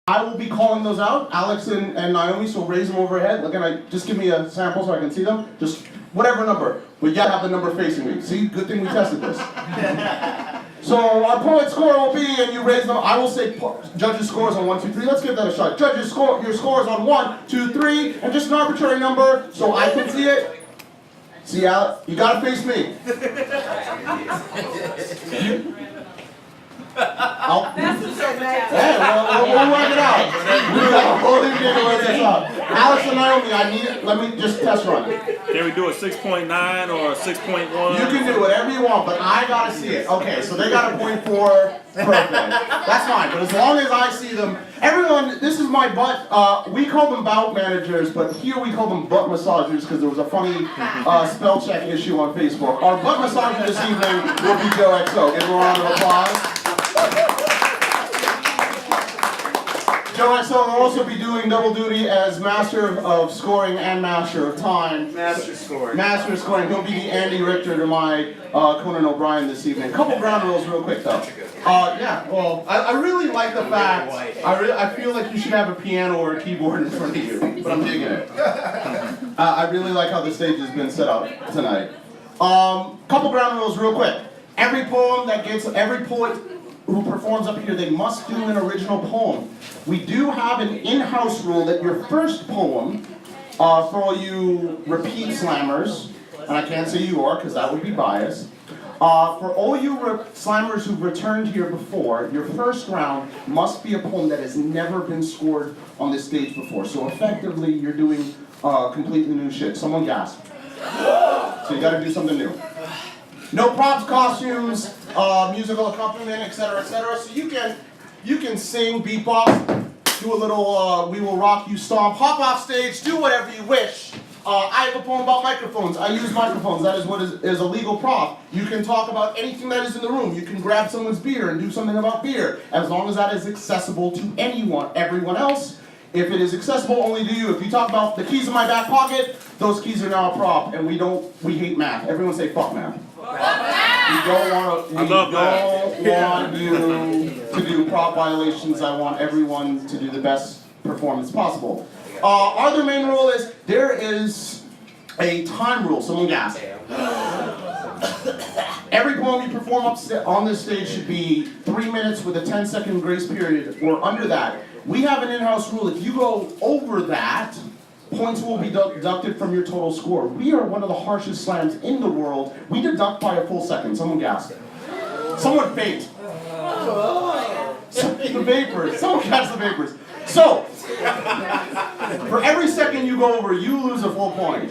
I will be calling those out, Alex and Naomi, so raise them overhead. Look, just give me a sample so I can see them. Just whatever number, but yet have the number facing me. See, good thing we tested this. So our poet score will be, and you raise them, I will say judges' scores on 1, 2, 3. Let's give that a shot. Judges' score, your scores on 1, 2, 3, and just an arbitrary number so I can see it. See, Alex, you gotta face me. That's the secretary. Hey, we'll work it out. We got a whole evening to work this out. Alex and Naomi, let me just test run. Can we do a 6.9 or a 6.1? You can do whatever you want, but I gotta see it. Okay, so they got a 0.4. Perfect. That's fine, but as long as I see them, everyone, this is my butt. We call them bout managers, but here we call them butt massagers because there was a funny spell check issue on Facebook. Our butt massager this evening will be Joe XO. Give him a round of applause. Joe XO will also be doing double duty as Master of Scoring and Master of Time. Master Scoring. Master of Scoring. He'll be the Andy Richter to my Conan O'Brien this evening. A couple ground rules real quick though. Yeah, well, I really like the fact, I feel like you should have a piano or a keyboard in front of you, but I'm digging it. I really like how the stage has been set up tonight. Couple ground rules real quick. Every poet who performs up here, they must do an original poem. We do have an in-house rule that your first poem, for all you repeat slammers, and I can't say you are because that would be biased, for all you slammers who've returned here before, your first round must be a poem that has never been scored on this stage before. So effectively, you're doing completely new shit. Someone gasp. So you gotta do something new. No props, costumes, musical accompaniment, etc., etc. So you can sing, beatbox, do a little We Will Rock You stomp, hop off stage, do whatever you wish. I have a poem about microphones. I use microphones. That is what is a legal prop. You can talk about anything that is in the room. You can grab someone's beer and do something about beer, as long as that is accessible to everyone else. If it is accessible only to you, if you talk about the keys in my back pocket, those keys are now a prop, and we hate math. Everyone say fuck math. We don't want you to do prop violations. I want everyone to do the best performance possible. Our other main rule is there is a time rule. Someone gasp. Every poem you perform on this stage should be 3 minutes with a 10-second grace period or under that. We have an in-house rule. If you go over that, points will be deducted from your total score. We are one of the harshest slams in the world. We deduct by a full second. Someone gasp. Someone faint. The vapors. Someone catch the vapors. So, for every second you go over, you lose a full point.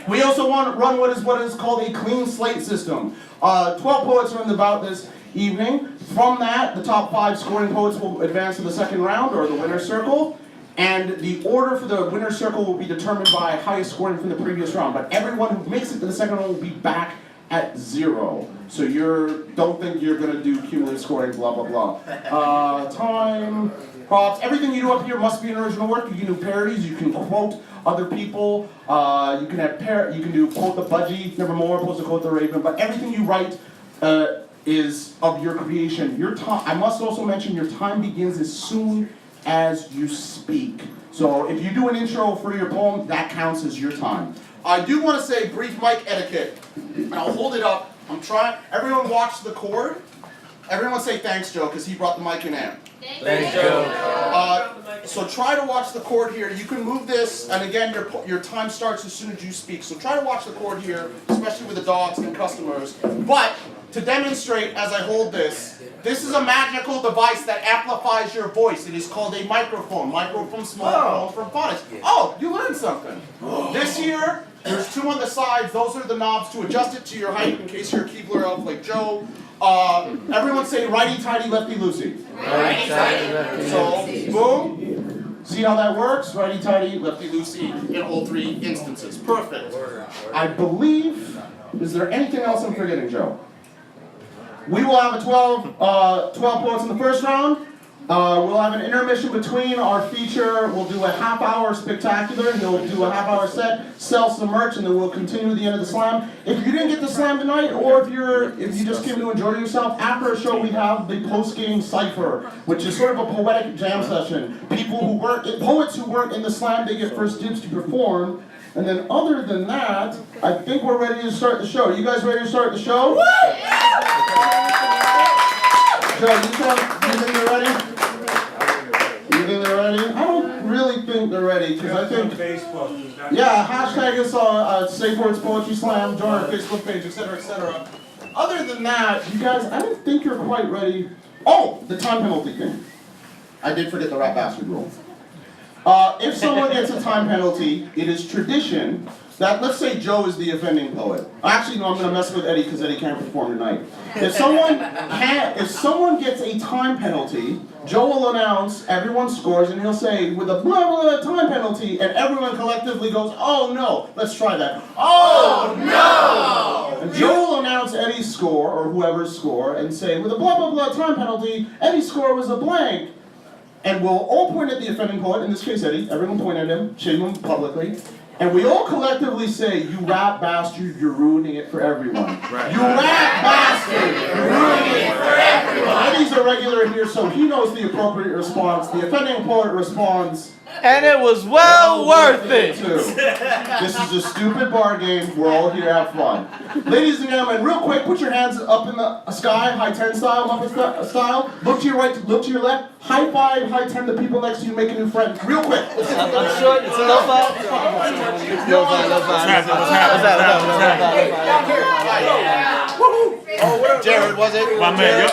We also want to run what is called a clean slate system. 12 poets are in the bout this evening. From that, the top 5 scoring poets will advance to the second round, or the winner's circle. And the order for the winner's circle will be determined by highest scoring from the previous round. But everyone who makes it to the second round will be back at 0. So don't think you're going to do cumulative scoring, blah, blah, blah. Time, props, everything you do up here must be an original work. You can do parodies, you can quote other people, you can do quote the budgie, nevermore, opposed to quote the raven, but everything you write is of your creation. I must also mention your time begins as soon as you speak. So if you do an intro for your poem, that counts as your time. I do want to say brief mic etiquette, and I'll hold it up. Everyone watch the cord. Everyone say thanks, Joe, because he brought the mic in amp. Thanks, Joe. So try to watch the cord here. You can move this, and again, your time starts as soon as you speak. So try to watch the cord here, especially with the dogs and customers. But to demonstrate as I hold this is a magical device that amplifies your voice. It is called a microphone. Micro from small, phone from phonics. Oh, you learned something. This here, there's 2 on the sides. Those are the knobs to adjust it to your height in case you're a Keebler elf like Joe. Everyone say righty-tighty, lefty-loosey. Righty-tighty, lefty-loosey. So, boom. See how that works? Righty-tighty, lefty-loosey in all 3 instances. Perfect. I believe, is there anything else I'm forgetting, Joe? We will have 12 poets in the first round. We'll have an intermission between our feature. We'll do a half-hour spectacular. He'll do a half-hour set, sell some merch, and then we'll continue at the end of the slam. If you didn't get the slam tonight, or if you just came to enjoy yourself, after a show we have the post-game cipher, which is sort of a poetic jam session. Poets who work in the slam, they get first dibs to perform. And then other than that, I think we're ready to start the show. You guys ready to start the show? Joe, you think they're ready? You think they're ready? I don't really think they're ready, because I think... Yeah, hashtag us on Safe Words Poetry Slam, join our Facebook page, etc., etc. Other than that, you guys, I don't think you're quite ready. Oh, the time penalty thing. I did forget the rat bastard rule. If someone gets a time penalty, it is tradition that, let's say Joe is the offending poet. Actually, no, I'm going to mess with Eddie because Eddie can't perform tonight. If someone gets a time penalty, Joe will announce everyone scores and he'll say with a blah blah time penalty, and everyone collectively goes, oh no, let's try that. Oh no! And Joe will announce Eddie's score or whoever's score and say with a blah blah blah time penalty, Eddie's score was a blank. And we'll all point at the offending poet, in this case Eddie, everyone point at him, shame him publicly, and we all collectively say, you rat bastard, you're ruining it for everyone. Right. You rat bastard, you're ruining it for everyone. Eddie's a regular here, so he knows the appropriate response. The offending poet responds, and it was well worth it. Too. This is a stupid bar game. We're all here to have fun. Ladies and gentlemen, real quick, put your hands up in the sky, high 10 style, Muppet style. Look to your right, look to your left. High five, high 10 the people next to you, make a new friend. Real quick. I'm sure it's a low five. Low five, low five. Oh, Jared, was it? My man, yep.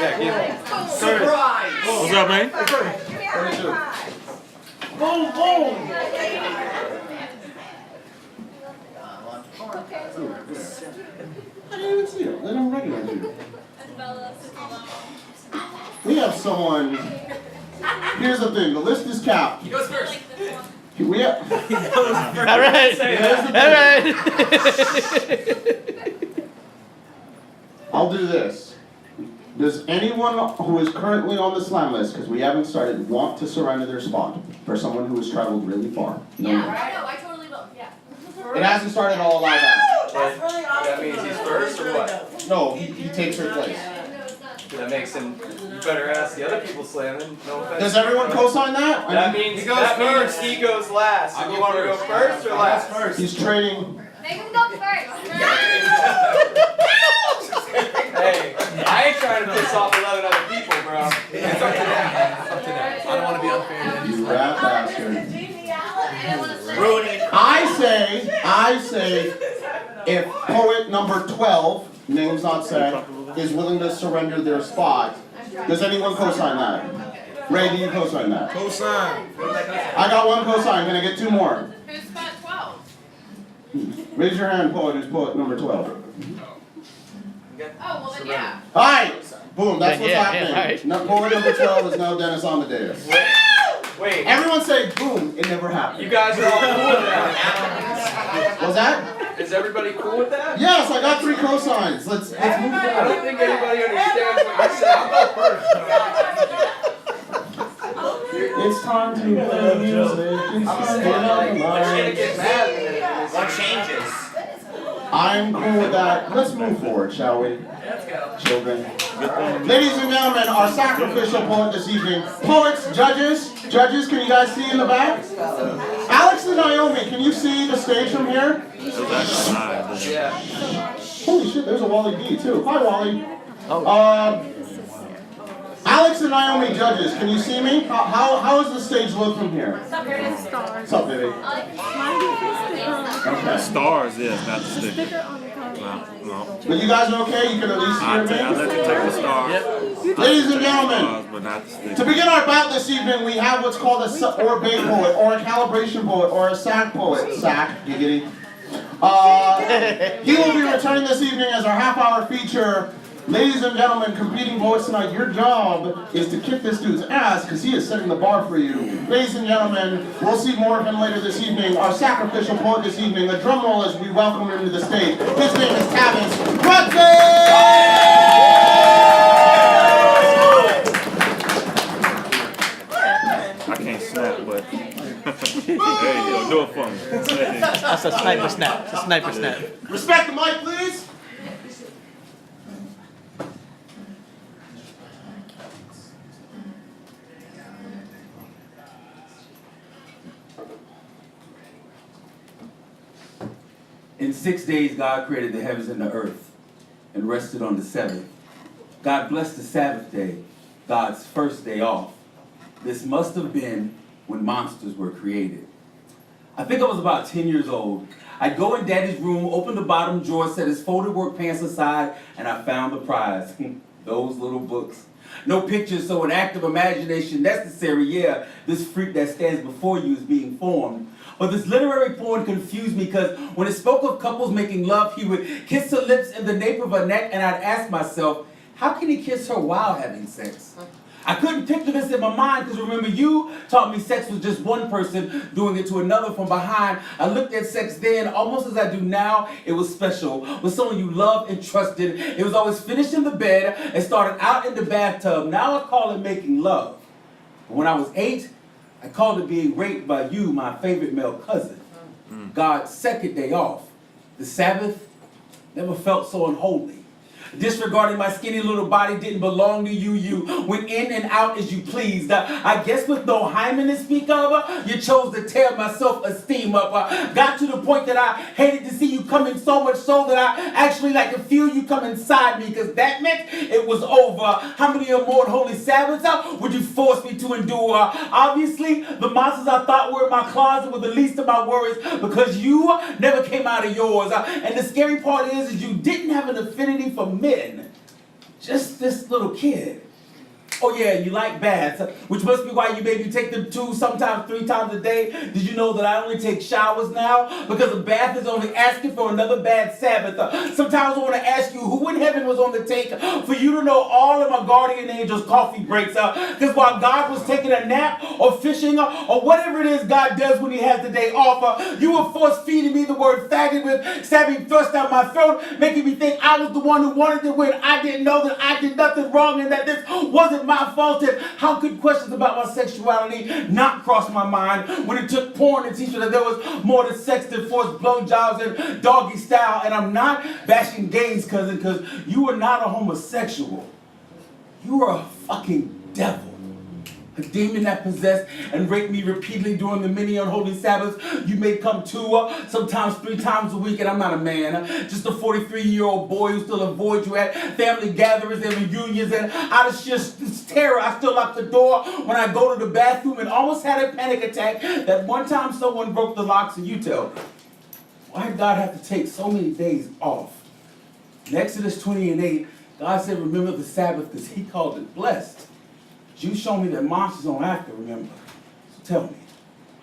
Yeah, give him. Surprise! What's up, man? 32. Boom, boom! I didn't even see them. They don't recognize you. We have someone. Here's the thing. The list is capped. He goes first. We have. All right. All right. I'll do this. Does anyone who is currently on the slam list, because we haven't started, want to surrender their spot for someone who has traveled really far? No. Yeah, I totally will. Yeah. It hasn't started all alive out. That's really awesome. That means he's first or what? No, he takes her place. That makes him, you better ask the other people slamming, no offense. Does everyone co-sign that? That means he goes last. So you want to go first or last? He's trading. Make him go first. Hey, I ain't trying to piss off 11 other people, bro. It's up to them. It's up to them. I don't want to be unfair to them. You rat bastard. Ruining. I say, if poet number 12, name's not said, is willing to surrender their spot, does anyone co-sign that? Ray, do you co-sign that? Co-sign. I got one co-sign. Can I get 2 more? Who's spot 12? Raise your hand, poet who's poet number 12. Oh, well then yeah. Alright! Boom, that's what's Yeah, happening. right. No, poet number 12 is now Dennis Amadeus. Wait, Everyone say, boom, it never happened. you guys are all cool with that? Was that? Is everybody cool with that? Yes, I got 3 cosigns. Let's move I forward. don't think anybody understands what you're saying. It's time to play music. It's time to Let's get mad. What changes? I'm cool with that. Let's move forward, shall we? Let's go. Children. Ladies and gentlemen, our sacrificial poet this evening. Poets, judges, can you guys see in the back? Alex and Naomi, can you see the stage from here? Yeah. Holy shit, there's a Wally D too. Hi, Wally. Alex and Naomi, judges, can you see me? How does the stage look from here? What's up, baby? Okay. Stars, yes, not the sticker. No. But you guys are okay? You can at least I'll hear let me? you take the stars. Ladies and gentlemen, Stars, but not the sticker. to begin our bout this evening, we have what's called or a bait poet, or a calibration poet, or a sack poet. Sack, giggity. He will be returning this evening as our half-hour feature. Ladies and gentlemen, competing poets tonight, your job is to kick this dude's ass because he is setting the bar for you. Ladies and gentlemen, we'll see more of him later this evening. Our sacrificial poet this evening, the drum roll as we welcome him to the stage. His name is Tavis P Brunson! snap, but hey, yo, do it for me. That's a sniper snap. It's a sniper snap. Respect the mic, please. In 6 days, God created the heavens and the earth and rested on the seventh. God blessed the Sabbath day, God's first day off. This must have been when monsters were created. I think I was about 10 years old. I'd go in Daddy's room, open the bottom drawer, set his folded work pants aside, and I found the prize. Those little books. No pictures, so an act of imagination necessary. Yeah, this freak that stands before you is being formed. But this literary porn confused me because when it spoke of couples making love, he would kiss her lips in the nape of her neck, and I'd ask myself, how can he kiss her while having sex? I couldn't picture this in my mind because remember, you taught me sex was just one person doing it to another from behind. I looked at sex then almost as I do now. It was special. With someone you loved and trusted. It was always finished in the bed and started out in the bathtub. Now I call it making love. But when I was 8, I called it being raped by you, my favorite male cousin. God's second day off. The Sabbath never felt so unholy. Disregarding my skinny little body didn't belong to you. You went in and out as you pleased. I guess with no hymen to speak of, you chose to tear my self-esteem up. Got to the point that I hated to see you coming so much so that I actually like to feel you come inside me because that meant it was over. How many more holy Sabbaths would you force me to endure? Obviously, the monsters I thought were in my closet were the least of my worries because you never came out of yours. And the scary part is you didn't have an affinity for men, just this little kid. Oh yeah, you like baths, which must be why you maybe take them 2, sometimes 3 times a day. Did you know that I only take showers now? Because a bath is only asking for another bad Sabbath. Sometimes I want to ask you who in heaven was on the take for you to know all of my guardian angels' coffee breaks. Because while God was taking a nap or fishing or whatever it is God does when he has the day off, you were force feeding me the word faggot with stabbing thrust down my throat, making me think I was the one who wanted it when I didn't know that I did nothing wrong and that this wasn't my fault. And how could questions about my sexuality not cross my mind when it took porn to teach me that there was more to sex than forced blowjobs and doggy style? And I'm not bashing gays, cousin, because you are not a homosexual. You are a fucking devil. A demon that possessed and raped me repeatedly during the many unholy Sabbaths you may come to, sometimes 3 times a week, and I'm not a man, just a 43-year-old boy who still avoids you at family gatherings and reunions, and out of sheer terror, I still lock the door when I go to the bathroom and almost had a panic attack that one time someone broke the locks, and you tell me, why did God have to take so many days off? In Exodus 20:8, God said, remember the Sabbath because he called it blessed. You show me that monsters don't have to remember. So tell me,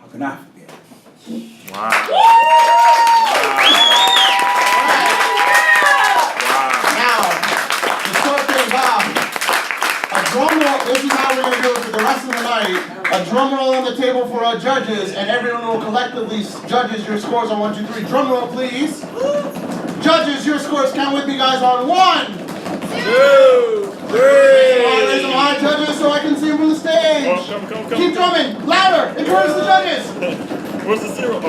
how can I forget? Wow. Now, to start things off, a drum roll, this is how we're going to do it for the rest of the night. A drum roll on the table for our judges, and everyone will collectively judges your scores on 1, 2, 3. Drum roll, please. Judges, your scores count with me, guys, on 1, 2, 3. Raise them high, judges, so I can see them from the stage. Oh, come. Keep drumming, louder. Encourage the judges. Where's the 0? Oh.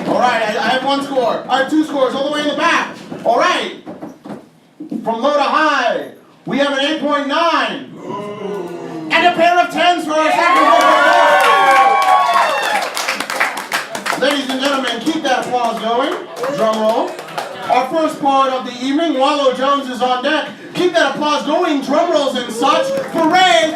All right, I have 1 score. I have 2 scores all the way in the back. All right. From low to high, we have an 8.9. And a pair of 10s for our second vote. Ladies and gentlemen, keep that applause going. Drum roll. Our first part of the evening, Wallow Jones is on deck. Keep that applause going, drum rolls and such, for Ray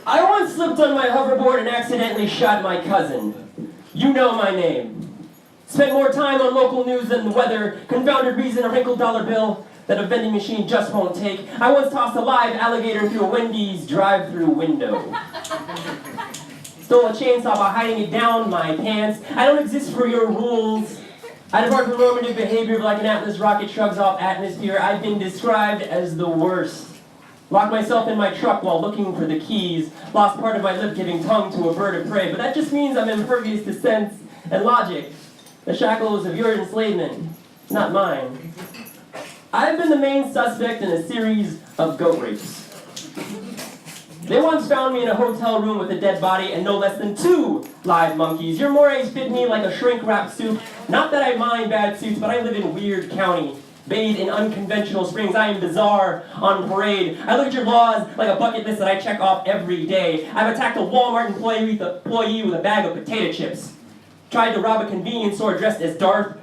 I once slipped on my hoverboard and accidentally shot my cousin. You know my name. Spent more time on local news than the weather, confounded reason a wrinkled dollar bill that a vending machine just won't take. I once tossed a live alligator through a Wendy's drive-through window. Stole a chainsaw by hiding it down my pants. I don't exist for your rules. I depart from normative behavior like an Atlas rocket shrugs off atmosphere. I've been described as the worst. Locked myself in my truck while looking for the keys. Lost part of my lip giving tongue to a bird of prey. But that just means I'm impervious to sense and logic. The shackles of your enslavement, not mine. I've been the main suspect in a series of goat rapes. They once found me in a hotel room with a dead body and no less than 2 live monkeys. Your mores fit me like a shrink-wrapped soup. Not that I mind bad suits, but I live in Weird County. Bathed in unconventional springs, I am bizarre on parade. I look at your laws like a bucket list that I check off every day. I've attacked a Walmart employee with a bag of potato chips. Tried to rob a convenience store dressed as Darth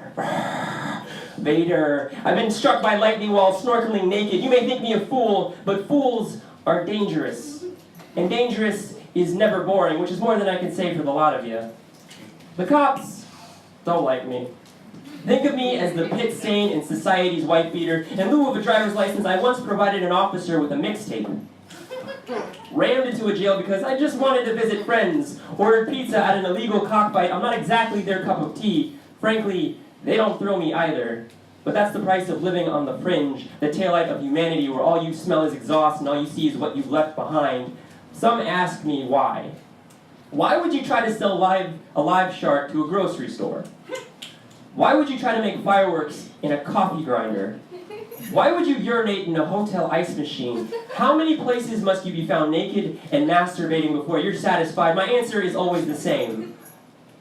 Vader. I've been struck by lightning while snorkeling naked. You may think me a fool, but fools are dangerous. And dangerous is never boring, which is more than I can say for the lot of you. The cops don't like me. Think of me as the pit stain in society's wife beater. In lieu of a driver's license, I once provided an officer with a mixtape. Rammed into a jail because I just wanted to visit friends. Ordered pizza at an illegal cockfight. I'm not exactly their cup of tea. Frankly, they don't thrill me either. But that's the price of living on the fringe, the taillight of humanity, where all you smell is exhaust and all you see is what you've left behind. Some ask me why. Why would you try to sell a live shark to a grocery store? Why would you try to make fireworks in a coffee grinder? Why would you urinate in a hotel ice machine? How many places must you be found naked and masturbating before you're satisfied? My answer is always the same.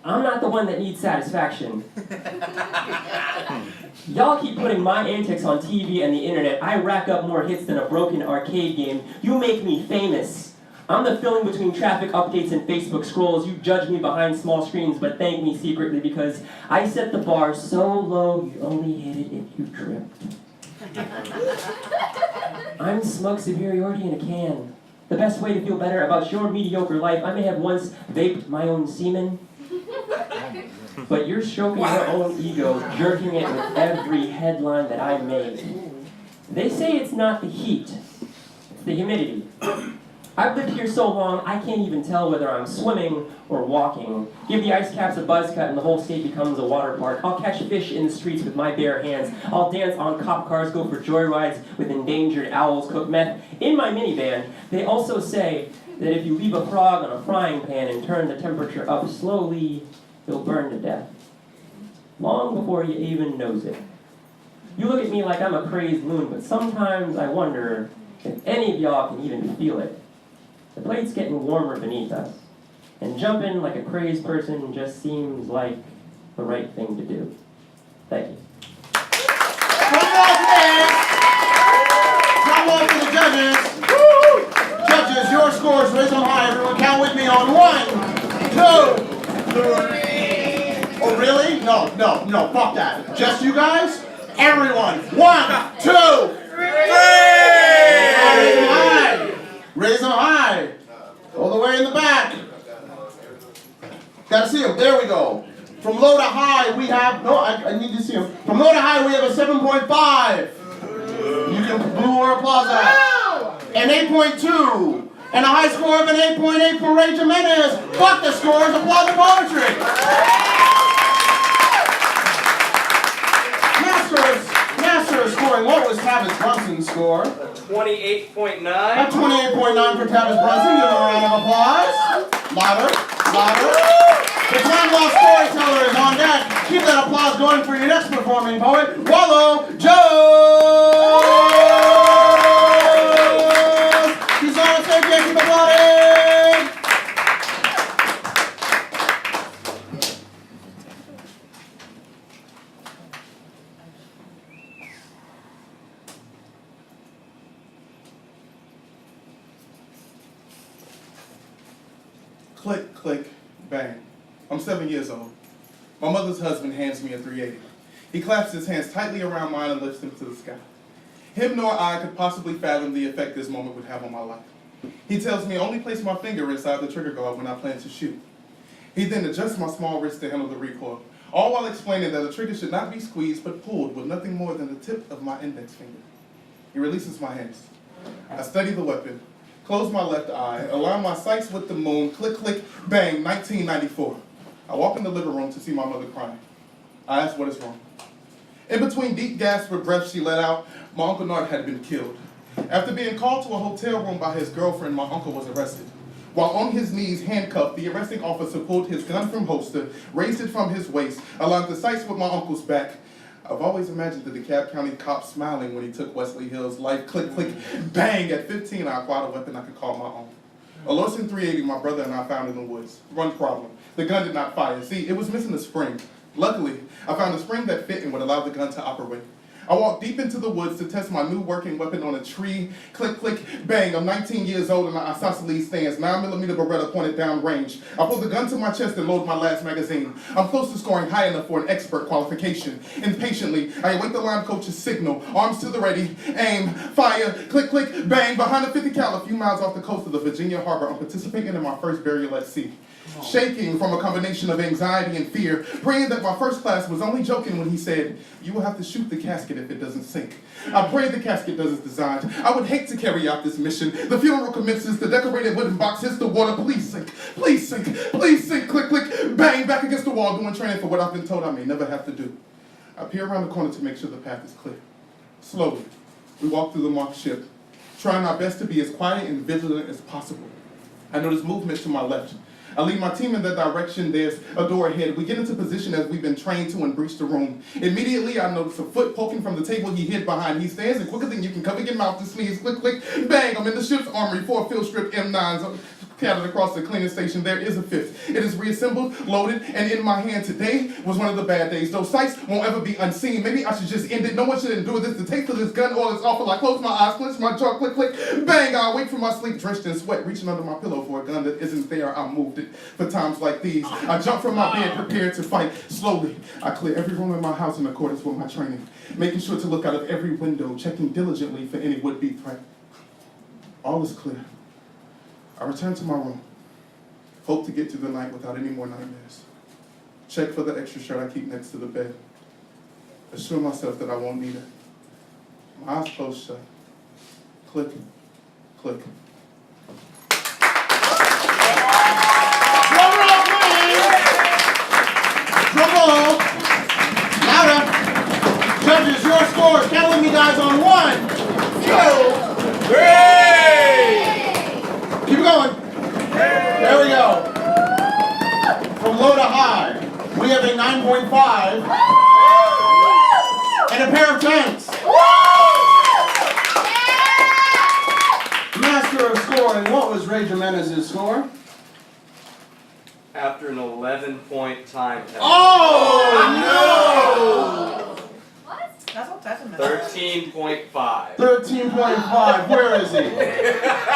I'm not the one that needs satisfaction. Y'all keep putting my antics on TV and the internet. I rack up more hits than a broken arcade game. You make me famous. I'm the filling between traffic updates and Facebook scrolls. You judge me behind small screens, but thank me secretly because I set the bar so low you only hit it if you tripped. I'm smug superiority in a can. The best way to feel better about your mediocre life, I may have once vaped my own semen, but you're stroking your own ego, jerking it with every headline that I made. They say it's not the heat, it's the humidity. I've lived here so long, I can't even tell whether I'm swimming or walking. Give the ice caps a buzz cut and the whole state becomes a water park. I'll catch fish in the streets with my bare hands. I'll dance on cop cars, go for joyrides with endangered owls, cook meth in my minivan. They also say that if you leave a frog on a frying pan and turn the temperature up slowly, it'll burn to death. Long before you even knows it. You look at me like I'm a crazed loon, but sometimes I wonder if any of y'all can even feel it. The plate's getting warmer beneath us, and jumping like a crazed person just seems like the right thing to do. Thank you. Come on to the judges. Woo! Judges, your scores, raise them high. Everyone count with me on 1, 2, 3. Oh, really? No, fuck that. Just you guys? Everyone. 1, 2, 3. Raise them high. All the way in the back. Gotta see them. There we go. From low to high, we have... No, I need to see them. From low to high, we have a 7.5. You can boo or applause that. An 8.2. And a high score of an 8.8 for Ray Jimenez. Fuck the scores. Applaud the poetry. Master scoring. What was Tavis Brunson's score? 28.9. A 28.9 for Tavis Brunson. Give him a round of applause. Louder. The time lost storyteller is on deck. Keep that applause going for your next performing poet, Wallow Jones. He's on stage. Keep applauding. Click, click, bang. I'm 7 years old. My mother's husband hands me a 380. He claps his hands tightly around mine and lifts them to the sky. Him nor I could possibly fathom the effect this moment would have on my life. He tells me only place my finger inside the trigger guard when I plan to shoot. He then adjusts my small wrist to handle the recoil, all while explaining that the trigger should not be squeezed but pulled with nothing more than the tip of my index finger. He releases my hands. I study the weapon, close my left eye, align my sights with the moon, click, click, bang, 1994. I walk in the living room to see my mother crying. I ask what is wrong. In between deep gasps for breath she let out, my Uncle Nard had been killed. After being called to a hotel room by his girlfriend, my uncle was arrested. While on his knees, handcuffed, the arresting officer pulled his gun from holster, raised it from his waist, aligned the sights with my uncle's back. I've always imagined the DeKalb County cop smiling when he took Wesley Hill's life. Click, click, bang. At 15, I acquired a weapon I could call my own. A Lawson 380 my brother and I found in the woods. One problem. The gun did not fire. See, it was missing a spring. Luckily, I found a spring that fit and would allow the gun to operate. I walked deep into the woods to test my new working weapon on a tree. Click, click, bang. I'm 19 years old and my isosceles stands. 9mm Beretta pointed down range. I pulled the gun to my chest and load my last magazine. I'm close to scoring high enough for an expert qualification. Impatiently, I await the line coach's signal. Arms to the ready. Aim. Fire. Click, click, bang. Behind a 50 cal a few miles off the coast of the Virginia harbor, I'm participating in my first burial at sea. Shaking from a combination of anxiety and fear, praying that my first class was only joking when he said, "You will have to shoot the casket if it doesn't sink." I pray the casket does as designed. I would hate to carry out this mission. The funeral commences, the decorated wooden box hits the water. Please sink, please sink, please sink. Click, click, bang, back against the wall, doing training for what I've been told I may never have to do. I peer around the corner to make sure the path is clear. Slowly, we walk through the marked ship, trying our best to be as quiet and vigilant as possible. I notice movement to my left. I lead my team in that direction. There's a door ahead. We get into position as we've been trained to and breach the room. Immediately, I notice a foot poking from the table he hid behind. He stands, and quicker than you can cover your mouth to sneeze. Click, click, bang. I'm in the ship's armory. 4 field strip M9s scattered across the cleaning station. There is a 5th. It is reassembled, loaded, and in my hand. Today was one of the bad days. Those sights won't ever be unseen. Maybe I should just end it. No one should endure this. The taste of this gun oil is awful. I close my eyes, clench my jaw, click, click, bang. I wake from my sleep drenched in sweat, reaching under my pillow for a gun that isn't there. I moved it for times like these. I jump from my bed, prepared to fight. Slowly, I clear every room in my house in accordance with my training, making sure to look out of every window, checking diligently for any would-be threat. All is clear. I return to my room. Hope to get through the night without any more nightmares. Check for the extra shirt I keep next to the bed. Assure myself that I won't need it. My eyes closed shut. Click, click. Drum roll, please! Drum roll! Louder! Judges, your scores. Count with me, guys, on 1, 2, 3! Keep it going. There we go. From low to high, we have a 9.5 and a pair of 10s. Master of scoring, what was Ray Jimenez's score? After an 11-point time test. Oh, no! That's what that's about. 13.5. 13.5. Where is he?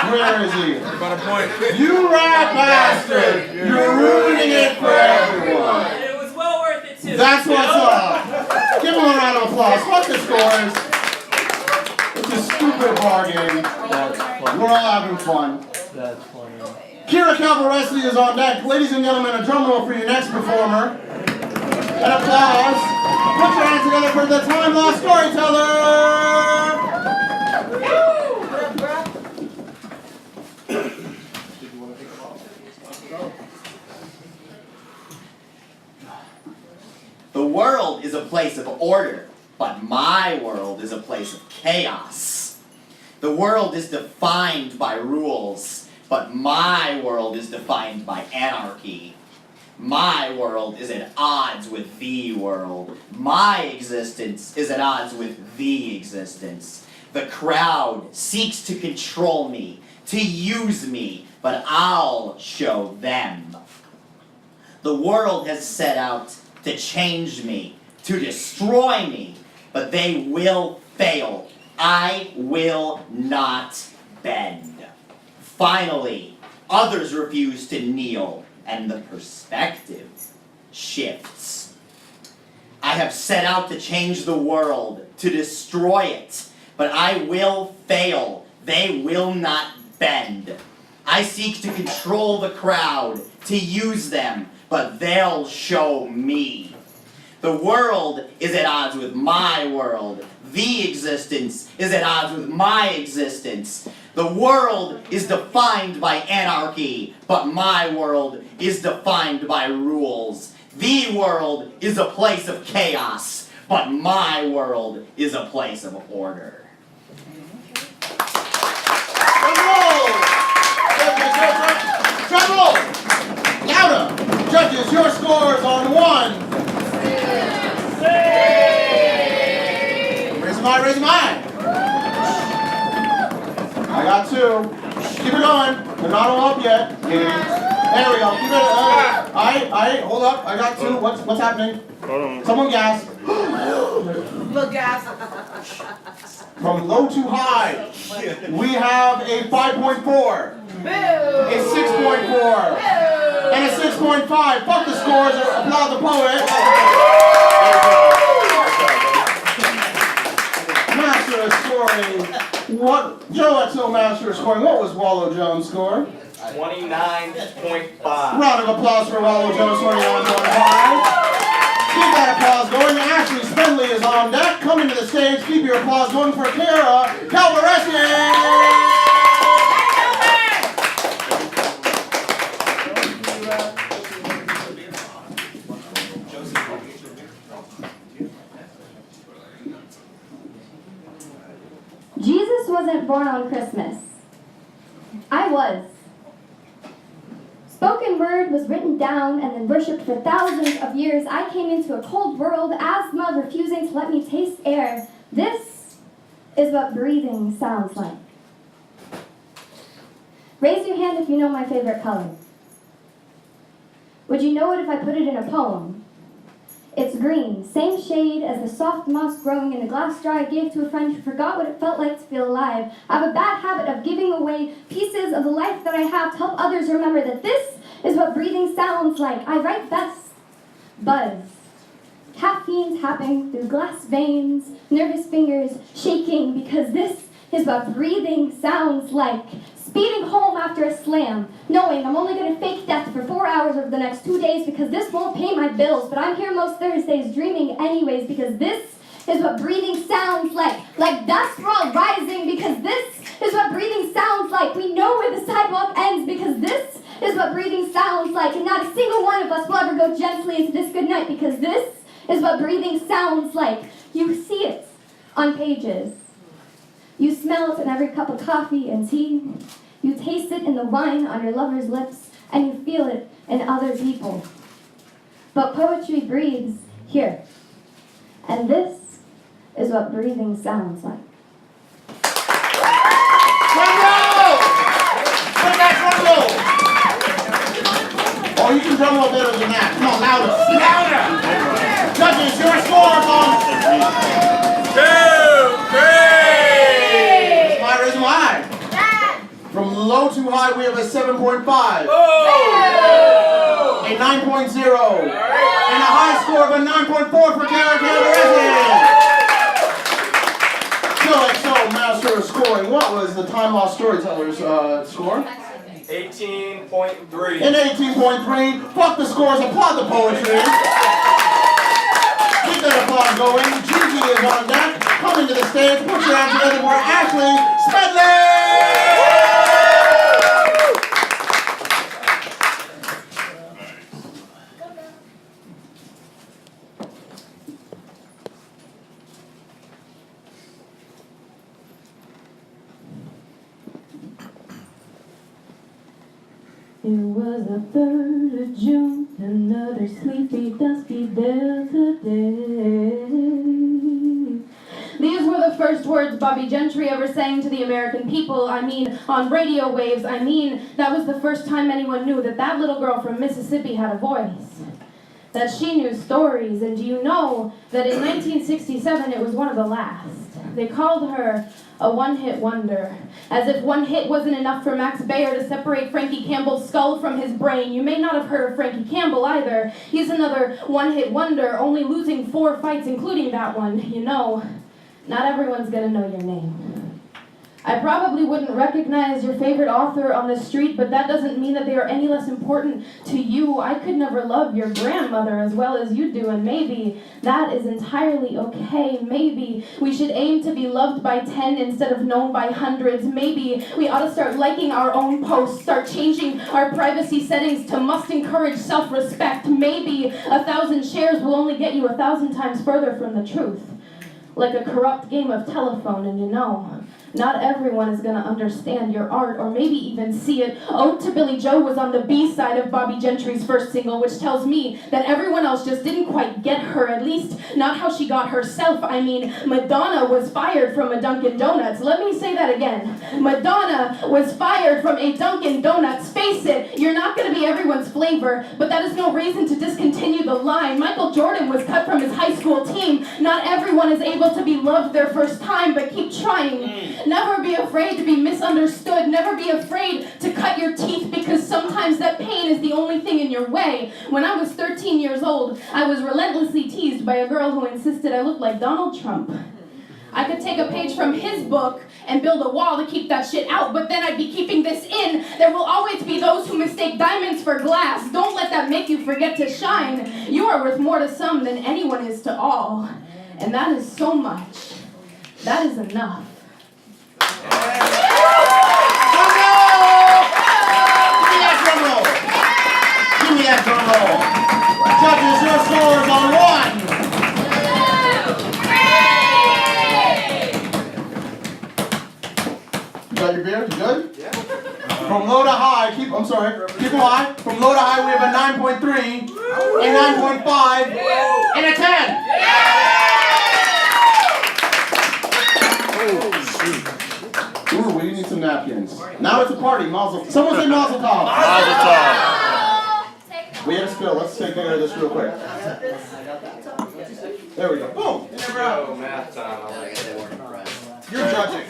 Where is he? About a point. You rat bastard! You're ruining it for everyone. And it was well worth it too. That's what's up. Give him a round of applause. Fuck the scores. It's a stupid bar game. We're all having fun. That's funny. Kira Calvaressi is on deck. Ladies and gentlemen, a drum roll for your next performer. And applause. Put your hands together for the time lost storyteller. The world is a place of order, but my world is a place of chaos. The world is defined by rules, but my world is defined by anarchy. My world is at odds with the world. My existence is at odds with the existence. The crowd seeks to control me, to use me, but I'll show them. The world has set out to change me, to destroy me, but they will fail. I will not bend. Finally, others refuse to kneel, and the perspective shifts. I have set out to change the world, to destroy it, but I will fail. They will not bend. I seek to control the crowd, to use them, but they'll show me. The world is at odds with my world. The existence is at odds with my existence. The world is defined by anarchy, but my world is defined by rules. The world is a place of chaos, but my world is a place of order. raise mine. I got 2. Keep it going. They're not all up yet. There we go. Keep it. Alright, hold up. I got 2. What's happening? Hold on. Someone gas. Look, guys. From low to high, we have a 5.4, a 6.4, and a 6.5. Fuck the scores. Applaud the poet. Master of scoring. What? Joe XO master of scoring. What was Wallow Jones' score? 29.5. Round of applause for Wallow Jones, 29.5. Keep that applause going. Ashley Spendley is on deck. Coming to the stage. Keep your applause going for Kara Calvaresian. Jesus wasn't born on Christmas. I was. Spoken word was written down and then worshipped for thousands of years. I came into a cold world, asthma refusing to let me taste air. This is what breathing sounds like. Raise your hand if you know my favorite color. Would you know it if I put it in a poem? It's green, same shade as the soft moss growing in a glass jar I gave to a friend who forgot what it felt like to feel alive. I have a bad habit of giving away pieces of the life that I have to help others remember that this is what breathing sounds like. I write best. Buzz. Caffeine tapping through glass veins, nervous fingers shaking because this is what breathing sounds like. Speeding home after a slam, knowing I'm only going to fake death for 4 hours over the next 2 days because this won't pay my bills, but I'm here most Thursdays dreaming anyways because this is what breathing sounds like dust we're all rising because this is what breathing sounds like. We know where the sidewalk ends because this is what breathing sounds like, and not a single one of us will ever go gently into this good night because this is what breathing sounds like. You see it on pages. You smell it in every cup of coffee and tea. You taste it in the wine on your lover's lips, and you feel it in other people. But poetry breathes here. And this is what breathing sounds like. Drum roll! Put that drum roll! Oh, you can drum roll better than that. Come on, louder. Louder! Judges, your scores on 2, 3! Raise them high. From low to high, we have a 7.5. A 9.0. And a high score of a 9.4 for Kara Calvaresian. Joe XO, master of scoring. What was the Time Lost Storyteller's score? 18.3. An 18.3. Fuck the scores, applaud the poetry. Keep that applause going. Gigi is on deck. Coming to the stage. Put your hands together for Ashley Spedley. It was the 3rd of June, another sleepy, dusky Delta day. These were the first words Bobby Gentry ever sang to the American people. I mean, on radio waves. I mean, that was the first time anyone knew that that little girl from Mississippi had a voice. That she knew stories. And do you know that in 1967 it was one of the last? They called her a one-hit wonder. As if one hit wasn't enough for Max Baer to separate Frankie Campbell's skull from his brain. You may not have heard of Frankie Campbell either. He's another one-hit wonder, only losing 4 fights, including that one. You know, not everyone's gonna know your name. I probably wouldn't recognize your favorite author on the street, but that doesn't mean that they are any less important to you. I could never love your grandmother as well as you do, and maybe that is entirely okay. Maybe we should aim to be loved by 10 instead of known by hundreds. Maybe we ought to start liking our own posts, start changing our privacy settings to must encourage self-respect. Maybe 1,000 shares will only get you 1,000 times further from the truth. Like a corrupt game of telephone, and you know, Not everyone is gonna understand your art or maybe even see it. Ode to Billy Joe was on the B-side of Bobby Gentry's first single, which tells me that everyone else just didn't quite get her, at least not how she got herself. I mean, Madonna was fired from a Dunkin' Donuts. Let me say that again. Madonna was fired from a Dunkin' Donuts. Face it, you're not gonna be everyone's flavor, but that is no reason to discontinue the line. Michael Jordan was cut from his high school team. Not everyone is able to be loved their first time, but keep trying. Never be afraid to be misunderstood. Never be afraid to cut your teeth, because sometimes that pain is the only thing in your way. When I was 13 years old, I was relentlessly teased by a girl who insisted I looked like Donald Trump. I could take a page from his book and build a wall to keep that shit out, but then I'd be keeping this in. There will always be those who mistake diamonds for glass. Don't let that make you forget to shine. You are worth more to some than anyone is to all. And that is so much. That is enough. Give me that drum roll. Judges, your scores on 1. You got your beer? You good? Yeah. From low to high, keep them high. From low to high, we have a 9.3, a 9.5, and a 10. Ooh, we need some napkins. Now it's a party. Mazel. Someone say Mazel Tov. Mazel tov. We had a spill. Let's take care of this real quick. There we go. Boom. You're judging.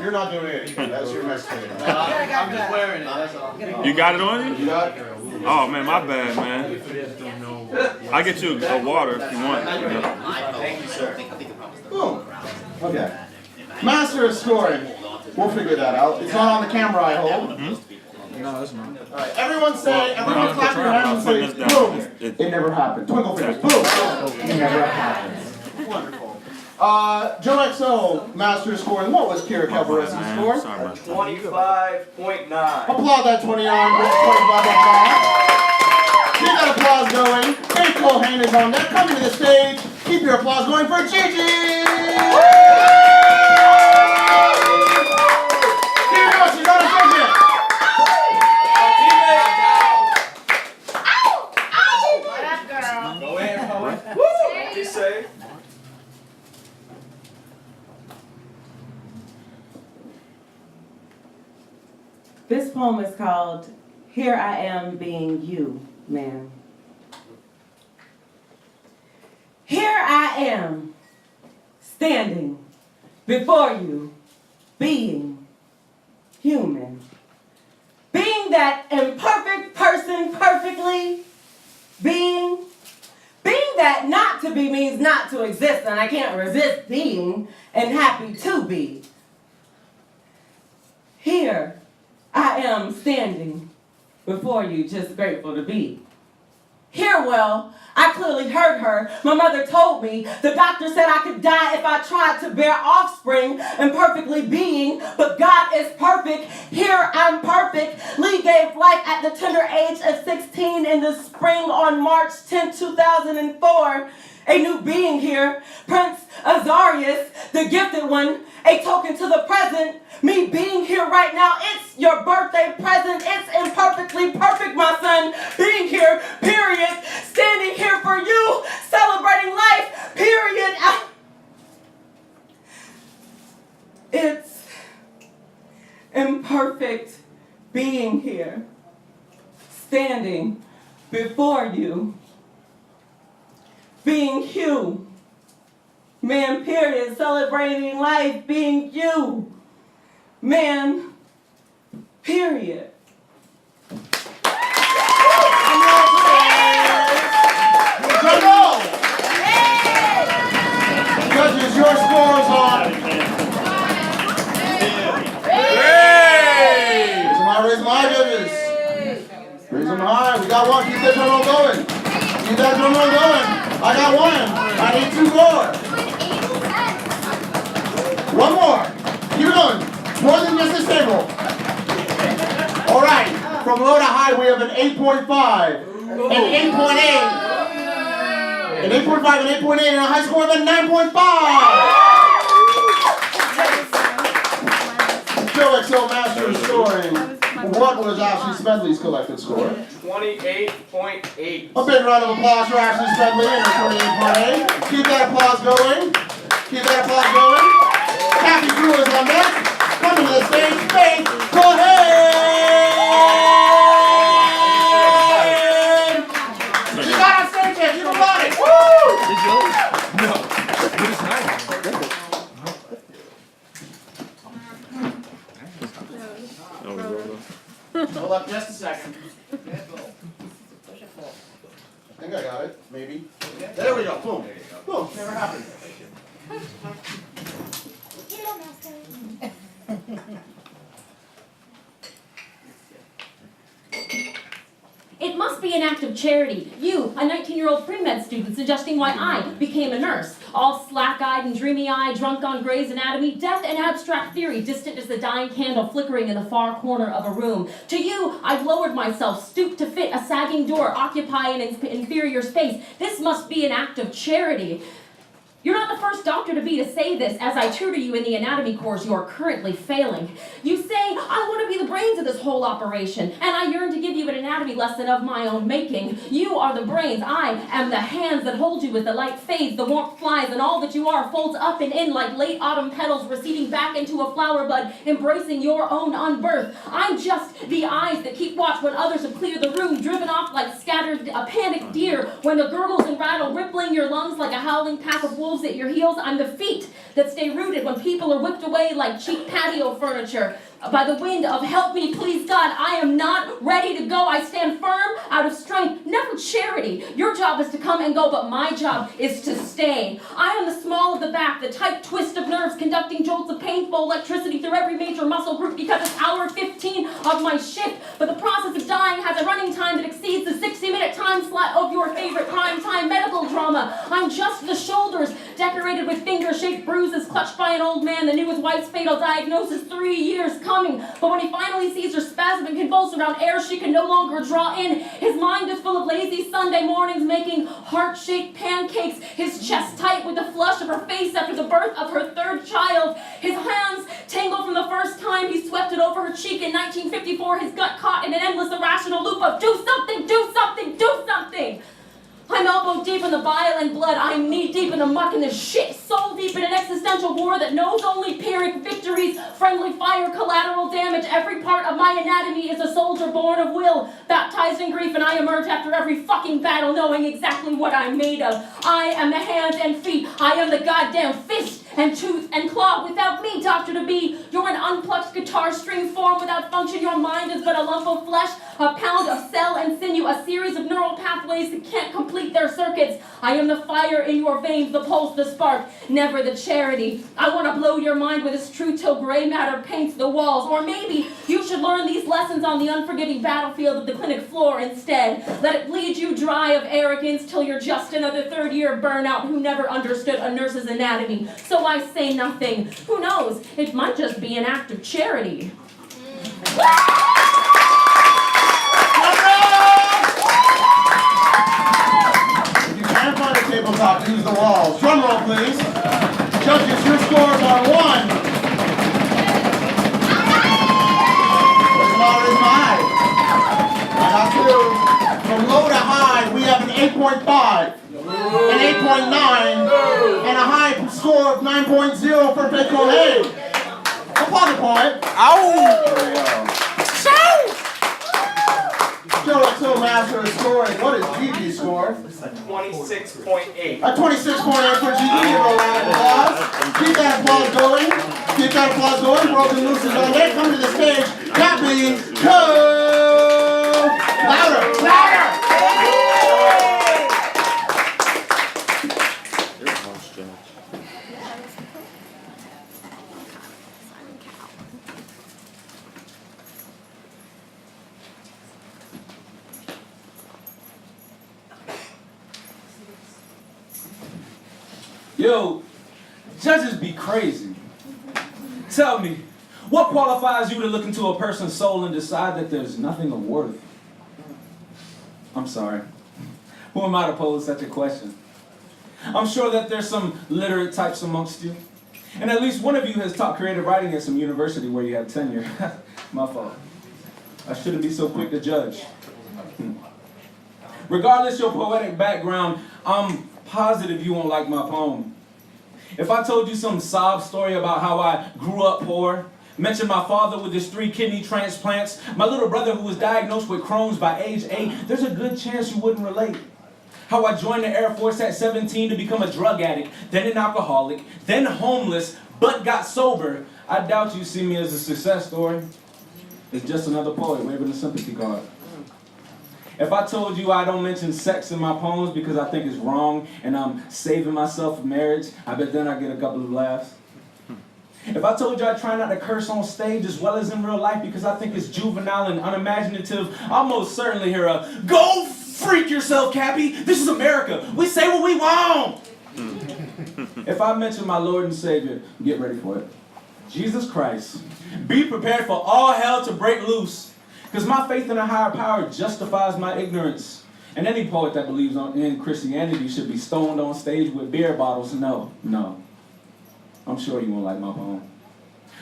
You're not doing anything. That's your mess today. I'm just wearing it. You got it on you? You got it? Oh man, my bad, man. I'll get you a water if you want. Thank you, sir. Boom. Okay. Master of scoring. We'll figure that out. It's not on the camera, I hope. No, it's not. All right. Everyone clap your hands and say, boom. It never happened. Twinkle fingers. Boom. It never happens. Wonderful. Joe XO, master of scoring. What was Kira Calvarez's score? 25.9. Applaud that 29. 25. Keep that applause going. Dave Colhane is on deck. Coming to the stage. Keep your applause going for Gigi. She's on a vision. Go ahead, poet. Be safe. This poem is called Here I Am Being You, Man. Here I am, standing before you, being human. Being that imperfect person perfectly, being that not to be means not to exist, and I can't resist being and happy to be. Here I am standing before you, just grateful to be. Here, well, I clearly heard her. My mother told me. The doctor said I could die if I tried to bear offspring and perfectly being, but God is perfect. Here I'm perfect. Lee gave life at the tender age of 16 in the spring on March 10, 2004. A new being here, Prince Azarius, the gifted one, a token to the present. Me being here right now, it's your birthday present. It's imperfectly perfect, my son. Being here, period. Standing here for you, celebrating life, period. It's imperfect being here, standing before you. Being you, man, period, celebrating life, being you, man, period. Judges, your scores on. Raise my judges. Raise them high. We got one. Keep that drum roll going. Keep that drum roll going. I got one. I need two more. One more. Keep it going. More than just this table. All right. From low to high, we have an 8.5, an 8.8, an 8.5, an 8.8, and a high score of a 9.5. Still XO Master is scoring. What was Ashley Smedley's collective score? 28.8. A big round of applause for Ashley Smedley and her 28.8. Keep that applause going. Keep that applause going. Happy Brewers on deck. Coming to the stage, Faith Cohen! You got on stage yet, you don't want it. Woo! Did you? No. But it's nice. Hold up just a second. I think I got it, maybe. There we go, boom. Boom, never happened. It must be an act of charity. You, a 19-year-old pre-med student, suggesting why I became a nurse. All slack-eyed and dreamy-eyed, drunk on Grey's Anatomy, death and abstract theory, distant as the dying candle flickering in the far corner of a room. To you, I've lowered myself, stooped to fit a sagging door, occupy an inferior space. This must be an act of charity. You're not the first doctor to say this as I tutor you in the anatomy course you are currently failing. You say, I want to be the brains of this whole operation, and I yearn to give you an anatomy lesson of my own making. You are the brains. I am the hands that hold you as the light fades, the warmth flies, and all that you are folds up and in like late autumn petals receding back into a flower bud, embracing your own unbirth. I'm just the eyes that keep watch when others have cleared the room, driven off like scattered panicked deer, when the gurgles and rattle rippling your lungs like a howling pack of wolves at your heels. I'm the feet that stay rooted when people are whipped away like cheap patio furniture by the wind of help me, please God. I am not ready to go. I stand firm out of strength, never charity. Your job is to come and go, but my job is to stay. I am the small of the back, the tight twist of nerves conducting jolts of painful electricity through every major muscle group because it's hour 15 of my shift. But the process of dying has a running time that exceeds the 60-minute time slot of your favorite primetime medical drama. I'm just the shoulders decorated with finger-shaped bruises clutched by an old man that knew his wife's fatal diagnosis 3 years coming. But when he finally sees her spasm and convulse around air she can no longer draw in, his mind is full of lazy Sunday mornings making heart-shaped pancakes, his chest tight with the flush of her face after the birth of her third child. His hands tangled from the first time he swept it over her cheek in 1954, his gut caught in an endless irrational loop of do something, do something, do something. I'm elbow deep in the bile and blood. I'm knee deep in the muck and the shit. Soul deep in an existential war that knows only Pyrrhic victories, friendly fire, collateral damage. Every part of my anatomy is a soldier born of will, baptized in grief, and I emerge after every fucking battle knowing exactly what I'm made of. I am the hands and feet. I am the goddamn fist and tooth and claw. Without me, doctor to be, you're an unplucked guitar string form without function. Your mind is but a lump of flesh, a pound of cell and sinew, a series of neural pathways that can't complete their circuits. I am the fire in your veins, the pulse, the spark, never the charity. I want to blow your mind with this truth till gray matter paints the walls. Or maybe you should learn these lessons on the unforgiving battlefield of the clinic floor instead. Let it bleed you dry of arrogance till you're just another third-year burnout who never understood a nurse's anatomy. So I say nothing. Who knows? It might just be an act of charity. Tabletop, use the walls. Drum roll, please. Judges, your scores are 1. The bar is high. I got 2. From low to high, we have an 8.5, an 8.9, and a high score of 9.0 for Faith Cohen. Applause the poet. Ow! There we go. Still XO Master is scoring. What is Gigi's score? 26.8. A 26.8 for Gigi. Give her a round of applause. Keep that applause going. Keep that applause going. Broken Loose is on there. Come to the stage. Tavis P. Louder. Louder. Yo, judges be crazy. Tell me, what qualifies you to look into a person's soul and decide that there's nothing of worth? I'm sorry. Who am I to pose such a question? I'm sure that there's some literate types amongst you. And at least one of you has taught creative writing at some university where you have tenure. My fault. I shouldn't be so quick to judge. Regardless your poetic background, I'm positive you won't like my poem. If I told you some sob story about how I grew up poor, mentioned my father with his 3 kidney transplants, my little brother who was diagnosed with Crohn's by age 8, there's a good chance you wouldn't relate. How I joined the Air Force at 17 to become a drug addict, then an alcoholic, then homeless, but got sober. I doubt you see me as a success story. It's just another poet waving a sympathy card. If I told you I don't mention sex in my poems because I think it's wrong and I'm saving myself for marriage, I bet then I get a couple of laughs. If I told you I try not to curse on stage as well as in real life because I think it's juvenile and unimaginative, I'll most certainly hear a, "Go freak yourself, Cappy! This is America! We say what we want!" If I mention my Lord and Savior, get ready for it. Jesus Christ, be prepared for all hell to break loose. Because my faith in a higher power justifies my ignorance. And any poet that believes in Christianity should be stoned on stage with beer bottles. No. I'm sure you won't like my poem.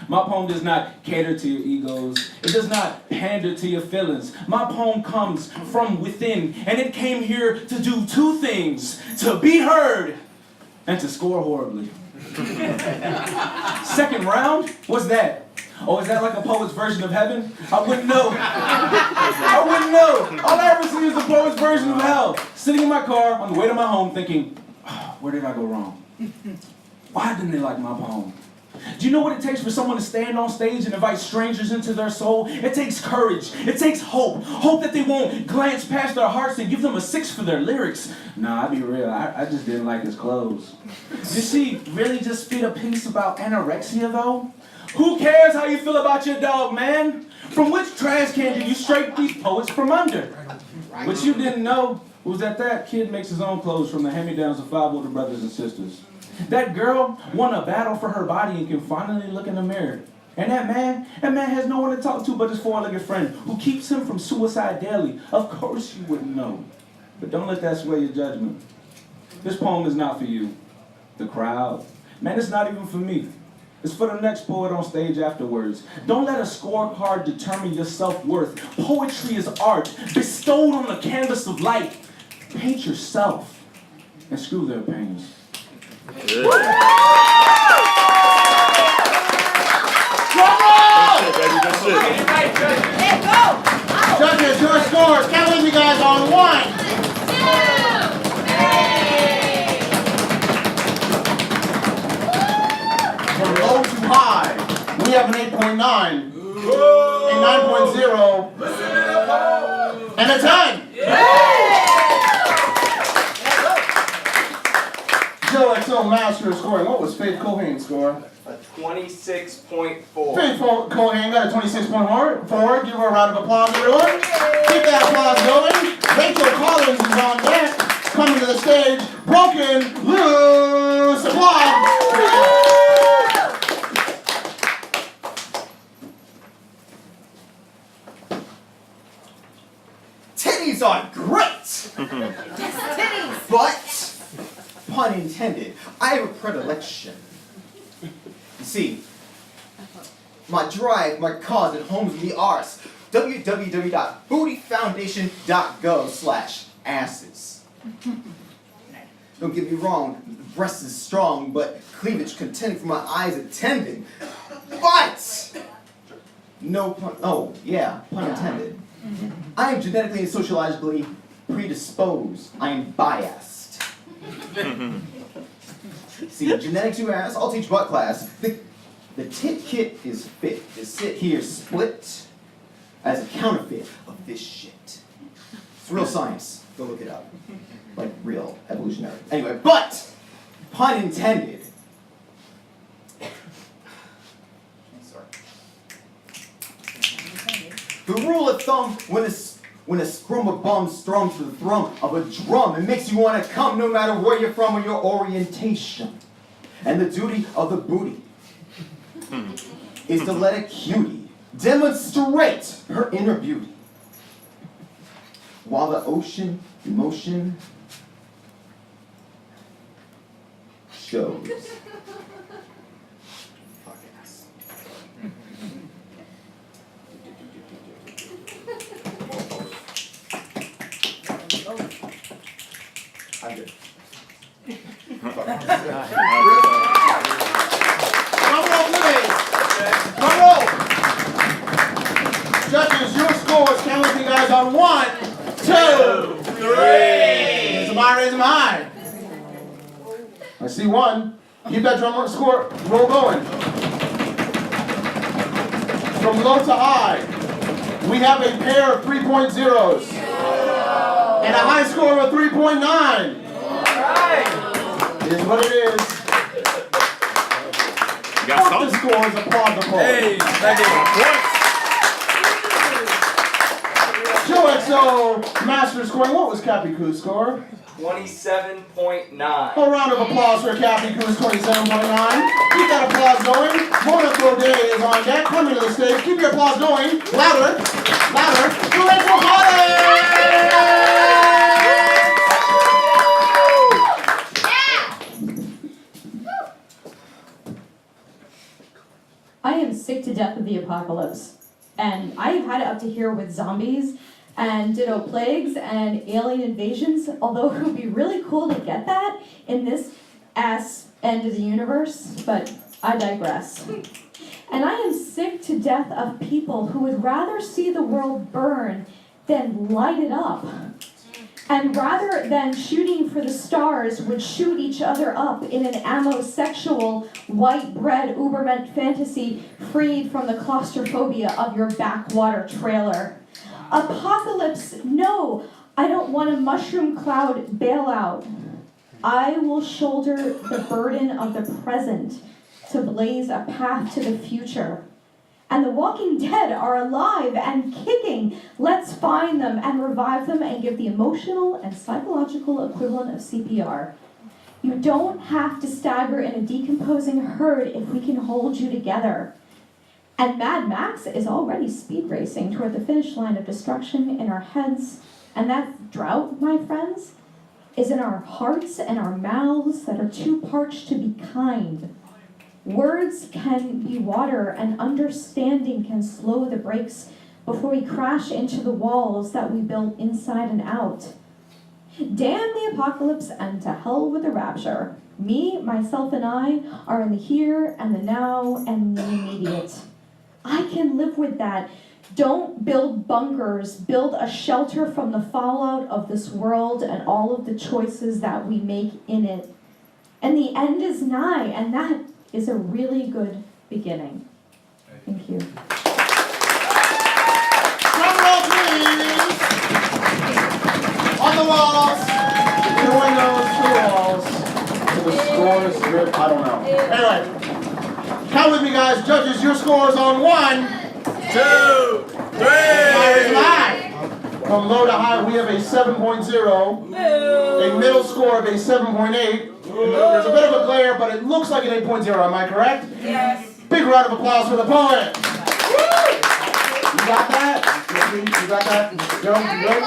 My poem does not cater to your egos. It does not pander to your feelings. My poem comes from within, and it came here to do 2 things: to be heard and to score horribly. Second round? What's that? Oh, is that like a poet's version of heaven? I wouldn't know. I wouldn't know. All I ever see is the poet's version of hell. Sitting in my car on the way to my home thinking, oh, where did I go wrong? Why didn't they like my poem? Do you know what it takes for someone to stand on stage and invite strangers into their soul? It takes courage. It takes hope. Hope that they won't glance past their hearts and give them a 6 for their lyrics. Nah, I'll be real. I just didn't like his clothes. Did she really just spit a piece about anorexia, though? Who cares how you feel about your dog, man? From which trash can did you scrape these poets from under? What you didn't know was that kid makes his own clothes from the hand-me-downs of 5 older brothers and sisters. That girl won a battle for her body and can finally look in the mirror. And that man has no one to talk to but his 4-legged friend who keeps him from suicide daily. Of course you wouldn't know. But don't let that sway your judgment. This poem is not for you, the crowd. Man, it's not even for me. It's for the next poet on stage afterwards. Don't let a scorecard determine your self-worth. Poetry is art, bestowed on the canvas of light. Paint yourself, and screw their opinions. Drum That's it. Judges, your scores. Can't leave you guys on 1, 2, 3. From low to high, we have an 8.9, a 9.0, and a 10. Joe XO Master scoring. What was Faith Cohane's score? A 26.4. Faith Cohane got a 26.4. Give her a round of applause, everyone. Keep that applause going. Rachel Collins is on deck. Coming to the stage. Broken Loose. Applause. Titties are great! But, pun intended, I have a predilection. You see, my drive, my cause, and homes in the arse. www.bootyfoundation.gov/asses. Don't get me wrong, the breast is strong, but cleavage contending for my eyes attending. But, no pun, oh yeah, pun intended. I am genetically and sociologically predisposed. I am biased. See, genetics you ask, I'll teach butt class. The tit kit is fit to sit here split as a counterfeit of this shit. It's real science. Go look it up. Like real evolutionary. Anyway, but, pun intended. Sorry. The rule of thumb when a scrum of bum strums to the thrum of a drum, it makes you want to come no matter where you're from or your orientation. And the duty of the booty is to let a cutie demonstrate her inner beauty. While the ocean emotion shows. Drum roll, please. Drum roll. Judges, your scores. Count with you guys on 1, 2, 3. Raise them high, raise them high. I see one. Keep that drum score roll going. From low to high, we have a pair of 3.0s and a high score of 3.9. It is what it is. You got Fuck the scores, applaud the poll. Hey, thank Joe XO master scoring. What was Cappy Coo's score? 27.9. A round of applause for Cappy Coo's 27.9. Keep that applause going. Monaco Day is on deck. Coming to the stage. Keep your applause going. Louder. Louder. Joe XO I am sick to death of the apocalypse, and I've had it up to here with zombies and ditto plagues and alien invasions, although it would be really cool to get that in this ass end of the universe, but I digress. And I am sick to death of people who would rather see the world burn than light it up. And rather than shooting for the stars, would shoot each other up in an ammo-sexual, white bread Uberment fantasy freed from the claustrophobia of your backwater trailer. Apocalypse, no, I don't want a mushroom cloud bailout. I will shoulder the burden of the present to blaze a path to the future. And the walking dead are alive and kicking. Let's find them and revive them and give the emotional and psychological equivalent of CPR. You don't have to stagger in a decomposing herd if we can hold you together. And Mad Max is already speed racing toward the finish line of destruction in our heads. And that drought, my friends, is in our hearts and our mouths that are too parched to be kind. Words can be water, and understanding can slow the brakes before we crash into the walls that we built inside and out. Damn the apocalypse and to hell with the rapture. Me, myself, and I are in the here and the now and the immediate. I can live with that. Don't build bunkers. Build a shelter from the fallout of this world and all of the choices that we make in it. And the end is nigh, and that is a really good beginning. Thank you. Drum roll, please. On the walls, in the windows, to the walls, to the scores drip. I don't know. Anyway, count with me, guys. Judges, your scores on 1, 2, 3. From low to high, we have a 7.0, a middle score of a 7.8. There's a bit of a glare, but it looks like an 8.0. Am I correct? Yes. Big round of applause for the poet. You got that? You got that? Joe, you good?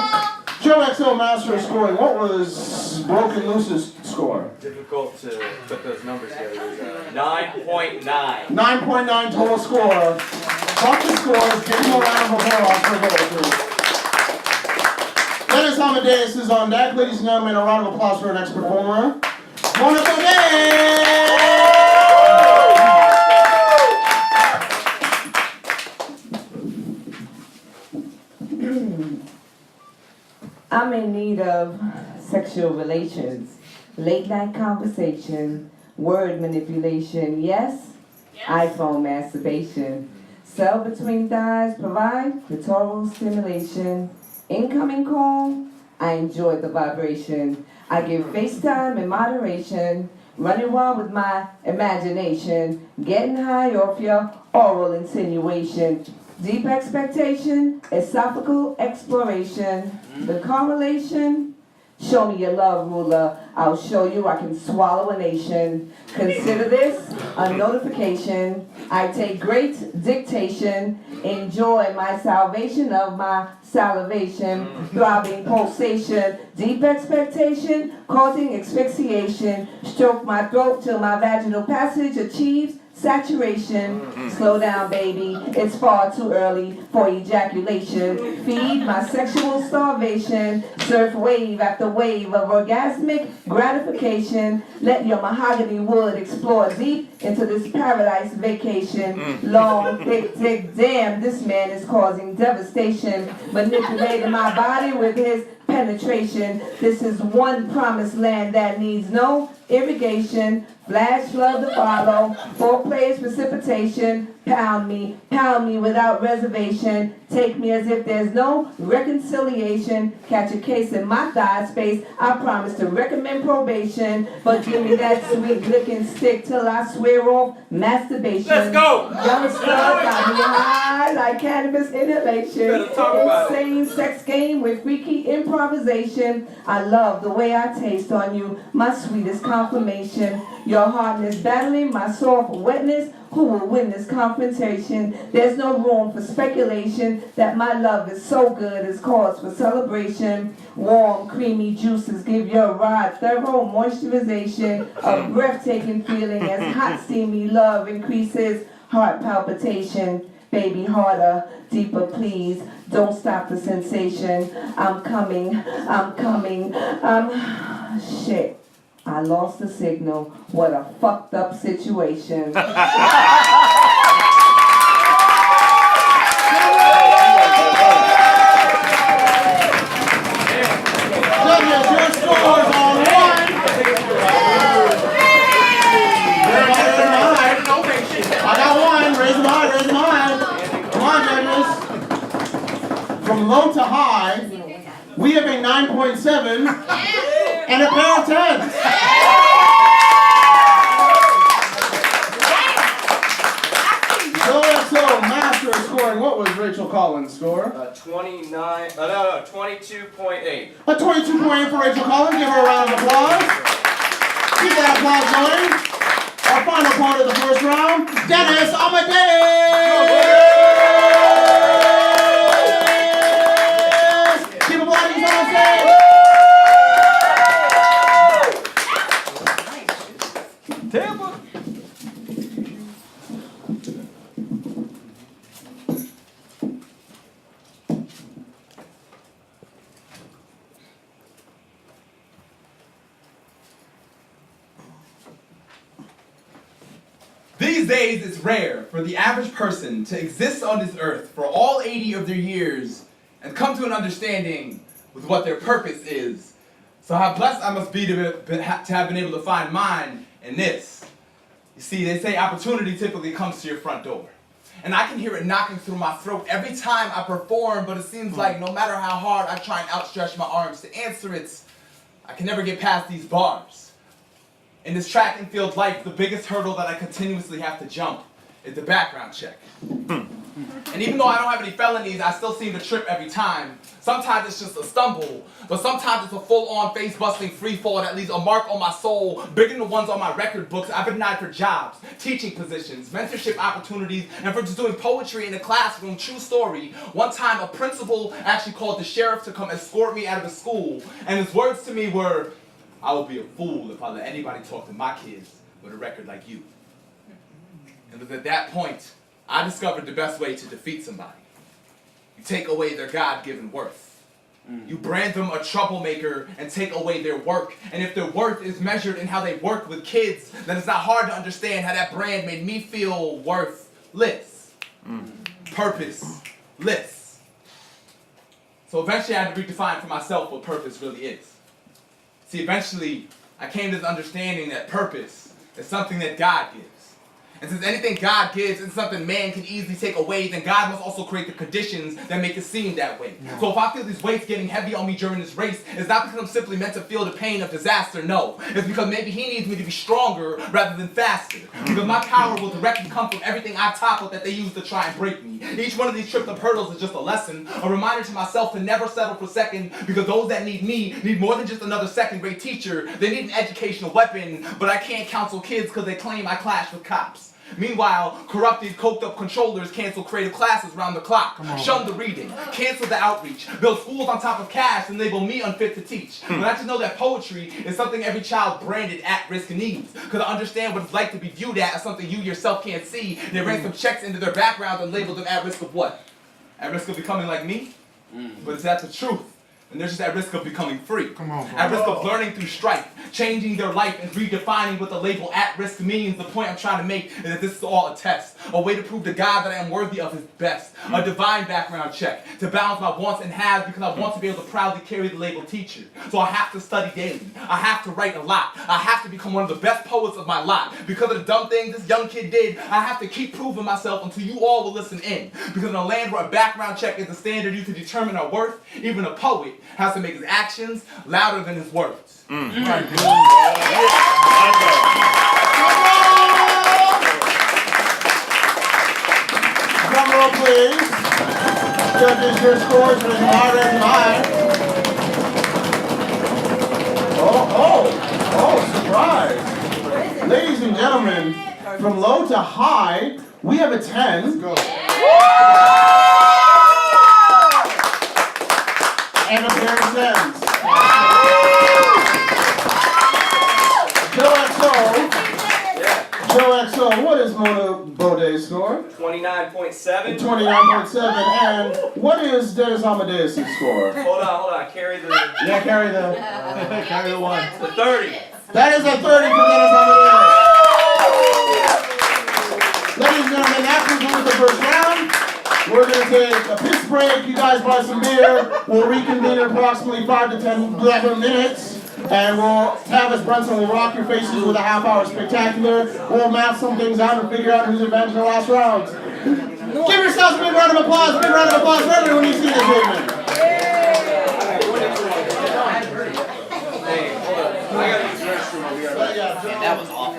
Joe XO master of scoring. What was Broken Loose's score? Difficult to put those numbers together. 9.9. 9.9 total score. Fuck the scores. Give him a round of applause for those. Dennis Amadeus is on deck. Ladies and gentlemen, a round of applause for our next performer. Monaco Day! I'm in need of sexual relations, late night conversation, word manipulation, yes. iPhone masturbation, cell between thighs, provide clitoral stimulation, incoming call, I enjoy the vibration, I give FaceTime in moderation, running wild with my imagination, getting high off your oral insinuation, deep expectation, esophageal exploration, the correlation, show me your love ruler, I'll show you I can swallow a nation. Consider this a notification, I take great dictation, enjoy my salvation of my salivation, throbbing pulsation, deep expectation, causing asphyxiation, stroke my throat till my vaginal passage achieves Saturation, slow down baby, it's far too early for ejaculation. Feed my sexual starvation, surf wave after wave of orgasmic gratification. Let your mahogany wood explore deep into this paradise vacation. Long, thick, damn, this man is causing devastation. Manipulating my body with his penetration. This is one promised land that needs no irrigation. Flash flood to follow. Foreplay is precipitation. Pound me without reservation. Take me as if there's no reconciliation. Catch a case in my thigh space. I promise to recommend probation, but give me that sweet licking stick till I swear off masturbation. Let's go! Young stud got me high like cannabis inhalation. Insane sex game with freaky improvisation. I love the way I taste on you, my sweetest confirmation. Your hardness battling my soft wetness. Who will win this confrontation? There's no room for speculation that my love is so good it's cause for celebration. Warm, creamy juices give your rod thorough moisturization. A breathtaking feeling as hot, steamy love increases heart palpitation. Baby, harder, deeper, please. Don't stop the sensation. I'm coming. Shit. I lost the signal. What a fucked up situation. Judges, your scores on 1. I got 1. Raise them high, raise them high. Come on, judges. From low to high, we have a 9.7 and a pair of 10s. So master scoring. What was Rachel Collins' score? 22.8. A 22.8 for Rachel Collins. Give her a round of applause. Keep that applause going. Our final part of the first round, Dennis Amadeus. Keep applauding on stage. Tampa. These days, it's rare for the average person to exist on this earth for all 80 of their years and come to an understanding with what their purpose is. So how blessed I must be to have been able to find mine in this. You see, they say opportunity typically comes to your front door. And I can hear it knocking through my throat every time I perform, but it seems like no matter how hard I try and outstretch my arms to answer it, I can never get past these bars. In this track and field life, the biggest hurdle that I continuously have to jump is the background check. And even though I don't have any felonies, I still seem to trip every time. Sometimes it's just a stumble, but sometimes it's a full-on face-busting free fall that leaves a mark on my soul, bigger than the ones on my record books. I've been denied for jobs, teaching positions, mentorship opportunities, and for just doing poetry in the classroom. True story. One time, a principal actually called the sheriff to come escort me out of the school, and his words to me were, "I would be a fool if I let anybody talk to my kids with a record like you." And it was at that point I discovered the best way to defeat somebody. You take away their God-given worth. You brand them a troublemaker and take away their work. And if their worth is measured in how they work with kids, then it's not hard to understand how that brand made me feel worthless. Purposeless. So eventually I had to redefine for myself what purpose really is. See, eventually I came to this understanding that purpose is something that God gives. And since anything God gives is something man can easily take away, then God must also create the conditions that make it seem that way. So if I feel these weights getting heavy on me during this race, it's not because I'm simply meant to feel the pain of disaster, no. It's because maybe he needs me to be stronger rather than faster. Because my power will directly come from everything I toppled that they use to try and break me. Each one of these tripped up hurdles is just a lesson, a reminder to myself to never settle for second, because those that need me need more than just another second-grade teacher. They need an educational weapon, but I can't counsel kids because they claim I clash with cops. Meanwhile, corrupted, coked-up controllers cancel creative classes round the clock, shun the reading, cancel the outreach, build schools on top of cash, and label me unfit to teach. But I just know that poetry is something every child branded at-risk needs, because I understand what it's like to be viewed as something you yourself can't see. They ran some checks into their background and labeled them at risk of what? At risk of becoming like me? But is that the truth? And they're just at risk of becoming free. At risk of learning through strife, changing their life and redefining what the label at-risk means. The point I'm trying to make is that this is all a test. A way to prove to God that I am worthy of his best. A divine background check to balance my wants and haves because I want to be able to proudly carry the label teacher. So I have to study daily. I have to write a lot. I have to become one of the best poets of my lot. Because of the dumb things this young kid did, I have to keep proving myself until you all will listen in. Because in a land where a background check is the standard used to determine our worth, even a poet has to make his actions louder than his words. Drum roll, please. Judges, your scores are harder than mine. Oh, surprise. Ladies and gentlemen, from low to high, we have a 10. Let's go. And a pair of 10s. Joe XO, what is Mona Boday's score? 29.7. 29.7. And what is Dennis Amadeus' score? Hold on. Carry the... Yeah, carry the... Carry the 1. The 30. That is a 30 for Dennis Amadeus. Ladies and gentlemen, that concludes the first round. We're going to take a piss break. You guys buy some beer. We'll reconvene in approximately 5 to 10 minutes. And Tavis Brunson will rock your faces with a half-hour spectacular. We'll map some things out and figure out who's advanced in the last round. Give yourselves a big round of applause. Big round of applause for everyone you see this evening. Hey, hold up. I gotta use the restroom. I'll be right back. Man, that was awful.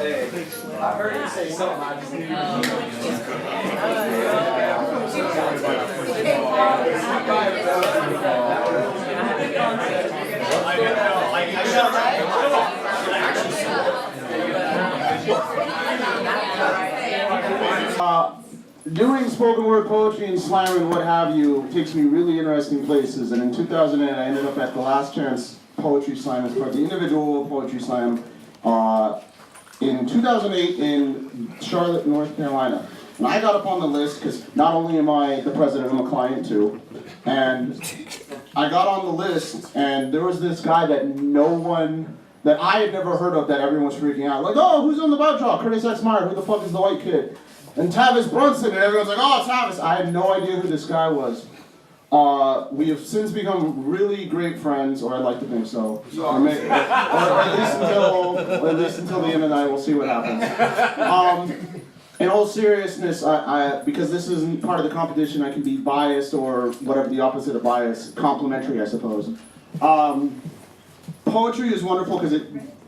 Hey, I heard you say something. I just knew. Doing spoken word poetry and slam and what have you takes me really interesting places. And in 2008, I ended up at the Last Chance Poetry Slam as part of the individual poetry slam in 2008 in Charlotte, North Carolina. And I got up on the list because not only am I the president, I'm a client too. And I got on the list, and there was this guy that that I had never heard of, that everyone was freaking out. Like, oh, who's on the bout draw? Curtis X. Meyer, who the fuck is the white kid? And Tavis Brunson, and everyone's like, oh, Tavis. I had no idea who this guy was. We have since become really great friends, or I'd like to think so. Or at least until the end of the night, we'll see what happens. In all seriousness, because this isn't part of the competition, I can be biased or whatever the opposite of bias, complimentary, I suppose. Poetry is wonderful because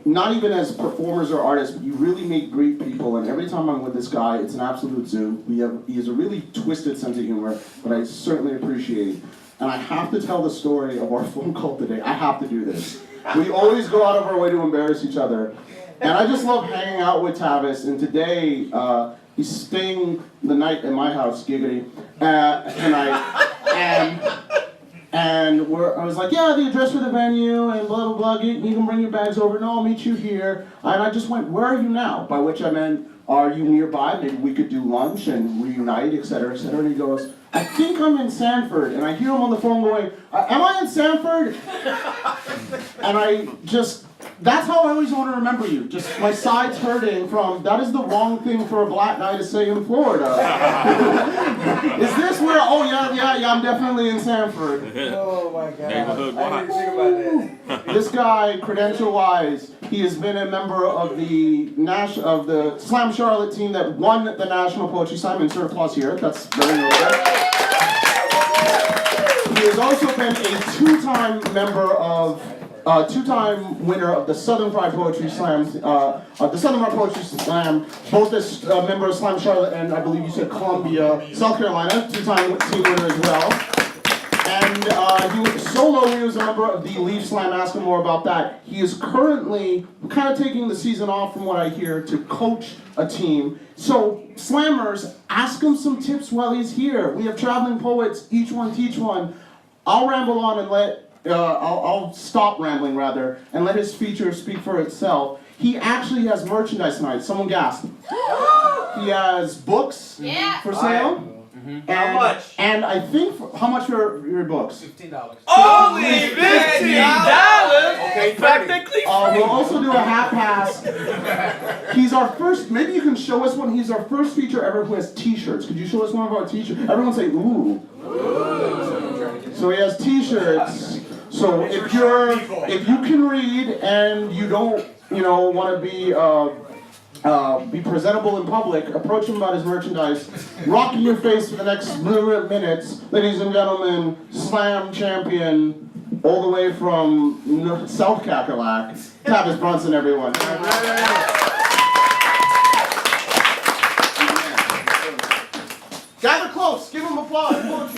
not even as performers or artists, you really make great people, and every time I'm with this guy, it's an absolute zoo. He has a really twisted sense of humor, but I certainly appreciate. And I have to tell the story of our phone call today. I have to do this. We always go out of our way to embarrass each other. And I just love hanging out with Tavis, and today, he's staying the night at my house, giggity, tonight. And I was like, yeah, the address for the venue, and blah, blah, blah, you can bring your bags over, no, I'll meet you here. And I just went, where are you now? By which I meant, are you nearby? Maybe we could do lunch and reunite, et cetera, et cetera. And he goes, I think I'm in Sanford. And I hear him on the phone going, am I in Sanford? And that's how I always want to remember you. Just my side's hurting from, that is the wrong thing for a black guy to say in Florida. Is this where, oh yeah, I'm definitely in Sanford. Oh my God. Neighborhood I didn't think about that. This guy, credential-wise, he has been a member of the Slam Charlotte team that won the National Poetry Slam. Insert applause here. That's very notable. He has also been a two-time winner of the Southern Fried Poetry Slam, both as a member of Slam Charlotte and I believe you said Columbia, South Carolina, two-time team winner as well. And he was a member of the Leaf Slam. Ask him more about that. He is currently kind of taking the season off, from what I hear, to coach a team. So, Slammers, ask him some tips while he's here. We have traveling poets, each one teach one. I'll ramble on and I'll stop rambling rather, and let his feature speak for itself. He actually has merchandise tonight. Someone gasp. He has books for sale. How much? And I think, how much are your books? $15. Only $15? Okay, practically. We'll also do a half pass. He's our first, maybe you can show us one. He's our first feature ever who has t-shirts. Could you show us one of our t-shirts? Everyone say, ooh. So he has t-shirts. So if you can read and you don't, want to be presentable in public, approach him about his merchandise, rock in your face for the next minutes. Ladies and gentlemen, slam champion, all the way from South Cackalack, Tavis Brunson, everyone. Gather close, give him applause.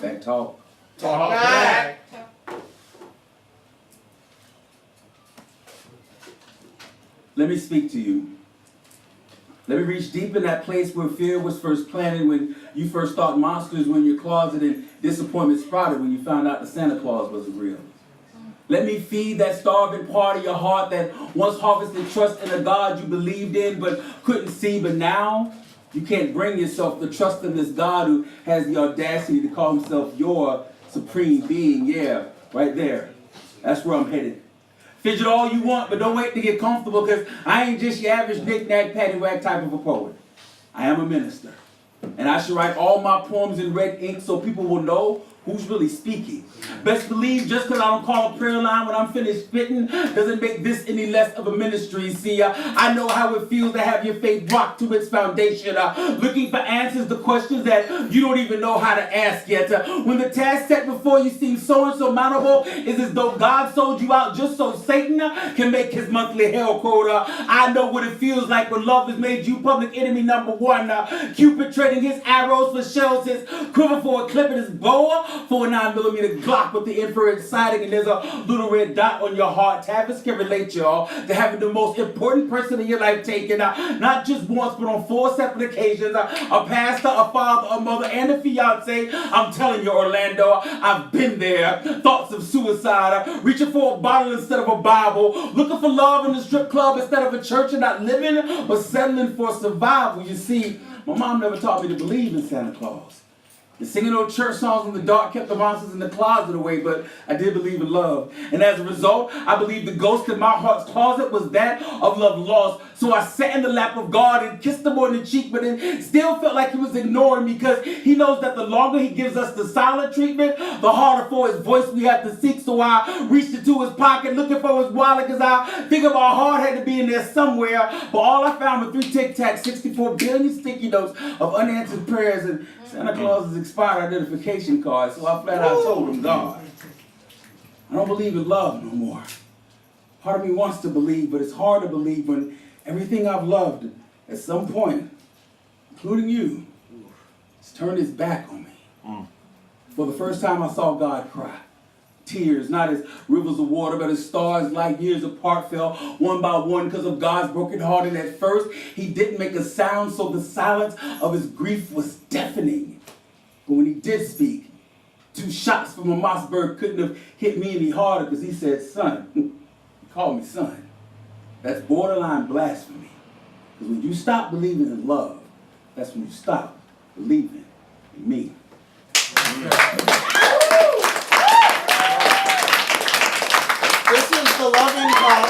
Back talk. Talk back. Let me speak to you. Let me reach deep in that place where fear was first planted, when you first thought monsters were in your closet and disappointment sprouted when you found out that Santa Claus wasn't real. Let me feed that starving part of your heart that once harvested trust in a God you believed in but couldn't see, but now you can't bring yourself to trust in this God who has the audacity to call himself your supreme being. Yeah, right there. That's where I'm headed. Fidget all you want, but don't wait to get comfortable, because I ain't just your average knick-knack, paddywhack type of a poet. I am a minister. And I should write all my poems in red ink so people will know who's really speaking. Best believe just because I don't call a prayer line when I'm finished spitting doesn't make this any less of a ministry. See, I know how it feels to have your faith rocked to its foundation, looking for answers to questions that you don't even know how to ask yet. When the task set before you seems so insurmountable, it's as though God sold you out just so Satan can make his monthly hell quota. I know what it feels like when love has made you public enemy number one. Cupid trading his arrows for shells, his quiver for a clip in his bow, for a 9mm Glock with the infrared sighting, and there's a little red dot on your heart. Tavis can relate, y'all, to having the most important person in your life taken, not just once, but on 4 separate occasions. A pastor, a father, a mother, and a fiance. I'm telling you, Orlando, I've been there. Thoughts of suicide, reaching for a bottle instead of a Bible, looking for love in the strip club instead of a church, and not living, but settling for survival. You see, my mom never taught me to believe in Santa Claus. The singing old church songs in the dark kept the monsters in the closet away, but I did believe in love. And as a result, I believe the ghost in my heart's closet was that of love lost. So I sat in the lap of God and kissed him on the cheek, but it still felt like he was ignoring me, because he knows that the longer he gives us the silent treatment, the harder for his voice we have to seek. So I reached into his pocket looking for his wallet, because I figured my heart had to be in there somewhere. But all I found were 3 Tic Tacs, 64 billion sticky notes of unanswered prayers, and Santa Claus's expired identification card. So I flat out told him, God, I don't believe in love no more. Part of me wants to believe, but it's hard to believe when everything I've loved at some point, including you, has turned its back on me. For the first time I saw God cry. Tears, not as rivers of water, but as stars light years apart fell one by one because of God's broken heart. And at first, he didn't make a sound, so the silence of his grief was deafening. But when he did speak, 2 shots from a Mossberg couldn't have hit me any harder, because he said, son. He called me son. That's borderline blasphemy. Because when you stop believing in love, that's when you stop believing in me. This is the Loving Cup.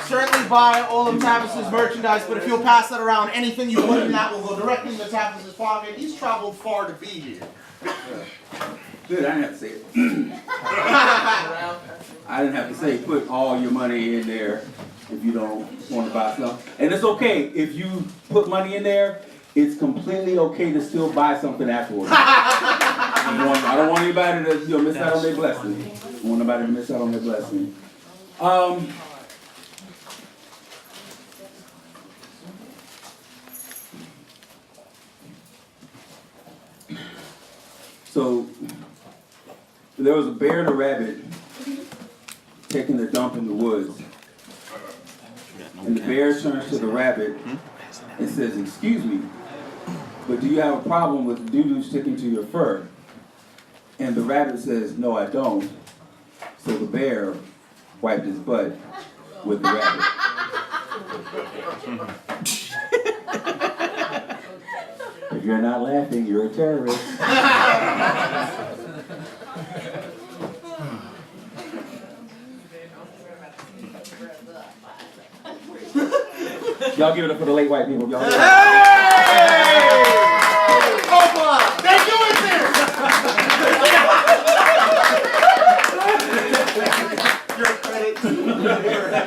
Certainly buy all of Tavis's merchandise, but if you'll pass that around, anything you put in that will go directly into Tavis's pocket. He's traveled far to be here. Good, I didn't have to say it. I didn't have to say put all your money in there if you don't want to buy stuff. And it's okay if you put money in there. It's completely okay to still buy something afterwards. I don't want anybody to miss out on their blessing. I want nobody to miss out on their blessing. So there was a bear and a rabbit taking a dump in the woods. And the bear turns to the rabbit and says, "Excuse me, but do you have a problem with doo-doo sticking to your fur?" And the rabbit says, "No, I don't." So the bear wiped his butt with the rabbit. If you're not laughing, you're a terrorist. Y'all give it up for the late white people. Y'all. Hey! Opa! They do it there! You're a credit.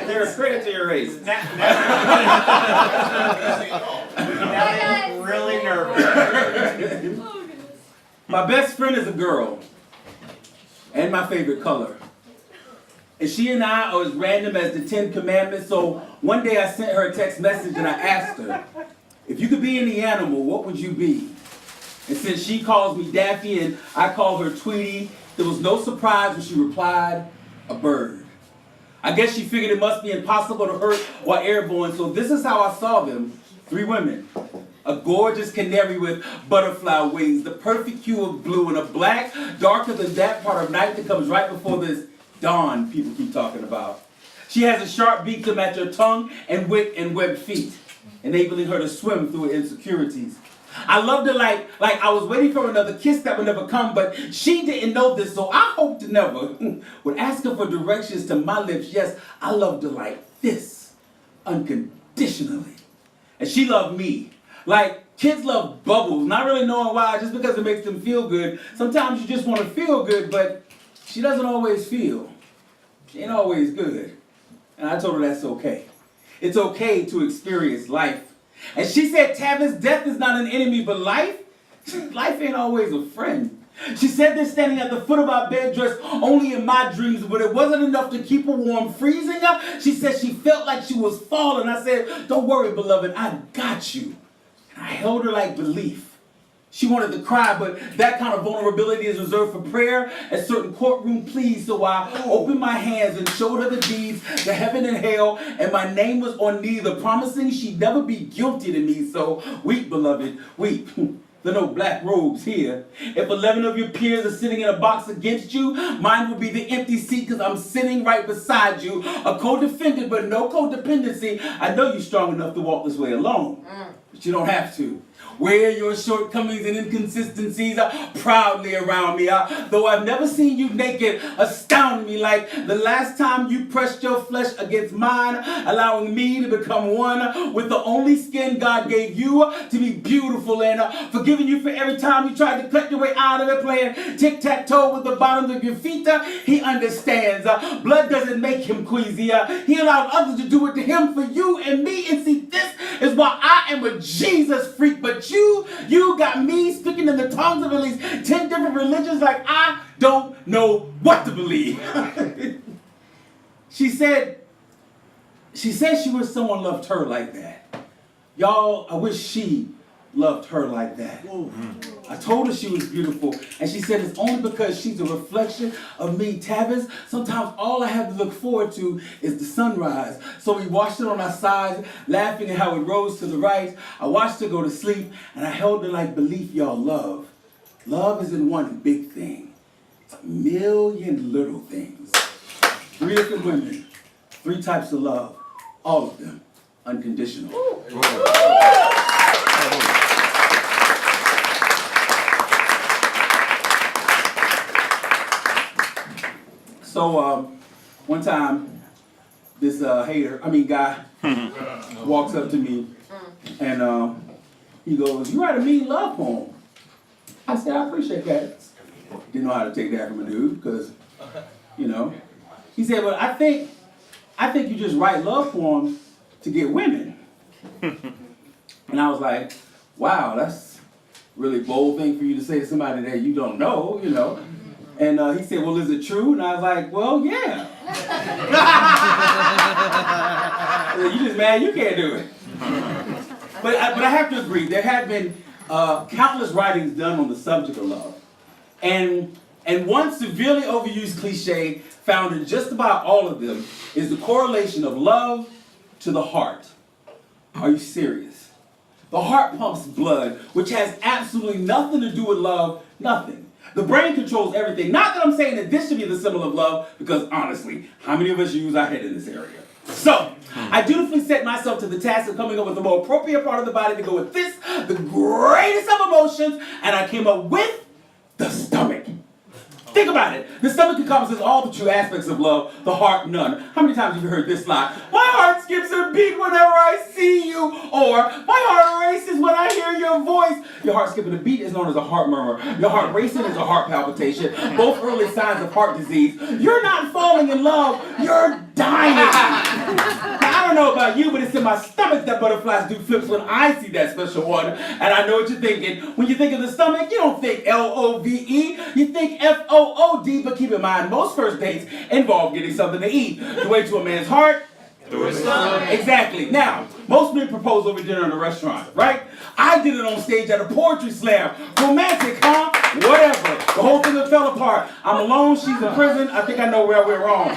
They're a credit to your race. Now I'm really nervous. My best friend is a girl, and my favorite color. And she and I are as random as the 10 Commandments, so one day I sent her a text message and I asked her, if you could be any animal, what would you be? And since she calls me Daffy and I call her Tweety, there was no surprise when she replied, a bird. I guess she figured it must be impossible to hurt while airborne, so this is how I saw them, 3 women. A gorgeous canary with butterfly wings, the perfect hue of blue, and a black, darker than that part of night that comes right before this dawn people keep talking about. She has a sharp beak to match her tongue and wit and webbed feet, enabling her to swim through her insecurities. I loved her like I was waiting for another kiss that would never come, but she didn't know this, so I hoped to never would ask her for directions to my lips. Yes, I loved her like this, unconditionally. And she loved me. Like kids love bubbles, not really knowing why, just because it makes them feel good. Sometimes you just want to feel good, but she doesn't always feel. She ain't always good. And I told her that's okay. It's okay to experience life. And she said, Tavis, death is not an enemy, but life ain't always a friend. She said this standing at the foot of our bed, dressed only in my dreams, but it wasn't enough to keep her warm, freezing her. She said she felt like she was falling. I said, don't worry, beloved, I got you. And I held her like belief. She wanted to cry, but that kind of vulnerability is reserved for prayer at certain courtroom pleas. So I opened my hands and showed her the deeds to heaven and hell, and my name was on neither, promising she'd never be guilty to me. So weep, beloved, weep. There are no black robes here. If 11 of your peers are sitting in a box against you, mine will be the empty seat because I'm sitting right beside you. A co-defendant, but no codependency. I know you're strong enough to walk this way alone, but you don't have to. Wear your shortcomings and inconsistencies proudly around me. Though I've never seen you naked, astound me like the last time you pressed your flesh against mine, allowing me to become one with the only skin God gave you to be beautiful, and forgiving you for every time you tried to cut your way out of it, playing tic-tac-toe with the bottoms of your feet. He understands. Blood doesn't make him queasy. He allowed others to do it to him for you and me. And see, this is why I am a Jesus freak, but you got me speaking in the tongues of at least 10 different religions like I don't know what to believe. She said she wish someone loved her like that. Y'all, I wish she loved her like that. I told her she was beautiful, and she said it's only because she's a reflection of me. Tavis, sometimes all I have to look forward to is the sunrise. So we watched it on our sides, laughing at how it rose to the right. I watched her go to sleep, and I held her like belief, y'all. Love isn't one big thing. It's a million little things. 3 different women, 3 types of love, all of them unconditional. So one time, this guy walks up to me and he goes, "You write a mean love poem." I said, "I appreciate that." Didn't know how to take that from a dude because, He said, "But I think you just write love poems to get women." And I was like, "Wow, that's a really bold thing for you to say to somebody that you don't know, And he said, well, is it true? And I was like, well, yeah. You just mad you can't do it. But I have to agree, there have been countless writings done on the subject of love. And one severely overused cliche found in just about all of them is the correlation of love to the heart. Are you serious? The heart pumps blood, which has absolutely nothing to do with love, nothing. The brain controls everything. Not that I'm saying that this should be the symbol of love, because honestly, how many of us use our head in this area? So, I dutifully set myself to the task of coming up with the more appropriate part of the body to go with this, the greatest of emotions, and I came up with the stomach. Think about it. The stomach encompasses all the true aspects of love, the heart none. How many times have you heard this line? My heart skips a beat whenever I see you. Or, my heart races when I hear your voice. Your heart skipping a beat is known as a heart murmur. Your heart racing is a heart palpitation. Both early signs of heart disease. You're not falling in love. You're dying. Now, I don't know about you, but it's in my stomach that butterflies do flips when I see that special one. And I know what you're thinking. When you think of the stomach, you don't think L-O-V-E. You think F-O-O-D, but keep in mind, most first dates involve getting something to eat. The way to a man's heart, through his stomach. Exactly. Now, most men propose over dinner in a restaurant, right? I did it on stage at a poetry slam. Romantic, huh? Whatever. The whole thing fell apart. I'm alone, she's in prison. I think I know where I went wrong.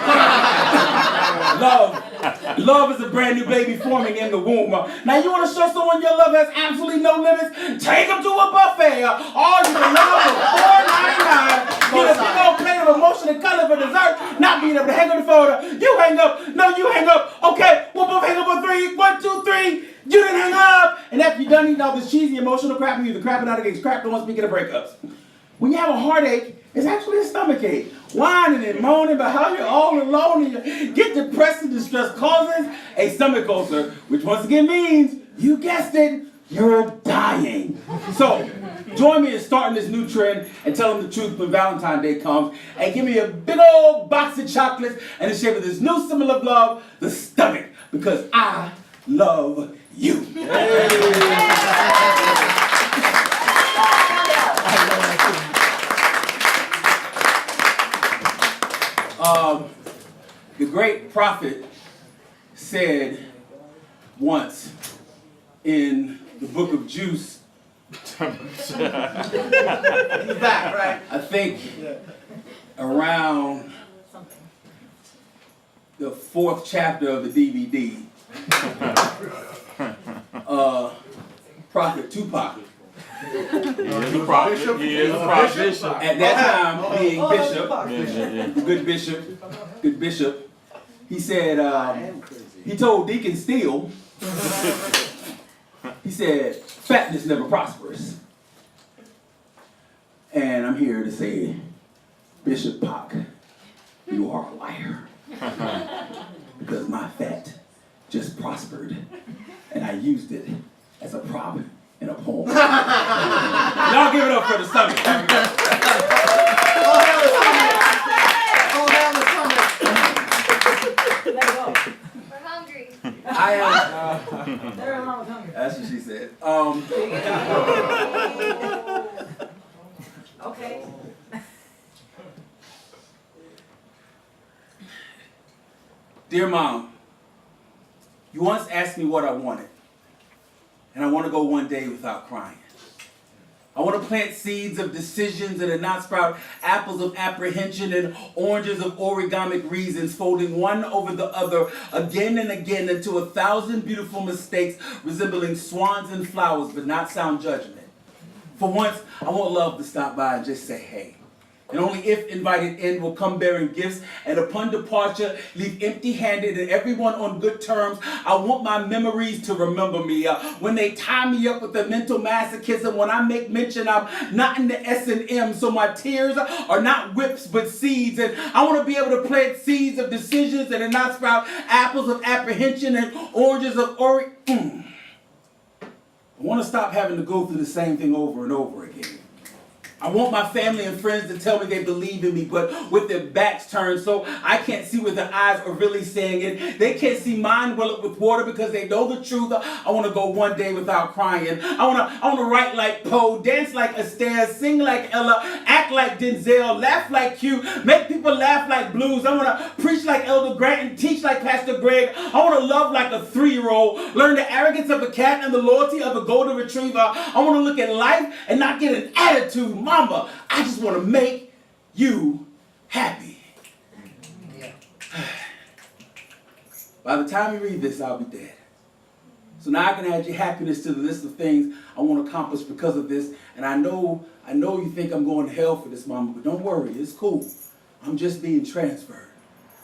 Love is a brand new baby forming in the womb. Now you want to show someone your love has absolutely no limits? Take them to a buffet. All you can love for $4.99. Get a big old plate of emotion and color for dessert. Not being able to hang up the phone. You hang up. No, you hang up. Okay, we'll both hang up on 3. 1, 2, 3. You didn't hang up. And after you're done eating all this cheesy emotional crap, you're either crapping out against crap, don't want to speak of the breakups. When you have a heartache, it's actually a stomach ache. Whining and moaning about how you're all alone and you get depressed and distress causes a stomach ulcer, which once again means, you guessed it, you're dying. So, join me in starting this new trend and tell them the truth when Valentine's Day comes and give me a big old box of chocolates in the shape of this new symbol of love, the stomach, because I love you. The great prophet said once in the book of Juice, he's back, right? I think around the 4th chapter of the DVD, Prophet Tupac. He is a prophet. He is a prophet. At that time, being bishop, good bishop, he said, he told Deacon Steele, he said, fatness never prospers. And I'm here to say, Bishop Pac, you are a liar. Because my fat just prospered, and I used it as a prop in a poem. Y'all give it up for the stomach. We're hungry. I am. That's what she said. Okay. Dear Mom, you once asked me what I wanted, and I want to go one day without crying. I want to plant seeds of decisions and not sprout apples of apprehension and oranges of origamic reasons, folding one over the other again and again into 1,000 beautiful mistakes resembling swans and flowers, but not sound judgment. For once, I want love to stop by and just say, hey. And only if invited in will come bearing gifts, and upon departure, leave empty-handed and everyone on good terms. I want my memories to remember me. When they tie me up with the mental masochism, when I make mention I'm not in the S&M, so my tears are not whips but seeds. And I want to be able to plant seeds of decisions and not sprout apples of apprehension and oranges of I want to stop having to go through the same thing over and over again. I want my family and friends to tell me they believe in me, but with their backs turned so I can't see what their eyes are really saying. And they can't see mine well up with water because they know the truth. I want to go one day without crying. I want to write like Poe, dance like Astaire, sing like Ella, act like Denzel, laugh like Q, make people laugh like Blues. I want to preach like Elder Grant and teach like Pastor Greg. I want to love like a 3-year-old, learn the arrogance of a cat and the loyalty of a golden retriever. I want to look at life and not get an attitude. Mama, I just want to make you happy. By the time you read this, I'll be dead. So now I can add your happiness to the list of things I want to accomplish because of this. And I know you think I'm going to hell for this, Mama, but don't worry, it's cool. I'm just being transferred.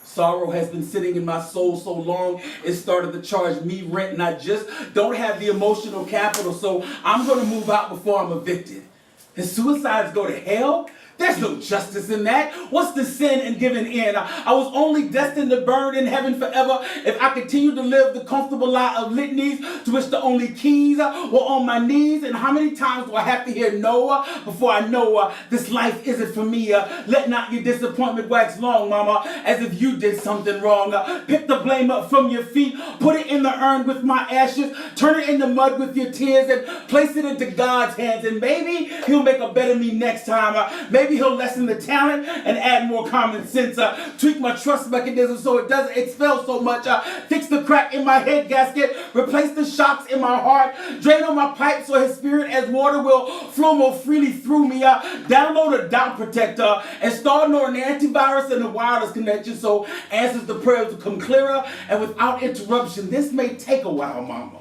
Sorrow has been sitting in my soul so long, it started to charge me rent, and I just don't have the emotional capital, so I'm going to move out before I'm evicted. And suicides go to hell? There's no justice in that. What's the sin in giving in? I was only destined to burn in heaven forever if I continued to live the comfortable lie of litanies to which the only keys were on my knees. And how many times do I have to hear no before I know this life isn't for me? Let not your disappointment wax long, Mama, as if you did something wrong. Pick the blame up from your feet, put it in the urn with my ashes, turn it in the mud with your tears, and place it into God's hands. And maybe he'll make a better me next time. Maybe he'll lessen the talent and add more common sense. Tweak my trust mechanism so it doesn't expel so much. Fix the crack in my head gasket. Replace the shocks in my heart. Drain on my pipe so his spirit as water will flow more freely through me. Download a dot protector. Install an antivirus and a wireless connection so answers to prayers will come clearer and without interruption. This may take a while, Mama.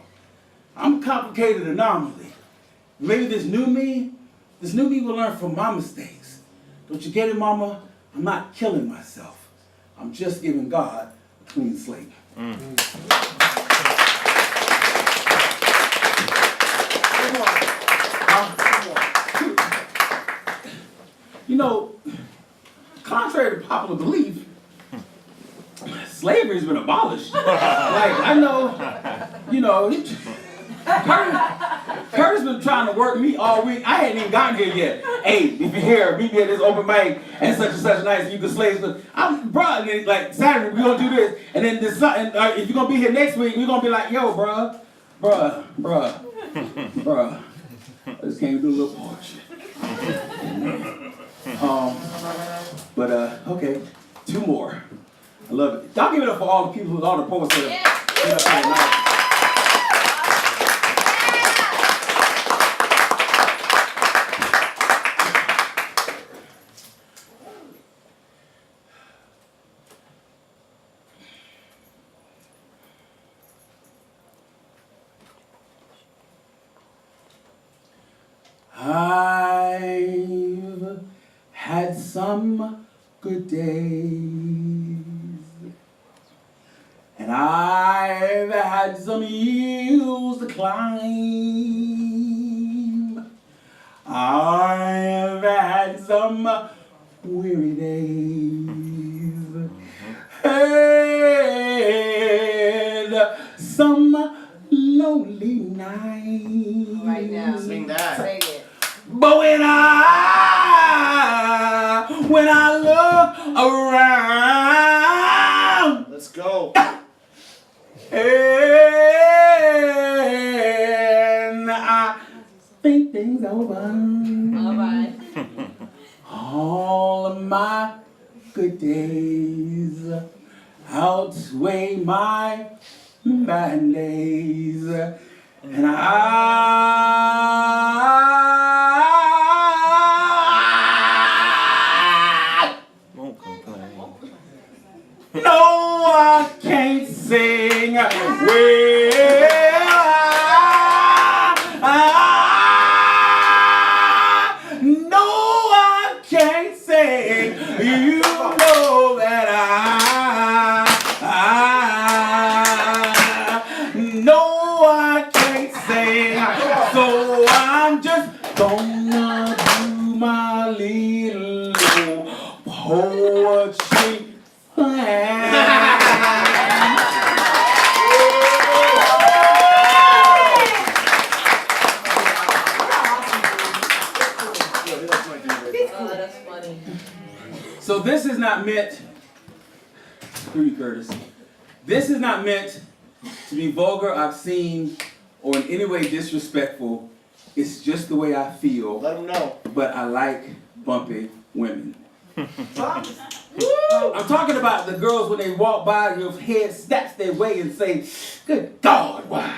I'm a complicated anomaly. Maybe this new me will learn from my mistakes. Don't you get it, Mama? I'm not killing myself. I'm just giving God a clean slate. You know, contrary to popular belief, slavery's been abolished. Like, I know, you know, Curtis been trying to work me all week. I hadn't even gotten here yet. Hey, if you're here, meet me at this open mic and such night, and you can slay stuff. Bruh, and then, like Saturday we gonna do this, and then this, if you're gonna be here next week, we're gonna be like, yo, bruh, I just came to do a little poetry. But okay, 2 more. I love it. Y'all give it up for all the people, all the poets that have been up here tonight. I've had some good days, and I've had some hills to climb. I've had some weary days, and some lonely nights. Right now, sing that. Sing it. But when I look around, let's go. And I think things over. All right. All of my good days outweigh my bad days, and no, I can't sing no, I can't sing. You know that no, I can't sing. So I'm just gonna do my little poetry. this is not meant, through you, Curtis. This is not meant to be vulgar, obscene, or in any way disrespectful. It's just the way I feel. Let them know. But I like bumpy women. I'm talking about the girls when they walk by, your head snaps their way and say, good God, why?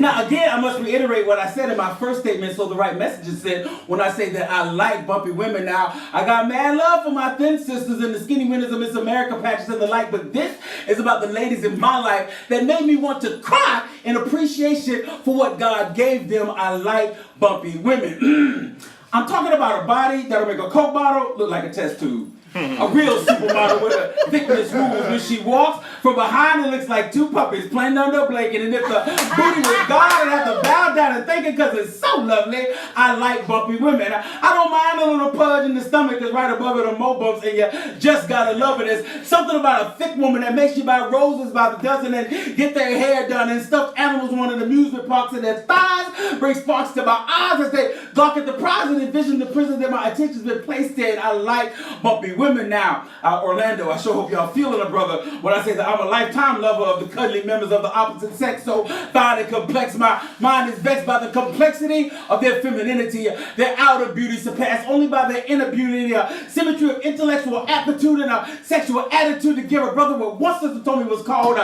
Now again, I must reiterate what I said in my first statement so the right message is sent when I say that I like bumpy women. Now, I got mad love for my thin sisters and the skinny winners of Miss America patches and the like, but this is about the ladies in my life that made me want to cry in appreciation for what God gave them. I like bumpy women. I'm talking about a body that'll make a Coke bottle look like a test tube. A real supermodel with a thickness rules. When she walks from behind, it looks like two puppies playing under a blanket. And if the booty was God, I'd have to bow down and thank it because it's so lovely. I like bumpy women. I don't mind a little pudge in the stomach because right above it are more bumps and you just gotta love it. There's something about a thick woman that makes you buy roses by the dozen and get their hair done and stuffed animals on an amusement parks and their thighs bring sparks to my eyes as they gawk at the prize and envision the prison that my attention's been placed in. I like bumpy women. Now, Orlando, I sure hope y'all feeling a brother when I say that I'm a lifetime lover of the cuddly members of the opposite sex, so fine and complex. My mind is vexed by the complexity of their femininity, their outer beauty surpassed only by their inner beauty, symmetry of intellectual aptitude and a sexual attitude to give a brother what one sister told me was called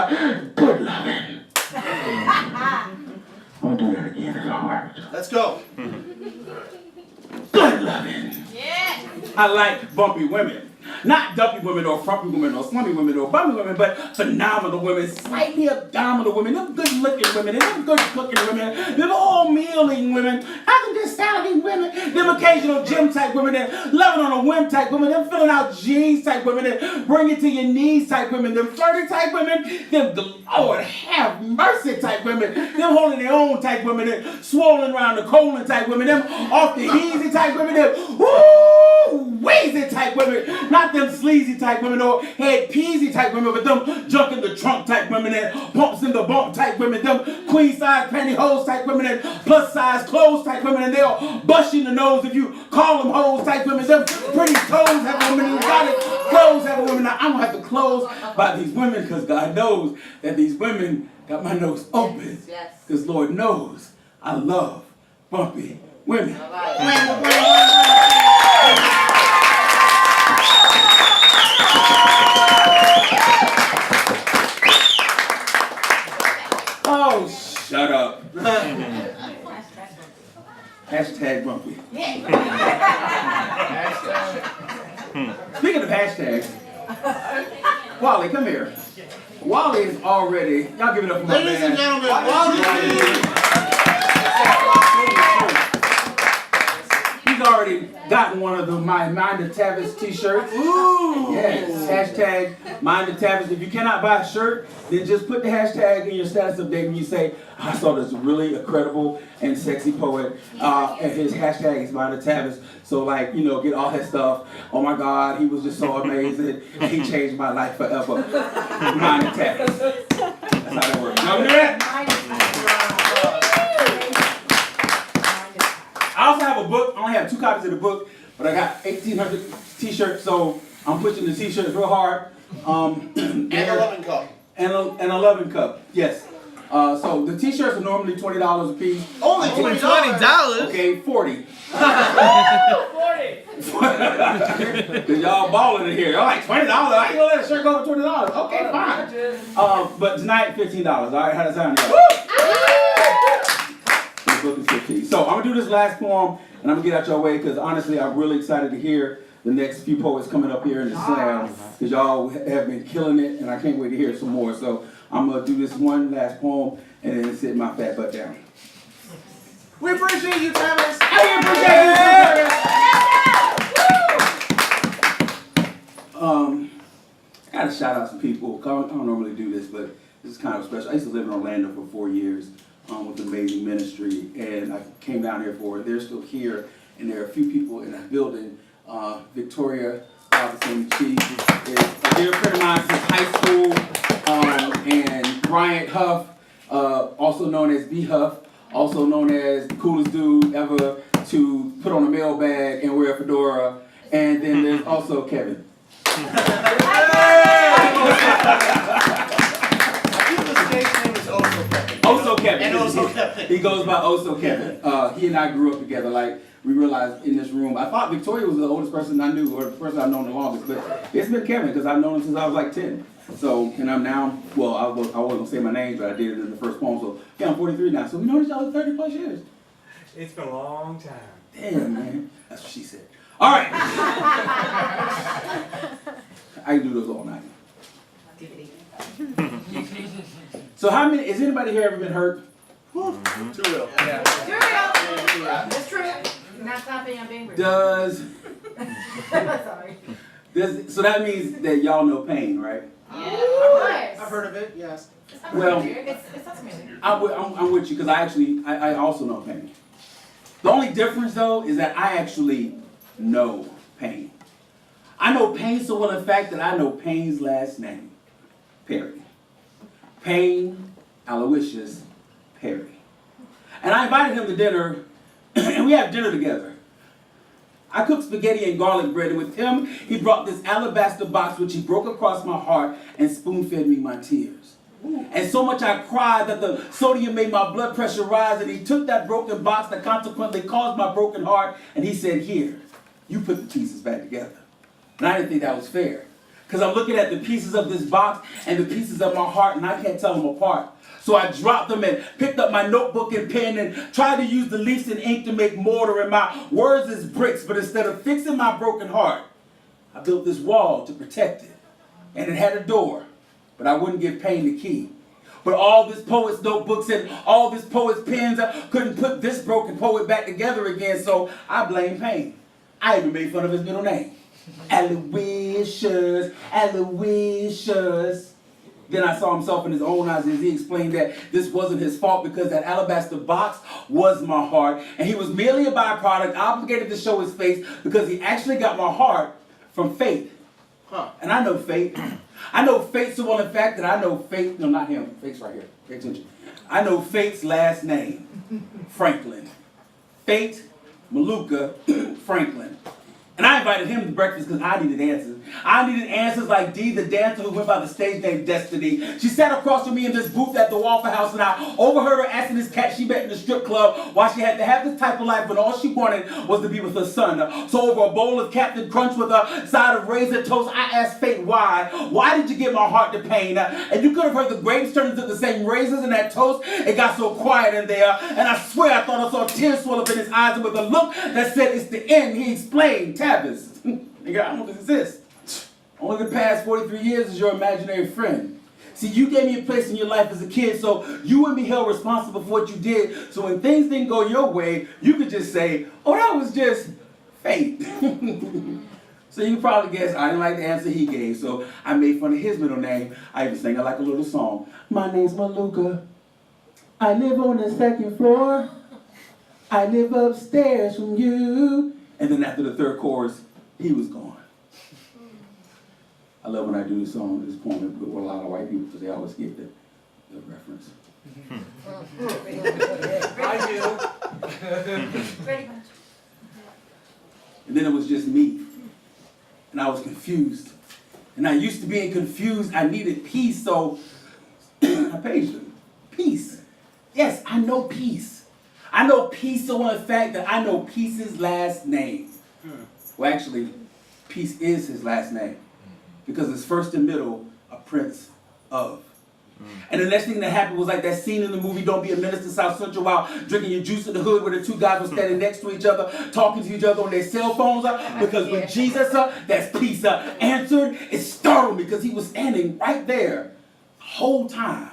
good loving. I'm gonna do that again, it's hard. Let's go. Good loving. Yeah. I like bumpy women. Not dumpy women or frumpy women or slummy women or bumpy women, but phenomenal women, slightly abdominal women, them good looking women, and them good cooking women, them all meal eating women, not them just salad eating women, them occasional gym type women, them loving on a whim type women, them filling out jeans type women, them bring it to your knees type women, them flirty type women, them Lord have mercy type women, them holding their own type women, them swollen around the colon type women, them off the easy type women, them wheezy type women, not them sleazy type women or head peasy type women, but them junk in the trunk type women and pumps in the bump type women, them queen size pantyhose type women and plus size clothes type women, and they'll bust you in the nose if you call them hoes type women, them pretty toes have women who got it, clothes have women. Now I'm gonna have to close by these women because God knows that these women got my nose open. Because Lord knows I love bumpy women. Oh, shut up. Hashtag bumpy. Speaking of hashtags, Wally, come here. Wally is already, y'all give it up for my man. Ladies and gentlemen, Wally. He's already gotten one of the Mind the Tavis t-shirts. Ooh. Yes, hashtag Mind the Tavis. If you cannot buy a shirt, then just put the hashtag in your status update and you say, I saw this really incredible and sexy poet, and his hashtag is Mind the Tavis. So like, you know, get all his stuff. Oh my God, he was just so amazing. He changed my life forever. Mind the Tavis. That's how that works. Y'all do that? I also have a book. I only have 2 copies of the book, but I got 1,800 t-shirts, so I'm pushing the t-shirts real hard. And a loving cup. And a loving cup, yes. So the t-shirts are normally $20 a piece. Only $20? Okay, 40. 40. Cause y'all balling in here. Y'all like $20. I ain't gonna let a shirt go for $20. Okay, fine. But tonight, $15. All right, how does that sound? Book is 15. So I'm gonna do this last poem, and I'm gonna get out your way because honestly, I'm really excited to hear the next few poets coming up here in the slam because y'all have been killing it, and I can't wait to hear some more. So I'm gonna do this one last poem and then sit my fat butt down. We appreciate you, Tavis. I gotta shout out some people. I don't normally do this, but this is kind of special. I used to live in Orlando for 4 years. With amazing ministry, and I came down here for it. They're still here, and there are a few people in that building. Victoria Robinson, she is a dear friend of mine since high school, and Bryant Huff, also known as B Huff, also known as the coolest dude ever to put on a mailbag and wear a fedora, and then there's also Kevin. Oso Kevin. And Oso Kevin. He goes by Oso Kevin. He and I grew up together. Like, we realized in this room, I thought Victoria was the oldest person I knew, or the person I've known the longest, but it's been Kevin, because I've known him since I was like 10. So, and I'm now, well, I wasn't going to say my name, but I did it in the first poem. So, yeah, I'm 43 now. So, we know each other 30 plus years. It's been a long time. Damn, man. That's what she said. All right. I can do those all night. So how many, has anybody here ever been hurt? Too real. Yeah. It's true. Not clapping, I'm being rude. Does, Sorry. so that means that y'all know pain, right? I've heard of it, yes. Well, it's fascinating. I'm with you, because I also know pain. The only difference, though, is that I actually know pain. I know pain so well, in fact, that I know Pain's last name. Perry. Pain Aloysius Perry. And I invited him to dinner, and we had dinner together. I cooked spaghetti and garlic bread, and with him, he brought this alabaster box, which he broke across my heart and spoon-fed me my tears. And so much I cried that the sodium made my blood pressure rise, and he took that broken box that consequently caused my broken heart, and he said, "Here, you put the pieces back together." And I didn't think that was fair, because I'm looking at the pieces of this box and the pieces of my heart, and I can't tell them apart. So I dropped them and picked up my notebook and pen and tried to use the leaves and ink to make mortar, and my words as bricks, but instead of fixing my broken heart, I built this wall to protect it. And it had a door, but I wouldn't give Pain the key. But all this poet's notebooks and all this poet's pens couldn't put this broken poet back together again, so I blame Pain. I even made fun of his middle name. Aloysius, Aloysius. Then I saw himself in his own eyes as he explained that this wasn't his fault, because that alabaster box was my heart, and he was merely a byproduct obligated to show his face, because he actually got my heart from fate. And I know fate. I know fate so well, in fact, that I know fate, no, not him, fate's right here, pay attention. I know Fate's last name, Franklin. Fate Maluka Franklin. And I invited him to breakfast because I needed answers. I needed answers like Dee, the dancer who went by the stage name Destiny. She sat across from me in this booth at the Waffle House, and I overheard her asking this cat she met in the strip club why she had to have this type of life when all she wanted was to be with her son. So over a bowl of Captain Crunch with a side of raisin toast, I asked Fate why. Why did you give my heart to Pain? And you could have heard the grapes turn into the same raisins in that toast. It got so quiet in there, and I swear I thought I saw tears swell up in his eyes, and with a look that said it's the end, he explained, "Tavis, nigga, I don't exist. Only the past 43 years is your imaginary friend. See, you gave me a place in your life as a kid, so you wouldn't be held responsible for what you did. So when things didn't go your way, you could just say, oh, that was just fate." So you probably guess I didn't like the answer he gave, so I made fun of his middle name. I even sang it like a little song. My name's Maluka. I live on the second floor. I live upstairs from you. And then after the third chorus, he was gone. I love when I do this song, this poem with a lot of white people, because they always give the reference. I Pretty much. And then it was just me. And I was confused. And I used to being confused, I needed peace, so I paged him. Peace. Yes, I know peace. I know Peace so in fact that I know Peace's last name. Well, actually, Peace is his last name, because his first and middle are Prince of. And the next thing that happened was like that scene in the movie Don't Be a Menace to South Central while drinking your juice in the hood, where the two guys were standing next to each other, talking to each other on their cell phones. Because when Jesus, that's Peace, answered, it startled me, because he was standing right there the whole time.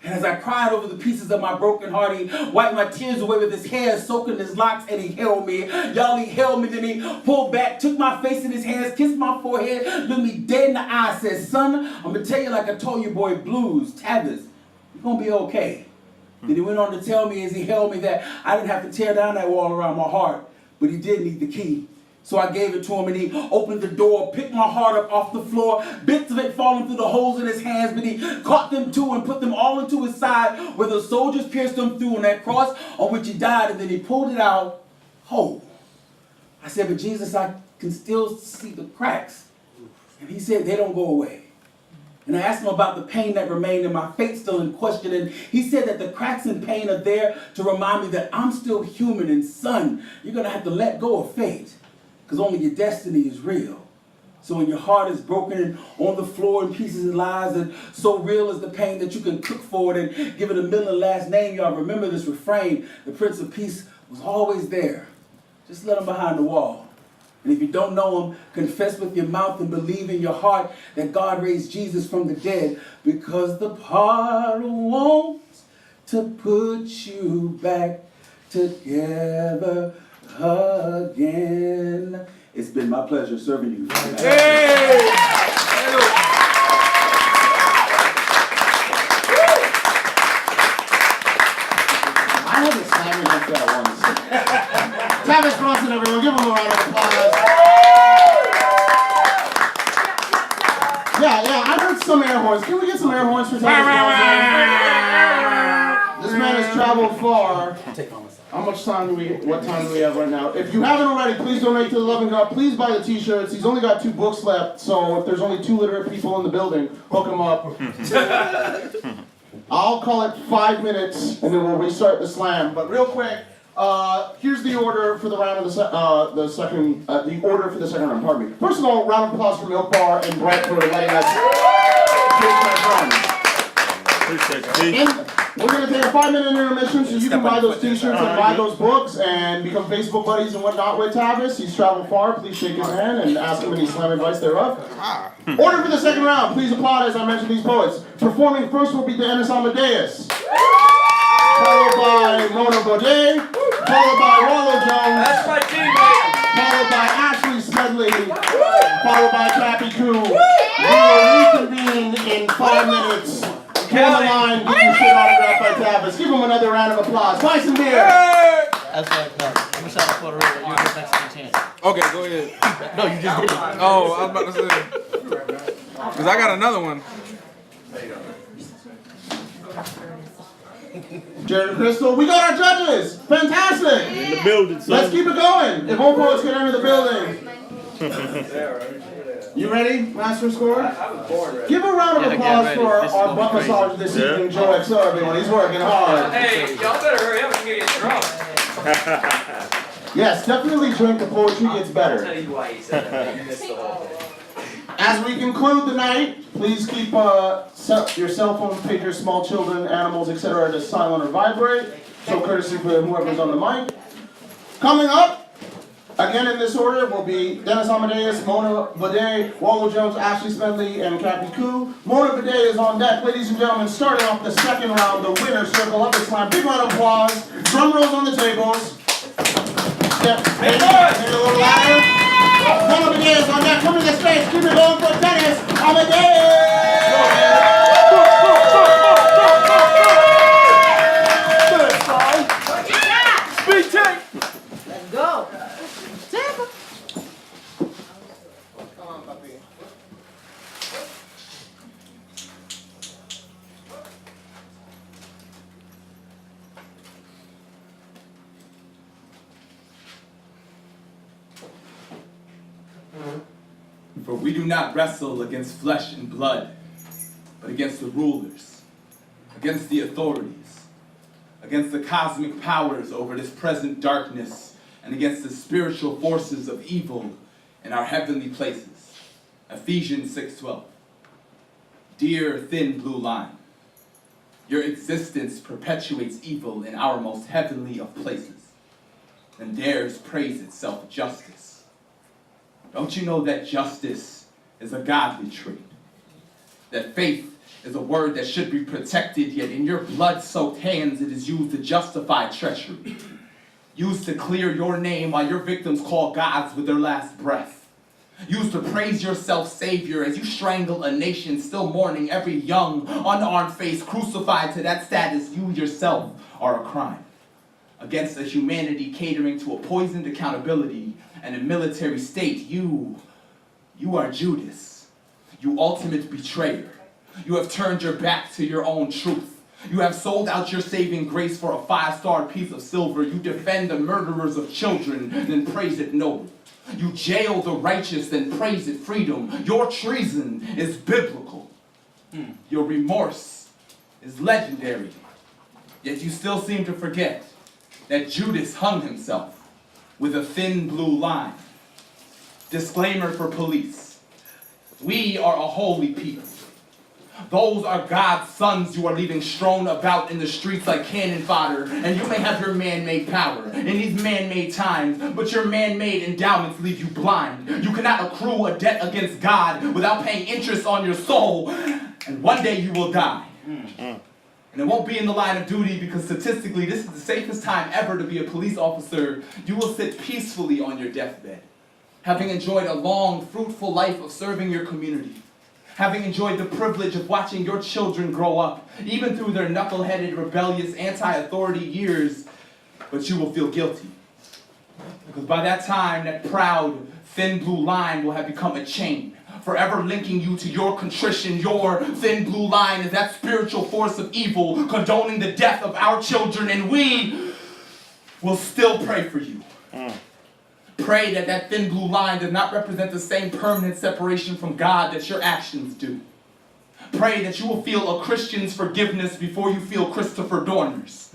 And as I cried over the pieces of my broken heart, he wiped my tears away with his hair, soaking his locks, and he held me. Y'all, he held me, then he pulled back, took my face in his hands, kissed my forehead, looked me dead in the eye, said, "Son, I'm going to tell you like I told you, boy, Blues, Tavis, you're going to be okay." Then he went on to tell me as he held me that I didn't have to tear down that wall around my heart, but he did need the key. So I gave it to him, and he opened the door, picked my heart up off the floor, bits of it falling through the holes in his hands, but he caught them too and put them all into his side, where the soldiers pierced them through on that cross on which he died, and then he pulled it out whole. I said, "But Jesus, I can still see the cracks." And he said, they don't go away. And I asked him about the pain that remained and my fate still in question. And he said that the cracks and pain are there to remind me that I'm still human. And son, you're going to have to let go of fate, because only your destiny is real. So when your heart is broken and on the floor in pieces and lies, and so real is the pain that you can cook for it and give it a middle and last name, y'all remember this refrain: the Prince of Peace was always there. Just let him behind the wall. And if you don't know him, confess with your mouth and believe in your heart that God raised Jesus from the dead, because the potter wants to put you back together again. It's been my pleasure serving you. Hey! I had to slam against that once. Tavis Brunson, everyone, give him a round of applause. Yeah, I heard some air horns. Can we get some air horns for Tavis Brunson? This man has traveled far. What time do we have right now? If you haven't already, please donate to the Loving God. Please buy the t-shirts. He's only got 2 books left, so if there's only 2 literate people in the building, hook him up. I'll call it 5 minutes, and then we'll restart the slam. But real quick, here's the order for the round of the second round. Pardon me. First of all, round of applause for Milk Bar and Brett for letting us take my friends. We're going to take a 5-minute intermission so you can buy those t-shirts and buy those books and become Facebook buddies and whatnot with Tavis. He's traveled far. Please shake his hand and ask him any slam advice thereof. Order for the second round. Please applaud as I mention these poets. Performing first will be Dennis Amadeus, followed by Mona Baudet, followed by Rollo Jones, That's my teammate. followed by Ashley Smedley, followed by Cappy Coo. We will reconvene in 5 minutes. Get on the line, get your shit autographed by Tavis. Give him another round of applause. Buy some beer. That's like, I'm gonna shout out Puerto Rico. You get next to chance. Okay, go ahead. No, you just did it. Oh, I was about to say. Because I got another one. Jared and Crystal, we got our judges. Fantastic. In the building, son. Let's keep it going. If all poets can enter the building. You ready, Master Scorer? Give a round of applause for our butt massage this evening, Joe XO, everyone. He's working hard. Hey, y'all better hurry up and get drunk. Yes, definitely drink. The poetry gets better. I'll tell you why he said that. You missed the whole thing. As we conclude the night, please keep your cell phones, pagers, small children, animals, etc. to silent or vibrate. So courtesy for whoever's on the mic. Coming up, again in this order, will be Dennis Amadeus, Mona Baudet, Wallo Jones, Ashley Smedley, and Cappy Coo. Mona Baudet is on deck. Ladies and gentlemen, starting off the second round, the winner's circle of the slam. Big round of applause. Drum rolls on the tables. Step, maybe a little louder. Mona Baudet is on deck. Come to the stage. Keep it going for Dennis Amadeus. Speed check. Let's go. Come on, puppy. For we do not wrestle against flesh and blood, but against the rulers, against the authorities, against the cosmic powers over this present darkness, and against the spiritual forces of evil in our heavenly places. Ephesians 6:12. Dear thin blue line, your existence perpetuates evil in our most heavenly of places, and dares praise itself justice. Don't you know that justice is a godly trait? That faith is a word that should be protected, yet in your blood-soaked hands it is used to justify treachery. Used to clear your name while your victims call gods with their last breath. Used to praise yourself savior as you strangle a nation still mourning every young, unarmed face crucified to that status. You yourself are a crime. Against a humanity catering to a poisoned accountability and a military state, you are Judas. You ultimate betrayer. You have turned your back to your own truth. You have sold out your saving grace for a 5-star piece of silver. You defend the murderers of children, then praise it noble. You jail the righteous, then praise it freedom. Your treason is biblical. Your remorse is legendary. Yet you still seem to forget that Judas hung himself with a thin blue line. Disclaimer for police. We are a holy people. Those are God's sons you are leaving strewn about in the streets like cannon fodder, and you may have your man-made power in these man-made times, but your man-made endowments leave you blind. You cannot accrue a debt against God without paying interest on your soul, and one day you will die. And it won't be in the line of duty because statistically this is the safest time ever to be a police officer. You will sit peacefully on your deathbed, having enjoyed a long, fruitful life of serving your community. Having enjoyed the privilege of watching your children grow up, even through their knuckle-headed, rebellious, anti-authority years, but you will feel guilty. Because by that time, that proud, thin blue line will have become a chain, forever linking you to your contrition. Your thin blue line is that spiritual force of evil, condoning the death of our children, and we will still pray for you. Pray that that thin blue line does not represent the same permanent separation from God that your actions do. Pray that you will feel a Christian's forgiveness before you feel Christopher Dorner's.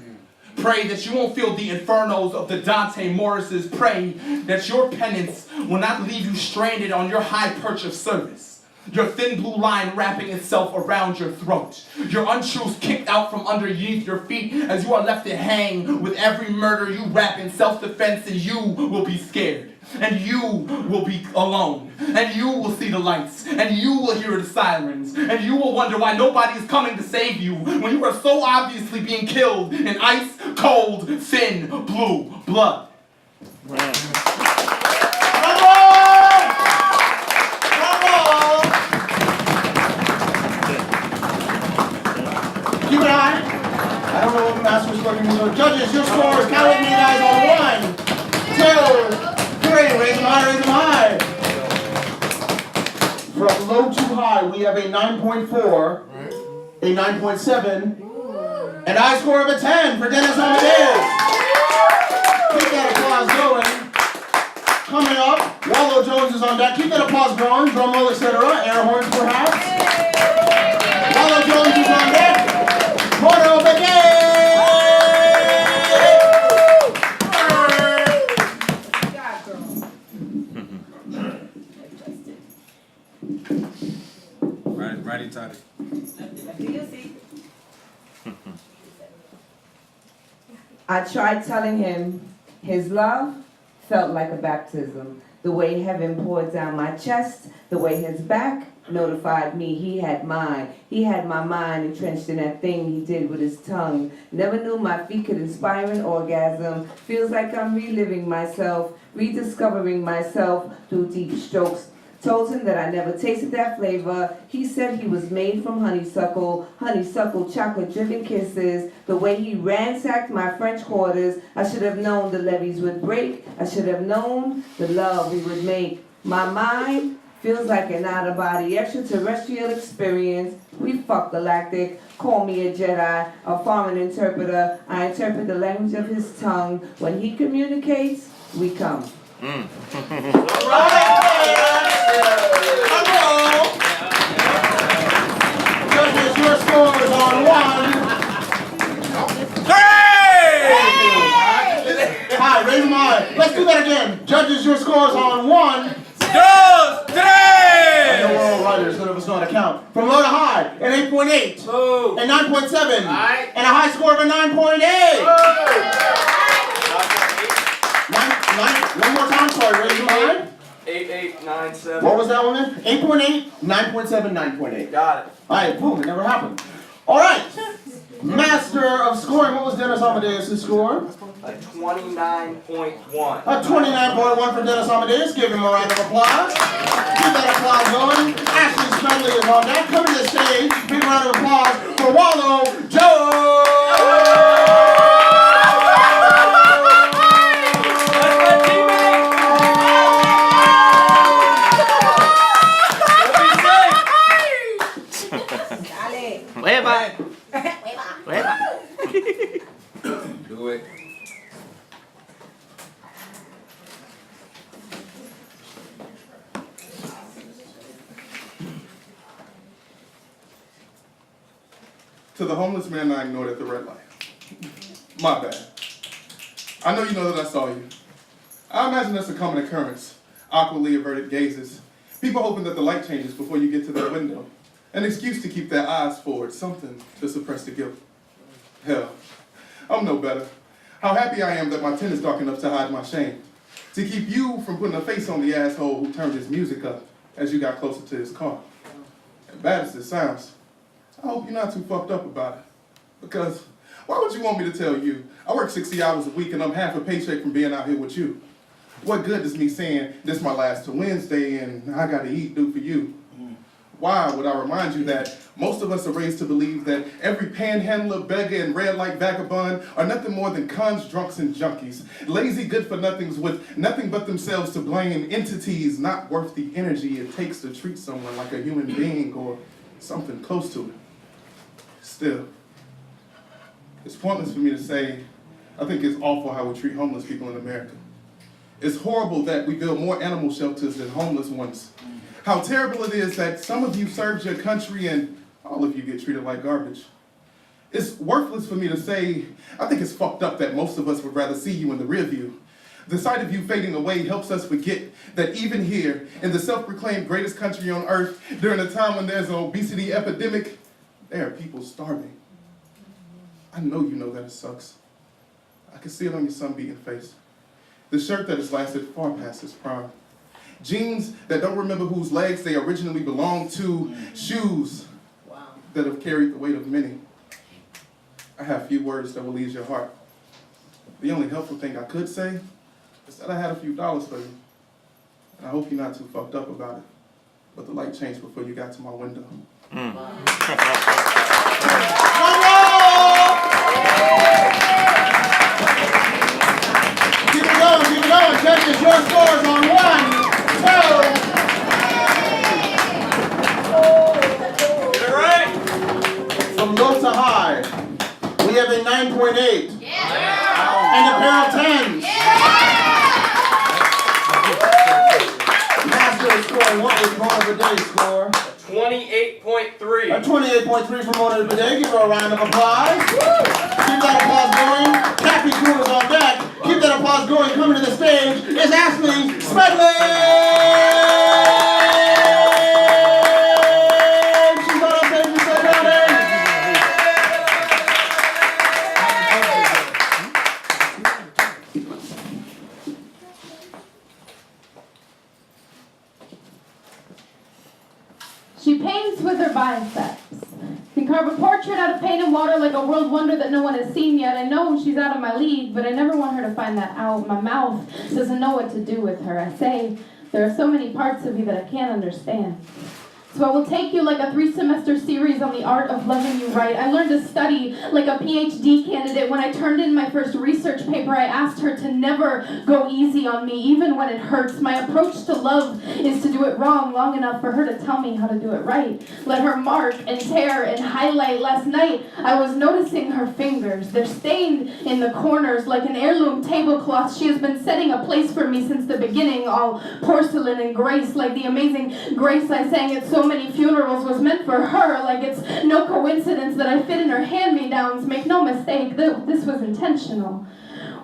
Pray that you won't feel the infernos of the Dante Morrises. Pray that your penance will not leave you stranded on your high perch of service. Your thin blue line wrapping itself around your throat. Your untruths kicked out from underneath your feet as you are left to hang with every murder you wrap in self-defense, and you will be scared. And you will be alone. And you will see the lights. And you will hear the sirens. And you will wonder why nobody is coming to save you when you are so obviously being killed in ice, cold, thin, blue blood. Keep an eye. I don't know what the master's looking for. Judges, your scores. Count with me, guys, on 1, 2, 3. Raise them high, raise them high. From low to high, we have a 9.4, a 9.7, and a high score of a 10 for Dennis Amadeus. Keep that applause going. Coming up, Wallow Jones is on deck. Keep that applause going. Drum roll, etc. Air horns, perhaps. Wallow Jones is on deck. Corner of the game! Righty tighty. I tried telling him his love felt like a baptism. The way heaven poured down my chest, the way his back notified me he had mine. He had my mind entrenched in that thing he did with his tongue. Never knew my feet could inspire an orgasm. Feels like I'm reliving myself, rediscovering myself through deep strokes. Told him that I never tasted that flavor. He said he was made from honeysuckle chocolate-driven kisses. The way he ransacked my French quarters, I should have known the levees would break. I should have known the love we would make. My mind feels like an out-of-body extraterrestrial experience. We fuck galactic. Call me a Jedi, a foreign interpreter. I interpret the language of his tongue. When he communicates, we come. Judges, your score is on 1. 3! Hi, raise them high. Let's do that again. Judges, your score is on 1, 2, 3. I know we're all writers, none of us know how to count. From low to high, an 8.8, a 9.7, and a high score of a 9.8. One more time, sorry, raise them high. 8, 8, 9, 7. What was that one then? 8.8, 9.7, 9.8. Got it. Alright, boom, it never happened. Alright, master of scoring, what was Dennis Amadeus' score? A 29.1. A 29.1 for Dennis Amadeus. Give him a round of applause. Keep that applause going. Ashley Smedley is on deck. Coming to the stage. Big round of applause for Wallow Jones. Hueva. To the homeless man I ignored at the red light. My bad. I know you know that I saw you. I imagine that's a common occurrence. Awkwardly averted gazes. People hoping that the light changes before you get to their window. An excuse to keep their eyes forward, something to suppress the guilt. Hell, I'm no better. How happy I am that my tent is dark enough to hide my shame. To keep you from putting a face on the asshole who turned his music up as you got closer to his car. As bad as it sounds, I hope you're not too fucked up about it. Because why would you want me to tell you? I work 60 hours a week and I'm half a paycheck from being out here with you. What good does me saying this my last to Wednesday and I gotta eat do for you? Why would I remind you that most of us are raised to believe that every panhandler, beggar, and red light vagabond are nothing more than cons, drunks, and junkies. Lazy good-for-nothings with nothing but themselves to blame, entities not worth the energy it takes to treat someone like a human being or something close to it. Still, it's pointless for me to say, I think it's awful how we treat homeless people in America. It's horrible that we build more animal shelters than homeless ones. How terrible it is that some of you served your country and all of you get treated like garbage. It's worthless for me to say, I think it's fucked up that most of us would rather see you in the rear view. The sight of you fading away helps us forget that even here, in the self-proclaimed greatest country on earth, during a time when there's an obesity epidemic, there are people starving. I know you know that it sucks. I can see it on your sun-beaten face. The shirt that has lasted far past its prime. Jeans that don't remember whose legs they originally belonged to. Shoes that have carried the weight of many. I have few words that will ease your heart. The only helpful thing I could say is that I had a few dollars for you. And I hope you're not too fucked up about it. But the light changed before you got to my window. Keep it going. Judges, your scores on 1, 2. Get it right. From low to high, we have a 9.8. And a pair of 10s. Master scoring, what was Mona Bidet score? 28.3. A 28.3 for Mona Bidet. Give her a round of applause. Keep that applause going. Kathy Kuhn is on deck. Keep that applause going. Coming to the stage is Ashley Smedley. She's on stage with everybody. She paints with her biceps. Can carve a portrait out of paint and water like a world wonder that no one has seen yet. I know she's out of my league, but I never want her to find that out. My mouth doesn't know what to do with her. I say, there are so many parts of you that I can't understand. So I will take you like a 3-semester series on the art of loving you right. I learned to study like a PhD candidate. When I turned in my first research paper, I asked her to never go easy on me, even when it hurts. My approach to love is to do it wrong long enough for her to tell me how to do it right. Let her mark and tear and highlight. Last night, I was noticing her fingers. They're stained in the corners like an heirloom tablecloth. She has been setting a place for me since the beginning, all porcelain and grace, like the amazing grace I sang at so many funerals was meant for her. Like it's no coincidence that I fit in her hand-me-downs. Make no mistake, this was intentional.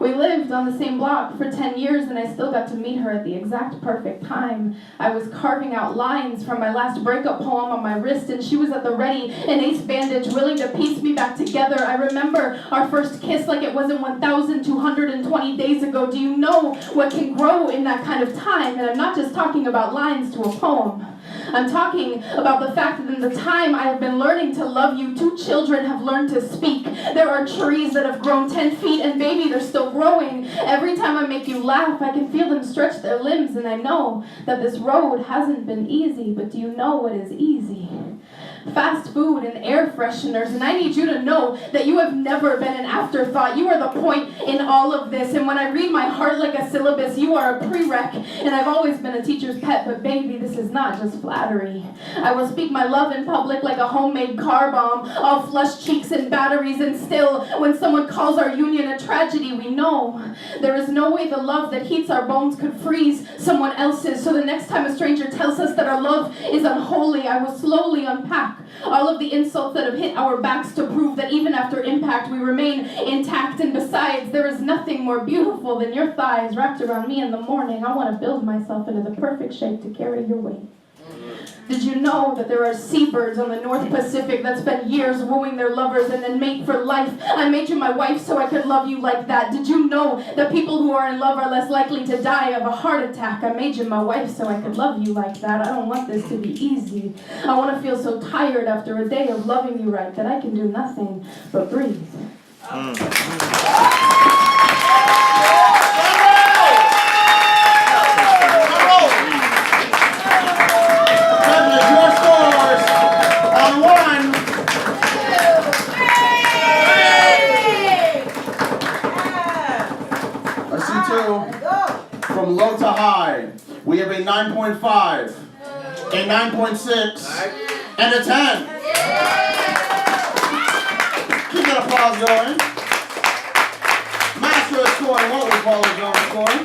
We lived on the same block for 10 years and I still got to meet her at the exact perfect time. I was carving out lines from my last breakup poem on my wrist and she was at the ready, an ace bandage willing to piece me back together. I remember our first kiss like it wasn't 1,220 days ago. Do you know what can grow in that kind of time? And I'm not just talking about lines to a poem. I'm talking about the fact that in the time I have been learning to love you, 2 children have learned to speak. There are trees that have grown 10 feet and baby, they're still growing. Every time I make you laugh, I can feel them stretch their limbs and I know that this road hasn't been easy, but do you know what is easy? Fast food and air fresheners, and I need you to know that you have never been an afterthought. You are the point in all of this, and when I read my heart like a syllabus, you are a prereq, and I've always been a teacher's pet, but baby, this is not just flattery. I will speak my love in public like a homemade car bomb, all flushed cheeks and batteries, and still, when someone calls our union a tragedy, we know there is no way the love that heats our bones could freeze someone else's, so the next time a stranger tells us that our love is unholy, I will slowly unpack back. All of the insults that have hit our backs to prove that even after impact we remain intact. And besides, there is nothing more beautiful than your thighs wrapped around me in the morning. I want to build myself into the perfect shape to carry your weight. Did you know that there are seabirds on the North Pacific that spend years wooing their lovers and then mate for life? I made you my wife so I could love you like that. Did you know that people who are in love are less likely to die of a heart attack? I made you my wife so I could love you like that. I don't want this to be easy. I want to feel so tired after a day of loving you right that I can do nothing but breathe. From low to high, we have a 9.5, a 9.6, and a 10. Keep that applause going. Master of scoring, what was Wallow Jones scoring?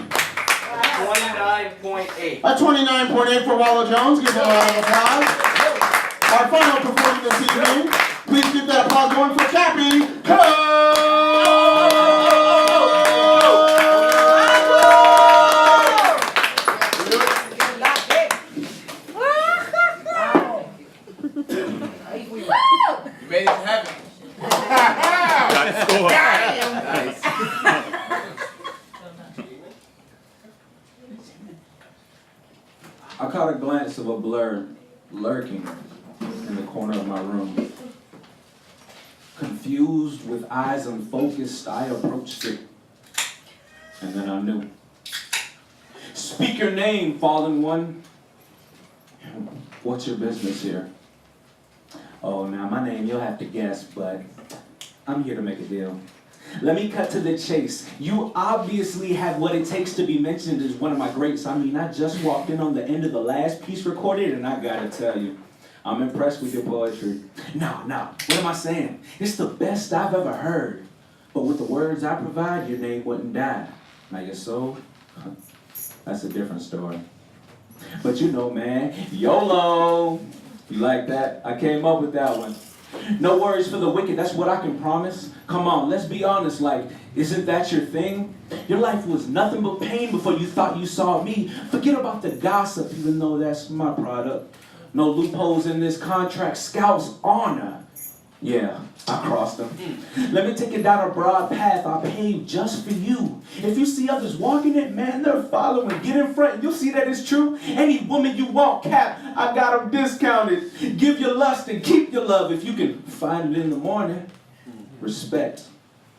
29.8. A 29.8 for Wallow Jones. Give him a round of applause. Our final performer this evening, please keep that applause going for Cappy I caught a glance of a blur lurking in the corner of my room. Confused, with eyes unfocused, I approached it. And then I knew. Speak your name, fallen one. What's your business here? Oh, now my name you'll have to guess, but I'm here to make a deal. Let me cut to the chase. You obviously have what it takes to be mentioned as one of my greats. I mean, I just walked in on the end of the last piece recorded, and I gotta tell you, I'm impressed with your poetry. No, what am I saying? It's the best I've ever heard. But with the words I provide, your name wouldn't die. Now your soul, that's a different story. But you know, man, YOLO. You like that? I came up with that one. No worries for the wicked, that's what I can promise. Come on, let's be honest, like, isn't that your thing? Your life was nothing but pain before you thought you saw me. Forget about the gossip, even though that's my product. No loopholes in this contract, scouts honor. Yeah, I crossed them. Let me take it down a broad path I paved just for you. If you see others walking it, man, they're following. Get in front, you'll see that it's true. Any woman you want, Cap, I got them discounted. Give your lust and keep your love if you can find it in the morning. Respect,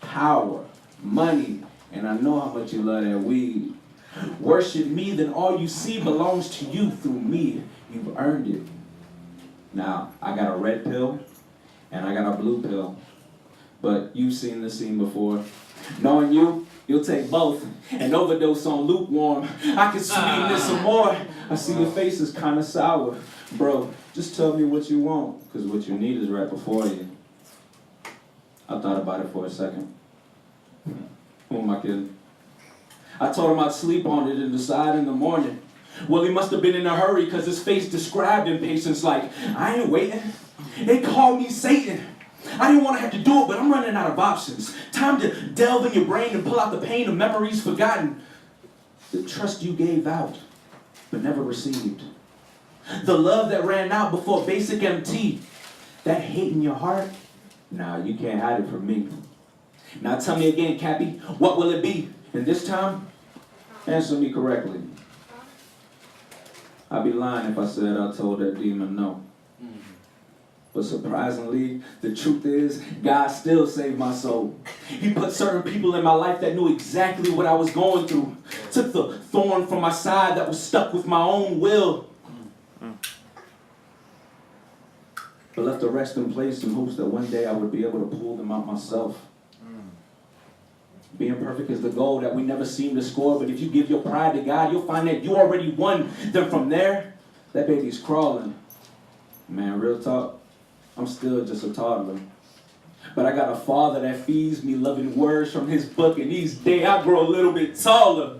power, money, and I know how much you love that weed. Worship me, then all you see belongs to you through me. You've earned it. Now, I got a red pill. And I got a blue pill. But you've seen this scene before. Knowing you, you'll take both and overdose on lukewarm. I can sweeten this some more. I see your face is kind of sour. Bro, just tell me what you want, because what you need is right before you. I thought about it for a second. Who am I kidding? I told him I'd sleep on it and decide in the morning. Well, he must have been in a hurry, because his face described impatience like, I ain't waiting. They call me Satan. I didn't want to have to do it, but I'm running out of options. Time to delve in your brain and pull out the pain of memories forgotten. The trust you gave out, but never received. The love that ran out before basic MT. That hate in your heart, nah, you can't hide it from me. Now tell me again, Cappy, what will it be? And this time, answer me correctly. I'd be lying if I said I told that demon no. But surprisingly, the truth is, God still saved my soul. He put certain people in my life that knew exactly what I was going through. Took the thorn from my side that was stuck with my own will. But left the rest in place in hopes that one day I would be able to pull them out myself. Being perfect is the goal that we never seem to score, but if you give your pride to God, you'll find that you already won. Then from there, that baby's crawling. Man, real talk. I'm still just a toddler. But I got a father that feeds me loving words from his book, and each day I grow a little bit taller.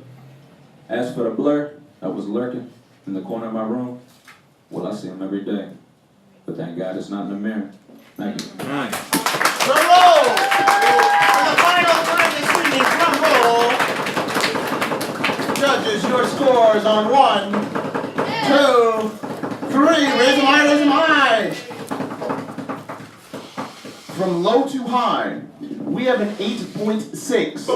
As for the blur that was lurking in the corner of my room, well, I see him every day. but thank God it's not in the mirror. Thank you. Drum roll! For the final time this evening, drum roll. Judges, your scores on 1, 2, 3. Raise them high, raise them high. From low to high, we have an 8.6.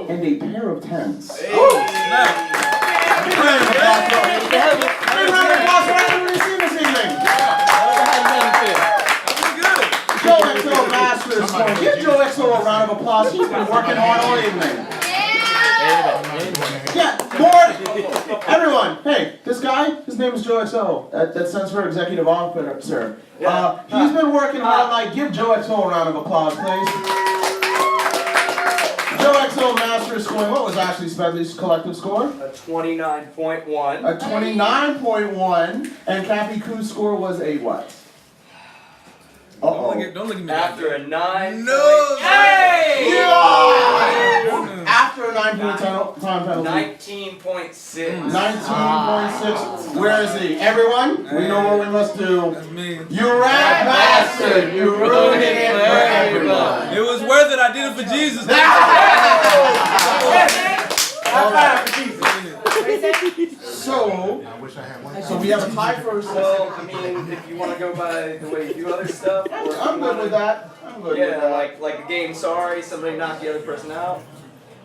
And a pair of 10s. Big round of applause for everyone we've seen this evening. Joe XO Masters scoring. Give Joe XO a round of applause. He's been working hard all evening. Yeah, more. Everyone, hey, this guy, his name is Joe XO. That stands for Executive Officer. He's been working hard all night. Give Joe XO a round of applause, please. Joe XO Masters scoring. What was Ashley Smedley's collective score? A 29.1. A 29.1. And Kathy Koo's score was a what? Don't look at me. After a 9. No! Hey! Yeah! After a 9-point time penalty. 19.6. 19.6. Where is he? Everyone? We know what we must do. That's me. You rat bastard! You ruined it for everyone. It was worth it. I did it for Jesus. So we have a tie first. Well, I mean, if you want to go by the way you do other stuff, or I'm good with that. I'm good with that. like the game. Sorry, somebody knocked the other person out.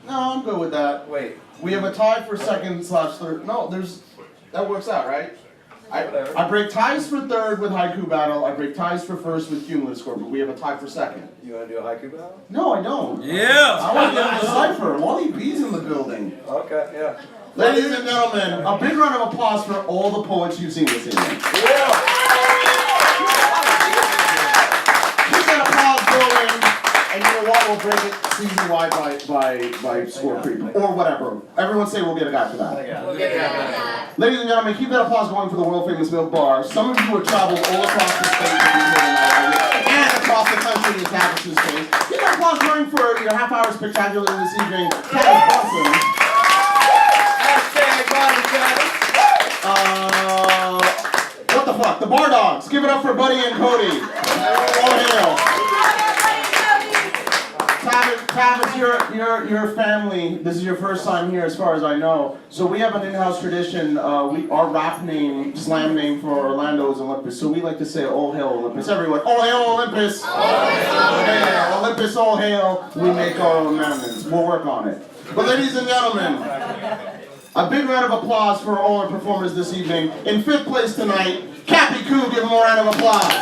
No, I'm good with that. Wait. We have a tie for second/third. No, that works out, right? I break ties for third with haiku battle. I break ties for first with cumulative score, but we have a tie for second. You want to do a haiku battle? No, I don't. Yeah. I want to get a cipher. Wally B's in the building. Okay, yeah. Ladies and gentlemen, a big round of applause for all the poets you've seen this evening. Yeah. Keep that applause going, and you know what? We'll break it season-wide by score creep, or whatever. Everyone say we'll get a guy for that. We'll get a guy for that. Ladies and gentlemen, keep that applause going for the world-famous Milk Bar. Some of you have traveled all across the state to be here tonight, and across the country in Tavis' space. Keep that applause going for your half-hour spectacular this evening, Tavis Brunson. What the fuck? The Bar Dogs. Give it up for Buddy and Cody. All hail. Tavis, your family. This is your first time here, as far as I know. So we have an in-house tradition. Our rap name, slam name for Orlando is Olympus. So we like to say, "All hail Olympus!" Everyone, "All hail Olympus!" All hail Olympus! All hail! We make our own amendments. We'll work on it. But ladies and gentlemen, a big round of applause for all our performers this evening. In 5th place tonight, Cappy Koo. Give him a round of applause.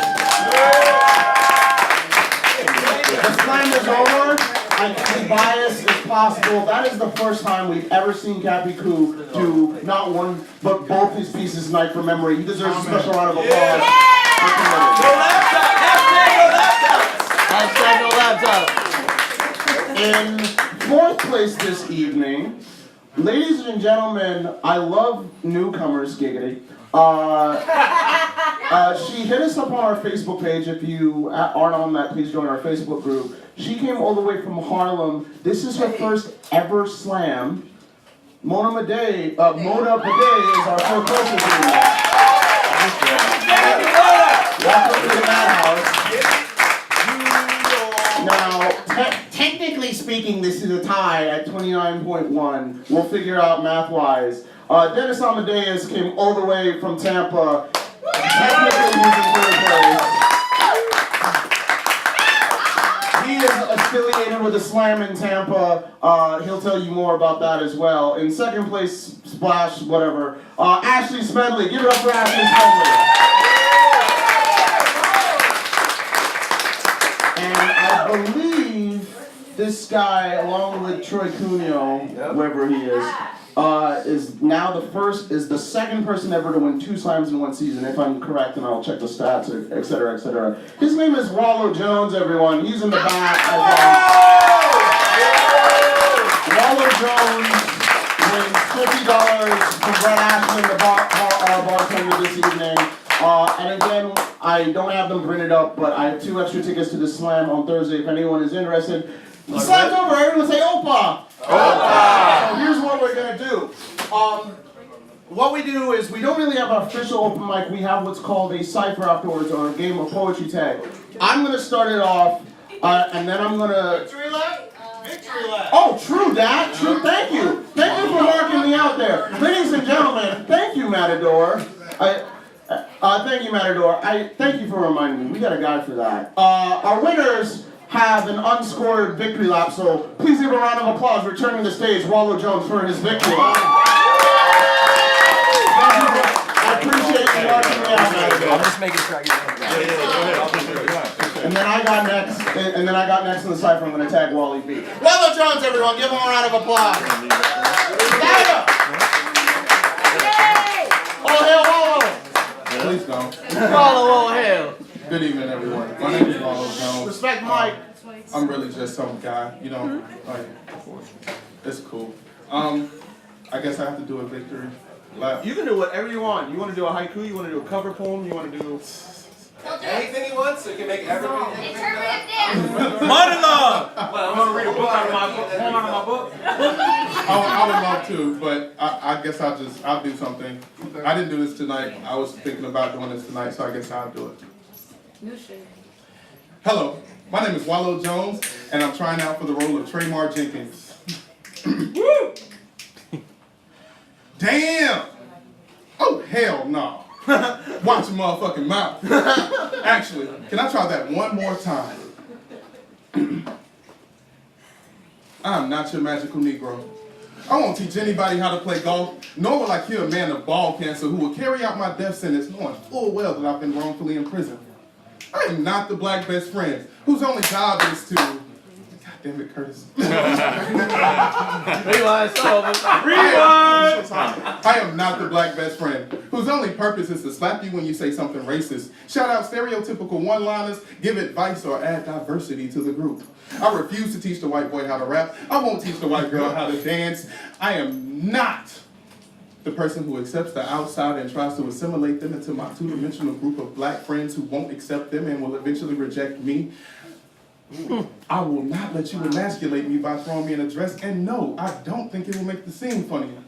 The slam is over. I can be biased as possible. That is the first time we've ever seen Cappy Koo do not one, but both his pieces tonight from memory. He deserves a special round of applause. Hashtag no laptop. In 4th place this evening, ladies and gentlemen, I love newcomers, giggity. She hit us up on our Facebook page. If you aren't on that, please join our Facebook group. She came all the way from Harlem. This is her first ever slam. Mona Bidet is our first person to welcome to the madhouse. Now, technically speaking, this is a tie at 29.1. We'll figure out math-wise. Dennis Amadeus came all the way from Tampa. Technically, he's in 3rd place. He is affiliated with a slam in Tampa. He'll tell you more about that as well. In 2nd place, splash, whatever. Ashley Smedley. Give it up for Ashley Smedley. And I believe this guy, along with Troy Cuneo, wherever he is now the second person ever to win 2 slams in one season, if I'm correct, and I'll check the stats, etc., etc. His name is Wallow Jones, everyone. He's in the back. Wallow Jones wins $50 from Brett Ashman, the bartender this evening. And again, I don't have them printed up, but I have 2 extra tickets to the slam on Thursday if anyone is interested. The slam's over, everyone say Opa! Opa! So here's what we're gonna do. what we do is we don't really have an official open mic. We have what's called a cipher afterwards, or a game of poetry tag. I'm gonna start it off, and then I'm gonna. Victory lap? Victory lap. Oh, true, Dad. True. Thank you. Thank you for marking me out there, ladies and gentlemen. Thank you, Matador. Thank you, Matador. Thank you for reminding me. We got a guy for that. Our winners have an unscored victory lap, so please give a round of applause returning the stage, Wallow Jones, for his victory lap. I appreciate you marking me out, Matador. I'm just making sure I get it. And then I got next. And then I got next in the cipher. I'm going to tag Wally B. Wallow Jones, everyone, give him a round of applause. Oh, hell, Wallow. Please don't. Wallow, oh, hell. Good evening, everyone. My name is Wallow Jones. Respect Mike. I'm really just some guy, you know, like, it's cool. I guess I have to do a victory lap. You can do whatever you want. You want to do a haiku? You want to do a cover poem? You want to do anything he wants, so he can make everything. Interpretive dance. Monologue! Well, I'm gonna read a book out of my book. Poem out of my book. I would love to, but I guess I'll do something. I didn't do this tonight. I was thinking about doing this tonight, so I guess I'll do it. Hello, my name is Wallow Jones, and I'm trying out for the role of Traymar Jenkins. Woo! Damn! Oh, hell no. Watch your motherfucking mouth. Actually, can I try that one more time? I'm not your magical Negro. I won't teach anybody how to play golf, nor will I cure a man of ball cancer who will carry out my death sentence knowing full well that I've been wrongfully imprisoned. I am not the black best friend whose only job is to... God damn it, Curtis. Rewind, I am not the black best friend whose only purpose is to slap you when you say something racist, shout out stereotypical one-liners, give advice, or add diversity to the group. I refuse to teach the white boy how to rap. I won't teach the white girl how to dance. I am not the person who accepts the outside and tries to assimilate them into my two-dimensional group of black friends who won't accept them and will eventually reject me. I will not let you emasculate me by throwing me in a dress, and no, I don't think it will make the scene funnier.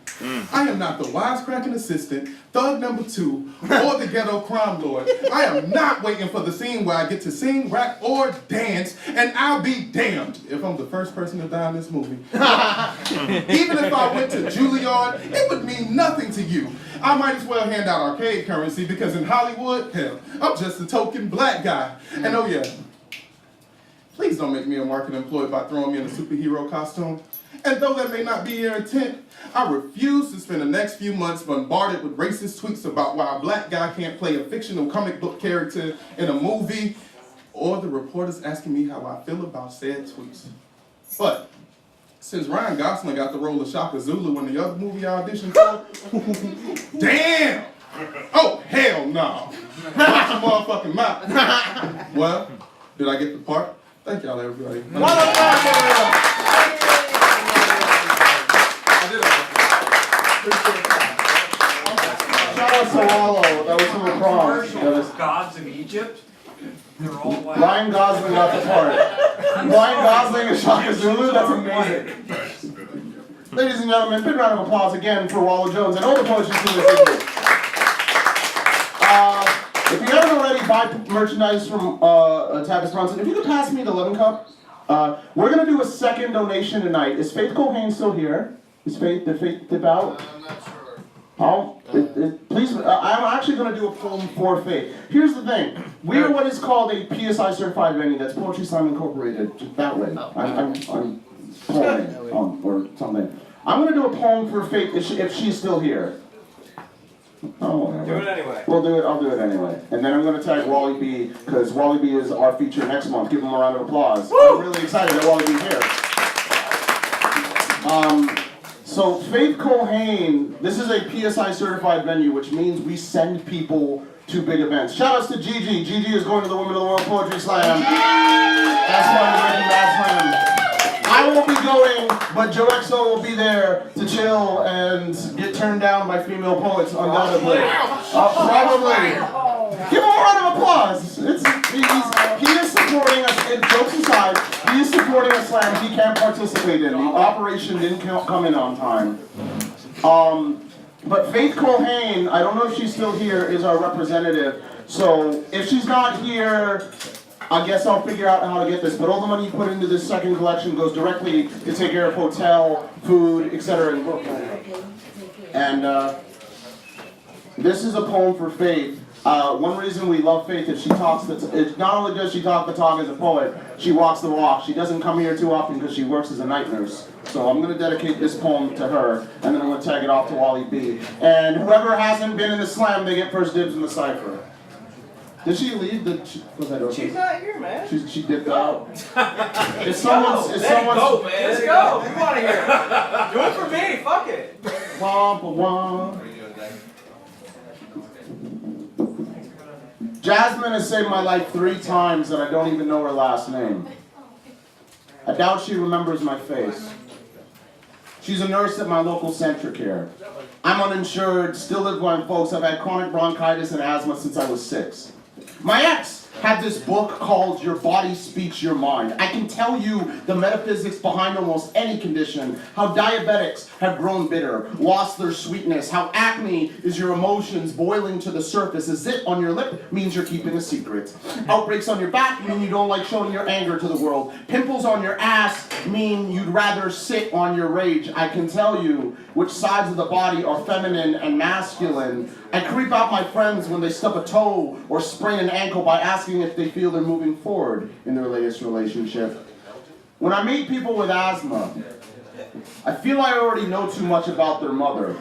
I am not the wisecracking assistant, thug number 2, or the ghetto crime lord. I am not waiting for the scene where I get to sing, rap, or dance, and I'll be damned if I'm the first person to die in this movie. Even if I went to Juilliard, it would mean nothing to you. I might as well hand out arcade currency because in Hollywood, hell, I'm just a token black guy. And oh yeah, please don't make me a market employee by throwing me in a superhero costume. And though that may not be your intent, I refuse to spend the next few months bombarded with racist tweets about why a black guy can't play a fictional comic book character in a movie, or the reporters asking me how I feel about said tweets. But since Ryan Gosling got the role of Shaka Zulu in the other movie I auditioned for, damn! Oh, hell no! Watch your motherfucking mouth. Well, did I get the part? Thank y'all, everybody. Shout out to Wallow. That was from the prom. Gods of Egypt. They're all white. Ryan Gosling got the part. Ryan Gosling and Shaka Zulu. That's amazing. Ladies and gentlemen, big round of applause again for Wallow Jones and all the poetry team this evening. If you haven't already, buy merchandise from Tavis Brunson. If you could pass me the 11 cup, we're gonna do a second donation tonight. Is Faith Cohane still here? Did Faith dip out? I'm not sure. Oh, please, I'm actually going to do a poem for Faith. Here's the thing. We are what is called a PSI certified venue. That's Poetry Slam Incorporated. Just that way. I'm poeming or something. I'm going to do a poem for Faith if she's still here. Oh, Do it anyway. We'll do it. I'll do it anyway. And then I'm going to tag Wally B because Wally B is our feature next month. Give him a round of applause. Woo! I'm really excited that Wally B's here. So Faith Cohane, this is a PSI certified venue, which means we send people to big events. Shout outs to Gigi. Gigi is going to the Women of the World Poetry Slam. That's why we're making that slam. I won't be going, but Joe XO will be there to chill and get turned down by female poets, undoubtedly. Probably. Give him a round of applause. He is supporting us, jokes aside, he is supporting a slam he can't participate in. The operation didn't come in on time. But Faith Colhane, I don't know if she's still here, is our representative. So if she's not here, I guess I'll figure out how to get this. But all the money you put into this second collection goes directly to take care of hotel, food, etc. in Brooklyn. And this is a poem for Faith. One reason we love Faith is she talks. Not only does she talk the talk as a poet, she walks the walk. She doesn't come here too often because she works as a night nurse. So I'm going to dedicate this poem to her, and then I'm going to tag it off to Wally B. And whoever hasn't been in the slam, they get first dibs in the cipher. Did she leave? Was that okay? She's not here, man. She dipped out. Let's go, man. Let's go. Come on here. Do it for me. Fuck it. Womp womp. Jasmine has saved my life 3 times and I don't even know her last name. I doubt she remembers my face. She's a nurse at my local Centricare. I'm uninsured, still live with my folks. I've had chronic bronchitis and asthma since I was 6. My ex had this book called Your Body Speaks Your Mind. I can tell you the metaphysics behind almost any condition, how diabetics have grown bitter, lost their sweetness, how acne is your emotions boiling to the surface. A zit on your lip means you're keeping a secret. Outbreaks on your back mean you don't like showing your anger to the world. Pimples on your ass mean you'd rather sit on your rage. I can tell you which sides of the body are feminine and masculine. I creep out my friends when they stub a toe or sprain an ankle by asking if they feel they're moving forward in their latest relationship. When I meet people with asthma, I feel I already know too much about their mother.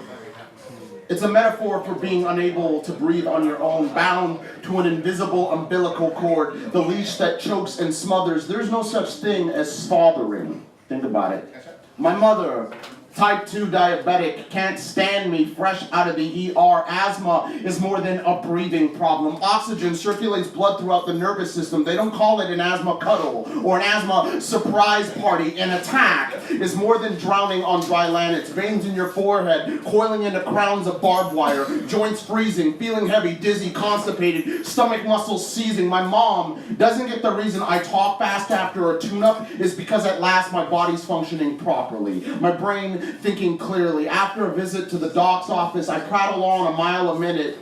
It's a metaphor for being unable to breathe on your own, bound to an invisible umbilical cord, the leash that chokes and smothers. There's no such thing as fathering. Think about it. My mother, Type 2 diabetic, can't stand me fresh out of the ER. Asthma is more than a breathing problem. Oxygen circulates blood throughout the nervous system. They don't call it an asthma cuddle or an asthma surprise party. An attack is more than drowning on dry land. It's veins in your forehead, coiling into crowns of barbed wire, joints freezing, feeling heavy, dizzy, constipated, stomach muscles seizing. My mom doesn't get the reason I talk fast after a tune-up is because at last my body's functioning properly. My brain thinking clearly. After a visit to the doc's office, I prattle on a mile a minute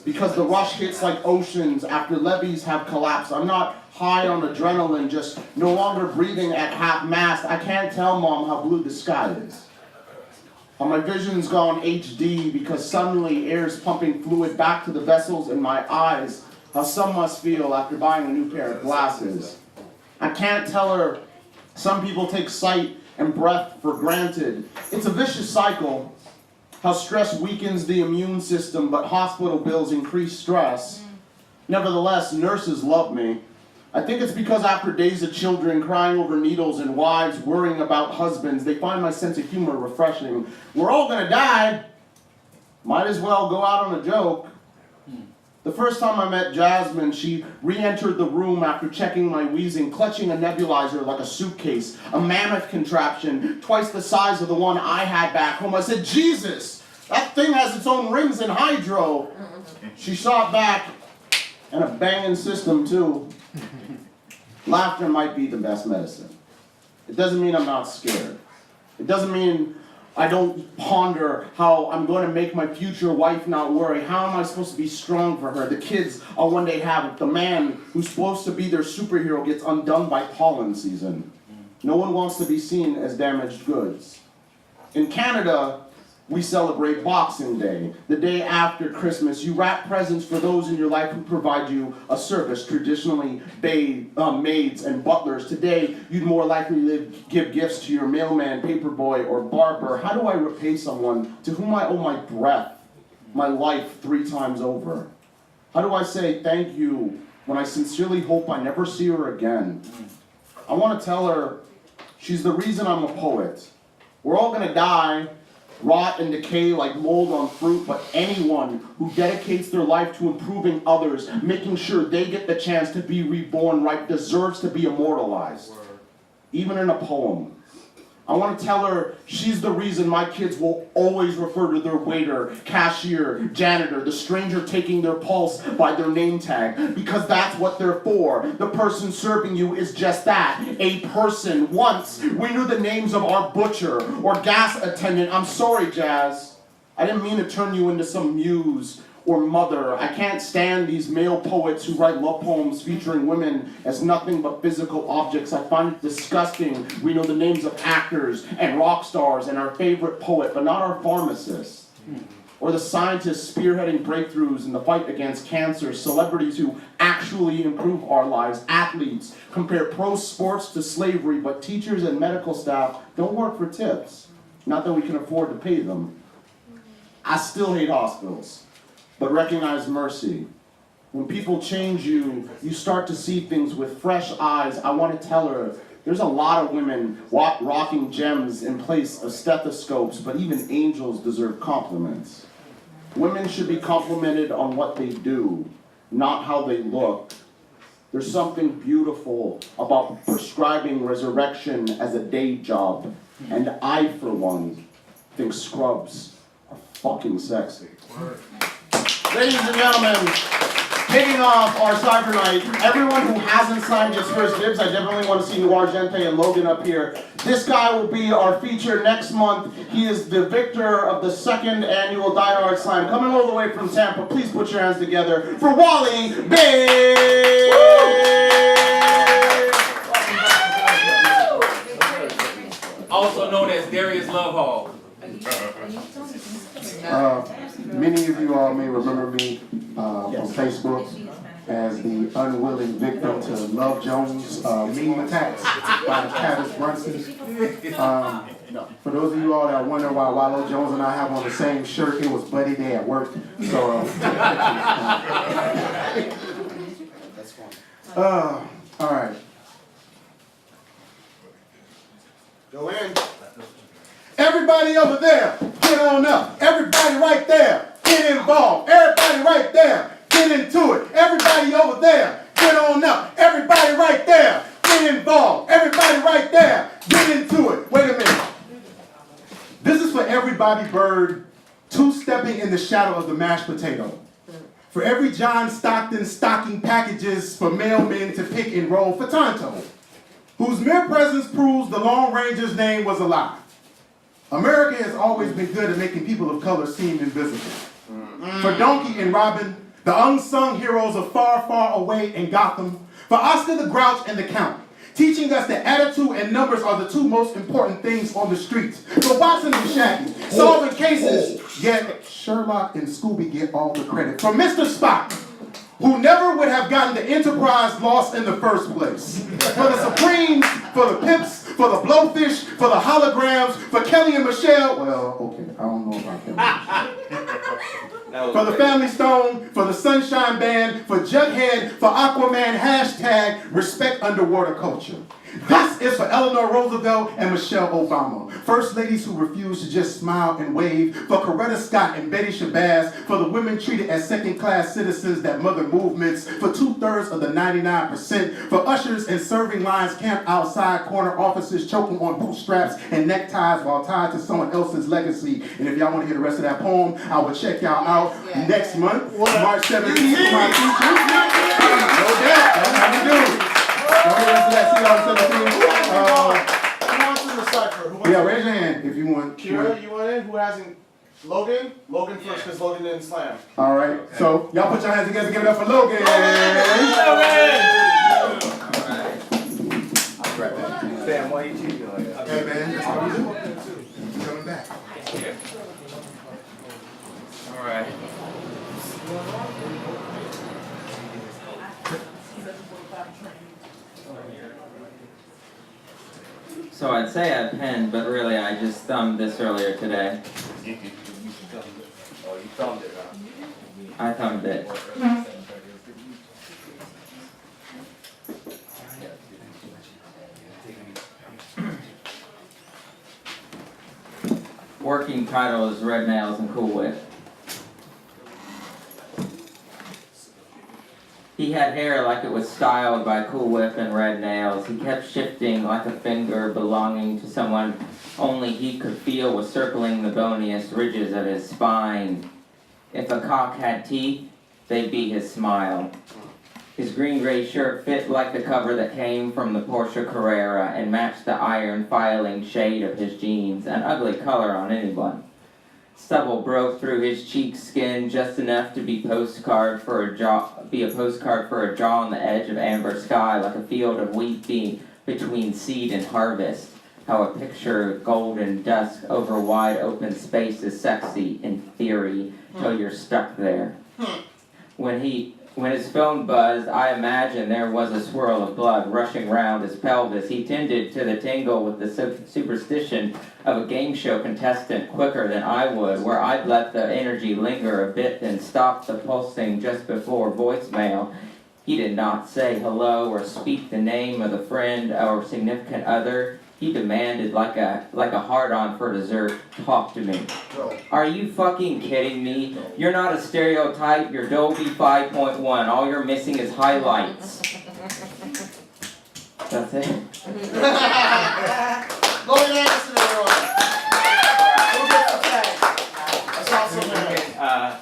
because the rush hits like oceans after levees have collapsed. I'm not high on adrenaline, just no longer breathing at half-mast. I can't tell Mom how blue the sky is. How my vision's gone HD because suddenly air's pumping fluid back to the vessels in my eyes. How some must feel after buying a new pair of glasses. I can't tell her some people take sight and breath for granted. It's a vicious cycle. How stress weakens the immune system, but hospital bills increase stress. Nevertheless, nurses love me. I think it's because after days of children crying over needles and wives worrying about husbands, they find my sense of humor refreshing. We're all gonna die. Might as well go out on a joke. The first time I met Jasmine, she re-entered the room after checking my wheezing, clutching a nebulizer like a suitcase, a mammoth contraption, twice the size of the one I had back home. I said, Jesus, that thing has its own rings and hydro. She shot back, and a banging system too. Laughter might be the best medicine. It doesn't mean I'm not scared. It doesn't mean I don't ponder how I'm going to make my future wife not worry. How am I supposed to be strong for her? The kids I'll one day have it. The man who's supposed to be their superhero gets undone by pollen season. No one wants to be seen as damaged goods. In Canada, we celebrate Boxing Day, the day after Christmas. You wrap presents for those in your life who provide you a service, traditionally maids and butlers. Today, you'd more likely give gifts to your mailman, paperboy, or barber. How do I repay someone to whom I owe my breath, my life 3 times over? How do I say thank you when I sincerely hope I never see her again? I want to tell her she's the reason I'm a poet. We're all going to die, rot and decay like mold on fruit, but anyone who dedicates their life to improving others, making sure they get the chance to be reborn right, deserves to be immortalized, even in a poem. I want to tell her she's the reason my kids will always refer to their waiter, cashier, janitor, the stranger taking their pulse by their name tag, because that's what they're for. The person serving you is just that, a person. Once we knew the names of our butcher or gas attendant. I'm sorry, Jazz. I didn't mean to turn you into some muse or mother. I can't stand these male poets who write love poems featuring women as nothing but physical objects. I find it disgusting. We know the names of actors and rock stars and our favorite poet, but not our pharmacist. Or the scientists spearheading breakthroughs in the fight against cancer, celebrities who actually improve our lives, athletes compare pro sports to slavery, but teachers and medical staff don't work for tips. Not that we can afford to pay them. I still hate hospitals, but recognize mercy. When people change you, you start to see things with fresh eyes. I want to tell her, there's a lot of women rocking gems in place of stethoscopes, but even angels deserve compliments. Women should be complimented on what they do, not how they look. There's something beautiful about prescribing resurrection as a day job, and I, for one, think scrubs are fucking sexy. Ladies and gentlemen, kicking off our Cyber Night, everyone who hasn't signed his first dibs, I definitely want to see Noir Gente and Logan up here. This guy will be our feature next month. He is the victor of the 2nd annual Die Hard Slam. Coming all the way from Tampa, please put your hands together for Wally Bay! Also known as Darius Love Hall. Many of you all may remember me from Facebook as the unwilling victim to Love Jones meme attacks by Tavis Brunson. For those of you all that wonder why Wallow Jones and I have on the same shirt, it was Buddy Day at work. So, all right. Go in. Everybody over there, get on up. Everybody right there, get involved. Everybody right there, get into it. Everybody over there, get on up. Everybody right there, get involved. Everybody right there, get into it. Wait a minute. This is for every Bobby Bird two-stepping in the shadow of the mashed potato. For every John Stockton stocking packages for mailmen to pick and roll for Tonto, whose mere presence proves the Lone Ranger's name was alive. America has always been good at making people of color seem invisible. For Donkey and Robin, the unsung heroes of Far, Far Away in Gotham. For Oscar the Grouch and the Count, teaching us that attitude and numbers are the two most important things on the streets. For Watson and Shaggy, solving cases, yet Sherlock and Scooby get all the credit. For Mr. Spock, who never would have gotten the Enterprise lost in the first place. For the Supremes, for the Pips, for the Blowfish, for the Holograms, for Kelly and Michelle. Well, okay, I don't know about Kelly. For the Family Stone, for the Sunshine Band, for Jughead, for Aquaman, hashtag respect underwater culture. This is for Eleanor Roosevelt and Michelle Obama, first ladies who refuse to just smile and wave, for Coretta Scott and Betty Shabazz, for the women treated as second-class citizens that mother movements, for 2/3 of the 99%, for ushers and serving lines camped outside corner offices choking on bootstraps and neckties while tied to someone else's legacy. And if y'all want to hear the rest of that poem, I will check y'all out next month, March 17th, for my feature. No doubt, that's how we do. Who wants to decipher? Yeah, raise your hand if you want. Kira, you want in? Who hasn't? Logan? Logan first, because Logan didn't slam. All right, so y'all put your hands together, give it up for Logan. Sam, why you cheating like that? Hey man, that's how we do it. Coming back. All right. So I'd say I penned, but really I just thumbed this earlier today. Oh, you thumbed it, huh? I thumbed it. Working title is Red Nails and Cool Whip. He had hair like it was styled by Cool Whip and red nails. He kept shifting like a finger belonging to someone only he could feel was circling the boniest ridges of his spine. If a cock had teeth, they'd be his smile. His green-gray shirt fit like the cover that came from the Porsche Carrera and matched the iron filing shade of his jeans, an ugly color on anyone. Stubble broke through his cheek skin just enough to be a postcard for a jaw on the edge of amber sky, like a field of wheat being between seed and harvest. How a picture of golden dusk over wide open space is sexy in theory till you're stuck there. When his phone buzzed, I imagined there was a swirl of blood rushing round his pelvis. He tended to the tingle with the superstition of a game show contestant quicker than I would, where I'd let the energy linger a bit then stop the pulsing just before voicemail. He did not say hello or speak the name of the friend or significant other. He demanded like a hard-on for dessert, talk to me. Are you fucking kidding me? You're not a stereotype, you're Dolby 5.1. All you're missing is highlights. That's it. Logan Anderson, everyone. Who gets the flag? That's awesome, man.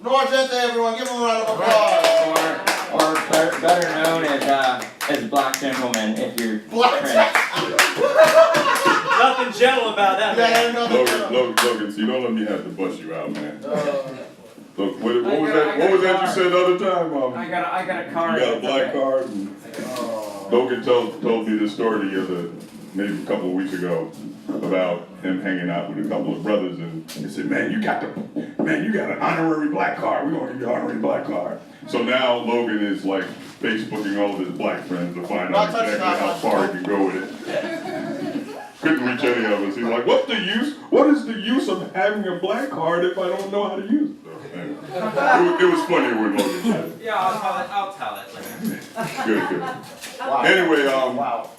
No Argente, everyone. Give him a round of applause. Or better known as Black Gentleman, if you're Black Nothing gentle about that, man. Logan, see, don't let me have to bust you out, man. Look, what was that you said the other time? I got a card. You got a black card? And Logan told me this story maybe a couple of weeks ago about him hanging out with a couple of brothers, and he said, man, you got an honorary black card. We're gonna give you an honorary black card. So now Logan is like Facebooking all of his black friends to find out exactly how far he can go with it. Couldn't reach any of us. He's like, what is the use of having a black card if I don't know how to use it? It was funny when Logan said it. Yeah, I'll tell it later. Good. Anyway, wow.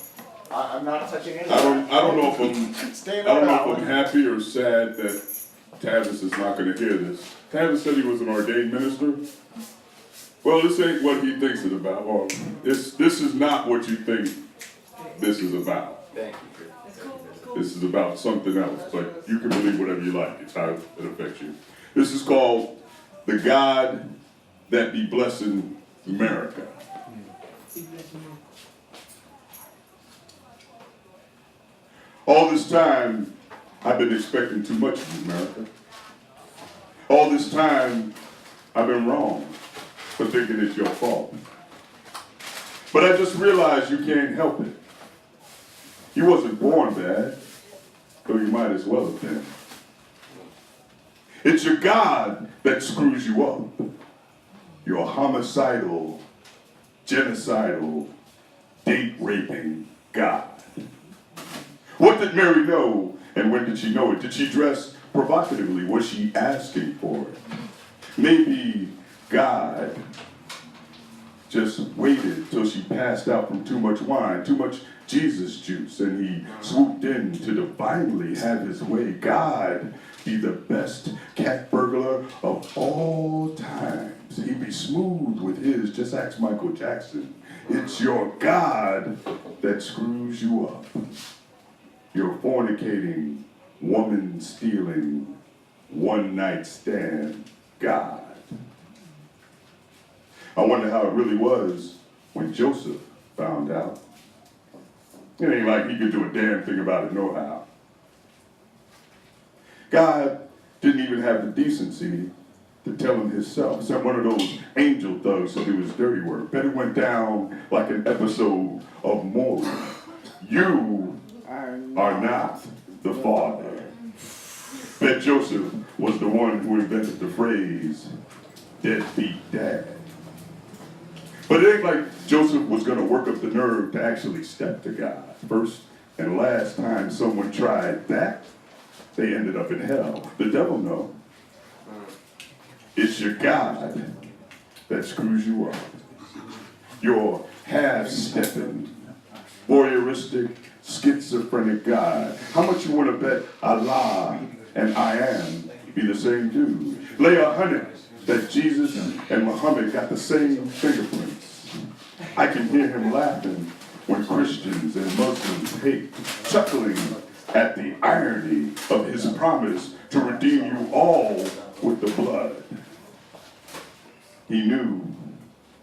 I'm not touching anything. I don't know if I'm happy or sad that Tavis is not going to hear this. Tavis said he was an ordained minister. Well, this ain't what he thinks it's about. Well, this is not what you think this is about. Thank you. This is about something else, but you can believe whatever you like. It's how it affects you. This is called The God That Be Blessing America. All this time, I've been expecting too much from America. All this time, I've been wrong for thinking it's your fault. But I just realized you can't help it. You wasn't born bad, though you might as well have been. It's your God that screws you up. Your homicidal, genocidal, date-raping God. What did Mary know, and when did she know it? Did she dress provocatively? Was she asking for it? Maybe God just waited till she passed out from too much wine, too much Jesus juice, and he swooped in to divinely have his way. God be the best cat burglar of all times. He be smooth with his, just ask Michael Jackson. It's your God that screws you up. Your fornicating, woman-stealing, one-night stand God. I wonder how it really was when Joseph found out. It ain't like he could do a damn thing about it no how. God didn't even have the decency to tell him himself. Sent one of those angel thugs to do his dirty work. Bet it went down like an episode of Maury. You are not the father. Bet Joseph was the one who invented the phrase, deadbeat dad. But it ain't like Joseph was going to work up the nerve to actually step to God. First and last time someone tried that, they ended up in hell. The devil knows. It's your God that screws you up. Your half-stepping, voyeuristic, schizophrenic God. How much you want to bet Allah and I am be the same dude? Lay 100 that Jesus and Muhammad got the same fingerprints. I can hear him laughing when Christians and Muslims hate, chuckling at the irony of his promise to redeem you all with the blood. He knew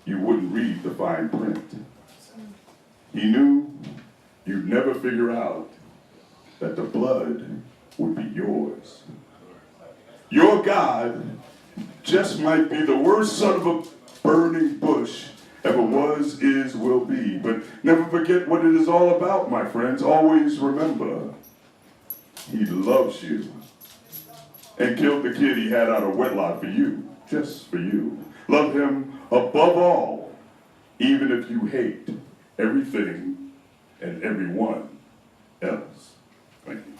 you wouldn't read the fine print. He knew you'd never figure out that the blood would be yours. Your God just might be the worst son of a burning bush ever was, is, will be. But never forget what it is all about, my friends. Always remember, he loves you. And killed the kid he had out of wedlock for you, just for you. Love him above all, even if you hate everything and everyone else. Thank you.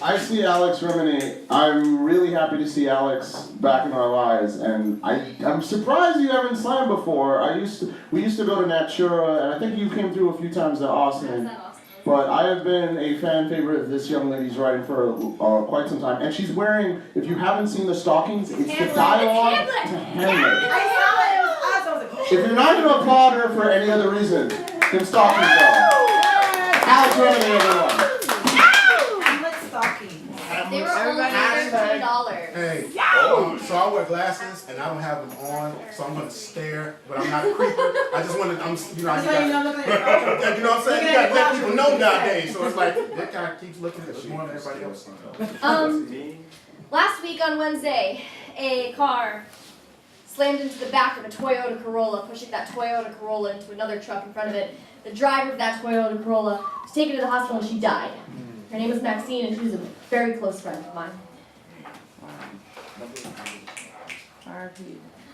I see Alex Rimini. I'm really happy to see Alex back in our lives, and I'm surprised you haven't slammed before. We used to go to Natura, and I think you came through a few times to Austin. But I have been a fan favorite of this young lady's writing for quite some time, and she's wearing. If you haven't seen the stockings, it's the dialogue to Hamlet. If you're not going to applaud her for any other reason, then stockings go. Alex Rimini, everyone. They were only $13. Hey, so I wear glasses and I don't have them on, so I'm gonna stare, but I'm not a creeper. I just want to, you know what I'm saying? You gotta let people know nowadays. So it's like that guy keeps looking at more than everybody else. Last week on Wednesday, a car slammed into the back of a Toyota Corolla, pushing that Toyota Corolla into another truck in front of it. The driver of that Toyota Corolla was taken to the hospital and she died. Her name was Maxine, and she was a very close friend of mine.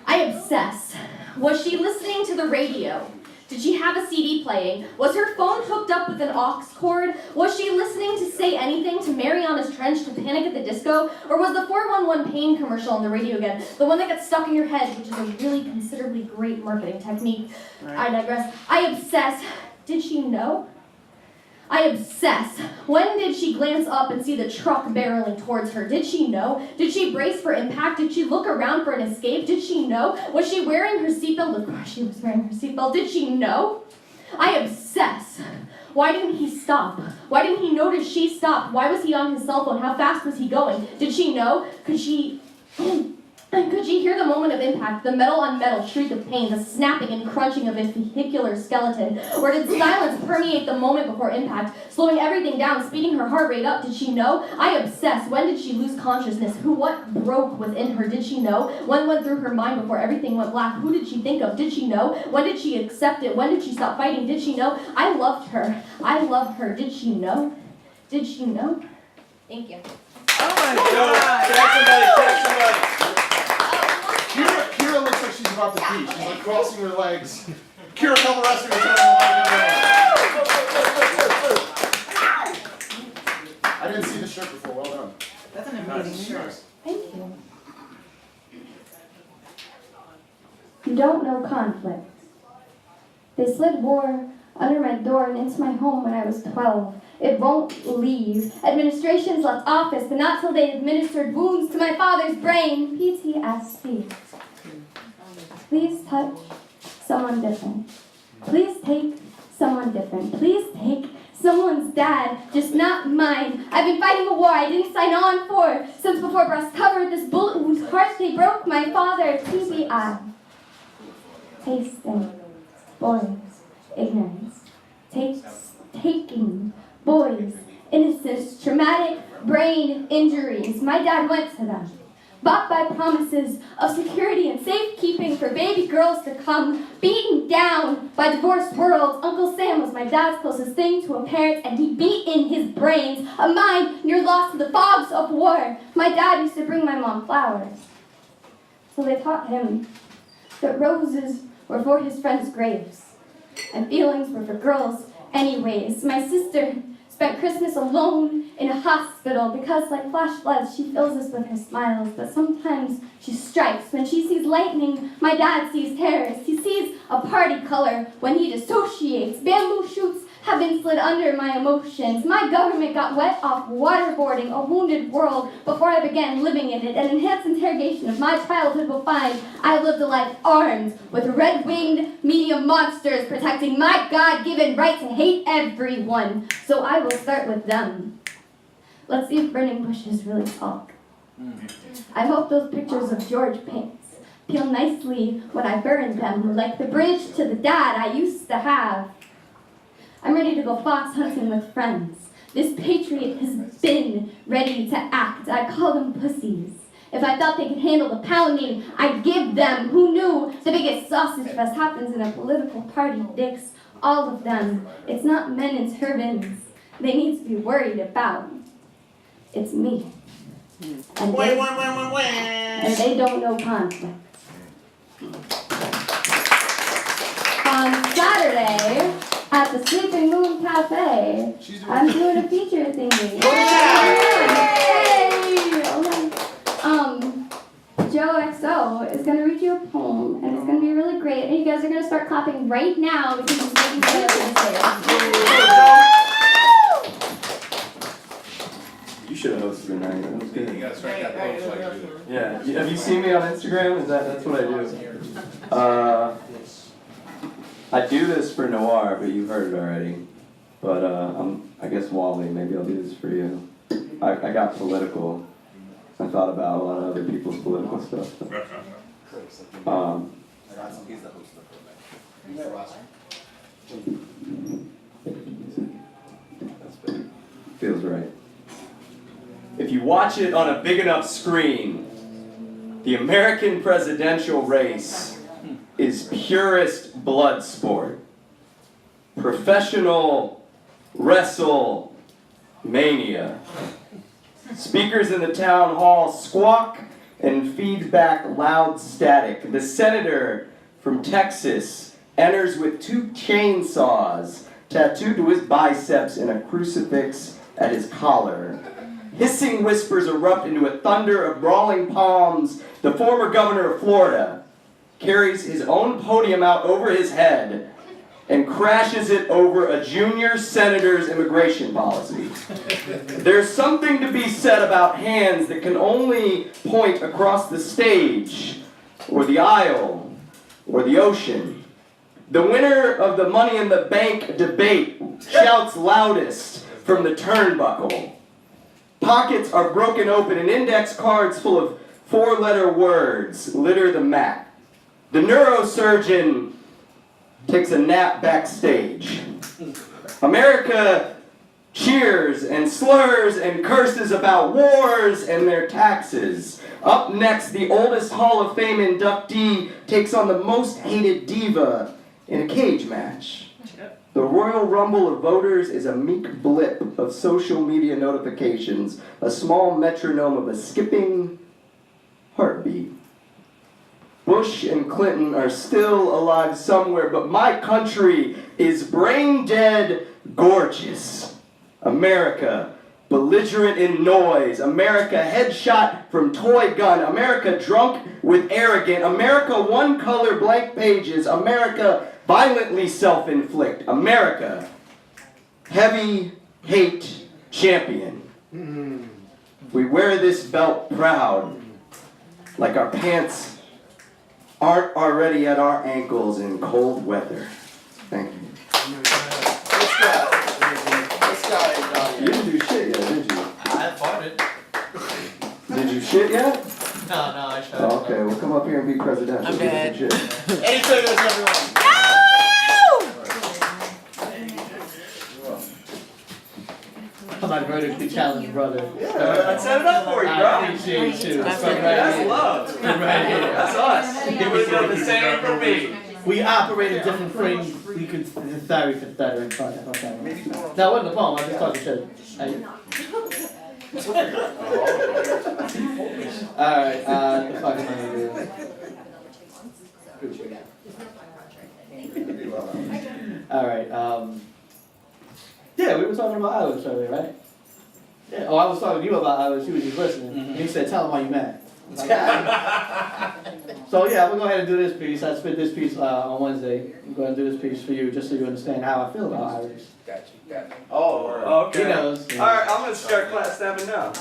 I obsess. Was she listening to the radio? Did she have a CD playing? Was her phone hooked up with an aux cord? Was she listening to Say Anything to Mariana's Trench to Panic at the Disco? Or was the 411 pain commercial on the radio again? The one that got stuck in your head, which is a really considerably great marketing technique. Right. I digress. I obsess. Did she know? I obsess. When did she glance up and see the truck barreling towards her? Did she know? Did she brace for impact? Did she look around for an escape? Did she know? Was she wearing her seatbelt? Of course she was wearing her seatbelt. Did she know? I obsess. Why didn't he stop? Why didn't he notice she stopped? Why was he on his cell phone? How fast was he going? Did she know? Could she hear the moment of impact, the metal on metal shriek of pain, the snapping and crunching of a vehicular skeleton? Or did silence permeate the moment before impact, slowing everything down, speeding her heart rate up? Did she know? I obsess. When did she lose consciousness? What broke within her? Did she know? What went through her mind before everything went black? Who did she think of? Did she know? When did she accept it? When did she stop fighting? Did she know? I loved her. I loved her. Did she know? Did she know? Thank you. Oh my God! Tag somebody! Kira looks like she's about to pee. She's like crossing her legs. Kira, tell the rest of her turn I didn't see the shirt before. Well done. That's an amazing shirt. Thank you. You don't know conflict. They slid war under my door and into my home when I was 12. It won't leave. Administrations left office, but not till they administered wounds to my father's brain. PTSD. Please touch someone different. Please take someone different. Please take someone's dad, just not mine. I've been fighting a war I didn't sign on for. Since before breast covered this bullet whose heart they broke my father. TBI. Tasting. Boys. Ignorance. Taking. Boys. Innocence. Traumatic brain injuries. My dad went to them. Bought by promises of security and safekeeping for baby girls to come, beaten down by divorced worlds. Uncle Sam was my dad's closest thing to a parent, and he beat in his brains a mind near lost to the fogs of war. My dad used to bring my mom flowers. So they taught him that roses were for his friends' graves, and feelings were for girls anyways. My sister spent Christmas alone in a hospital because, like flash floods, she fills us with her smiles. But sometimes she strikes. When she sees lightning, my dad sees terrorists. He sees a party color when he dissociates. Bamboo shoots have been slid under my emotions. My government got wet off waterboarding a wounded world before I began living in it. An enhanced interrogation of my childhood will find I lived a life armed with red-winged media monsters protecting my God-given right to hate everyone. So I will start with them. Let's see if burning bushes really talk. I hope those pictures of George paints peel nicely when I burn them, like the bridge to the dad I used to have. I'm ready to go fox hunting with friends. This patriot has been ready to act. I call them pussies. If I thought they could handle the pounding, I'd give them. Who knew the biggest sausage fest happens in a political party, dicks? All of them. It's not men in turbans they need to be worried about. It's me. And they don't know conflict. On Saturday, at the Sleeping Moon Cafe, I'm doing a feature thingy. Joe XO is going to read you a poem, and it's going to be really great, and you guys are going to start clapping right now because he's making me You should have hosted the night. That was good. Yeah. Have you seen me on Instagram? That's what I do. I do this for Noir, but you've heard it already. But I guess Wally, maybe I'll do this for you. I got political. I thought about a lot of other people's political stuff. Feels right. If you watch it on a big enough screen, the American presidential race is purest blood sport. Professional wrestle mania. Speakers in the town hall squawk and feed back loud static. The senator from Texas enters with 2 chainsaws tattooed to his biceps and a crucifix at his collar. Hissing whispers erupt into a thunder of brawling palms. The former governor of Florida carries his own podium out over his head and crashes it over a junior senator's immigration policy. There's something to be said about hands that can only point across the stage, or the aisle, or the ocean. The winner of the Money in the Bank debate shouts loudest from the turnbuckle. Pockets are broken open and index cards full of 4-letter words litter the mat. The neurosurgeon takes a nap backstage. America cheers and slurs and curses about wars and their taxes. Up next, the oldest Hall of Fame inductee takes on the most hated diva in a cage match. The Royal Rumble of voters is a meek blip of social media notifications, a small metronome of a skipping heartbeat. Bush and Clinton are still alive somewhere, but my country is brain dead gorgeous. America, belligerent in noise. America, headshot from toy gun. America, drunk with arrogant. America, one color blank pages. America, violently self-inflict. America, heavy hate champion. We wear this belt proud, like our pants aren't already at our ankles in cold weather. Thank you. This guy, You didn't do shit yet, did you? I farted. Did you shit yet? No, I shut Oh, okay, well come up here and be presidential. I'm Do some dead. shit. Any fingers, everyone. I'm not vertically challenged, brother. Yeah, I set it up for you, bro. I appreciate you. That's right that's here. love. Right here. That's us. You would have done the same for me. We operate in different frames. We could. Sorry for stuttering. That wasn't a poem. I just talking shit. Alright, the fuck am I gonna do? Alright, yeah, we were talking about Irish earlier, right? Yeah, oh, I was talking to you about Irish, you were just listening. And you said, tell them why you mad. So yeah, we'll go ahead and do this piece. I spit this piece on Wednesday. I'm going to do this piece for you just so you understand how I feel about Irish. Got you. Oh, okay. He knows. Alright, I'm gonna start class stabbing now.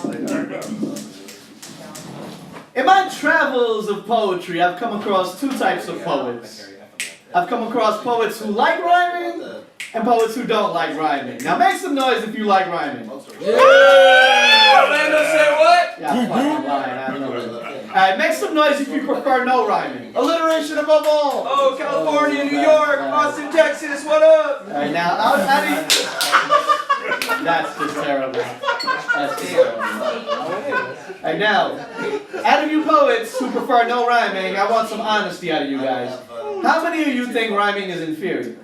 In my travels of poetry, I've come across 2 types of poets. I've come across poets who like rhyming and poets who don't like rhyming. Now make some noise if you like rhyming. Yeah! Orlando say what? Yeah, I'm fucking lying. I know that. Alright, make some noise if you prefer no rhyming. Alliteration above all. Oh, California, New York, Austin, Texas, what up? Alright, now, how do you... That's just terrible. That's just terrible. Alright, now, out of you poets who prefer no rhyming, I want some honesty out of you guys. How many of you think rhyming is inferior?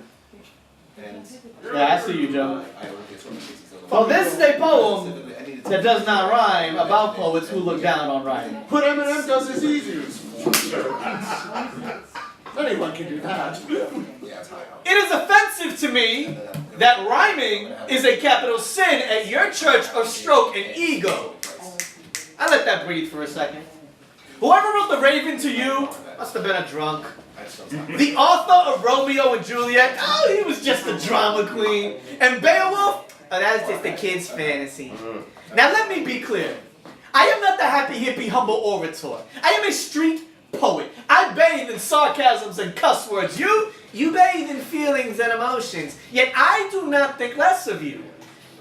Yeah, I see you, Joe. Well, this is a poem that does not rhyme about poets who look down on rhyming. Put Eminem does this easy. Anyone can do that. It is offensive to me that rhyming is a capital sin at your church of stroke and ego. I let that breathe for a second. Whoever wrote The Raven to you must have been a drunk. The author of Romeo and Juliet, oh, he was just a drama queen. And Beowulf, oh, that was just a kid's fantasy. Now let me be clear. I am not the happy hippie humble orator. I am a street poet. I bathe in sarcasms and cuss words. You bathe in feelings and emotions. Yet I do not think less of you.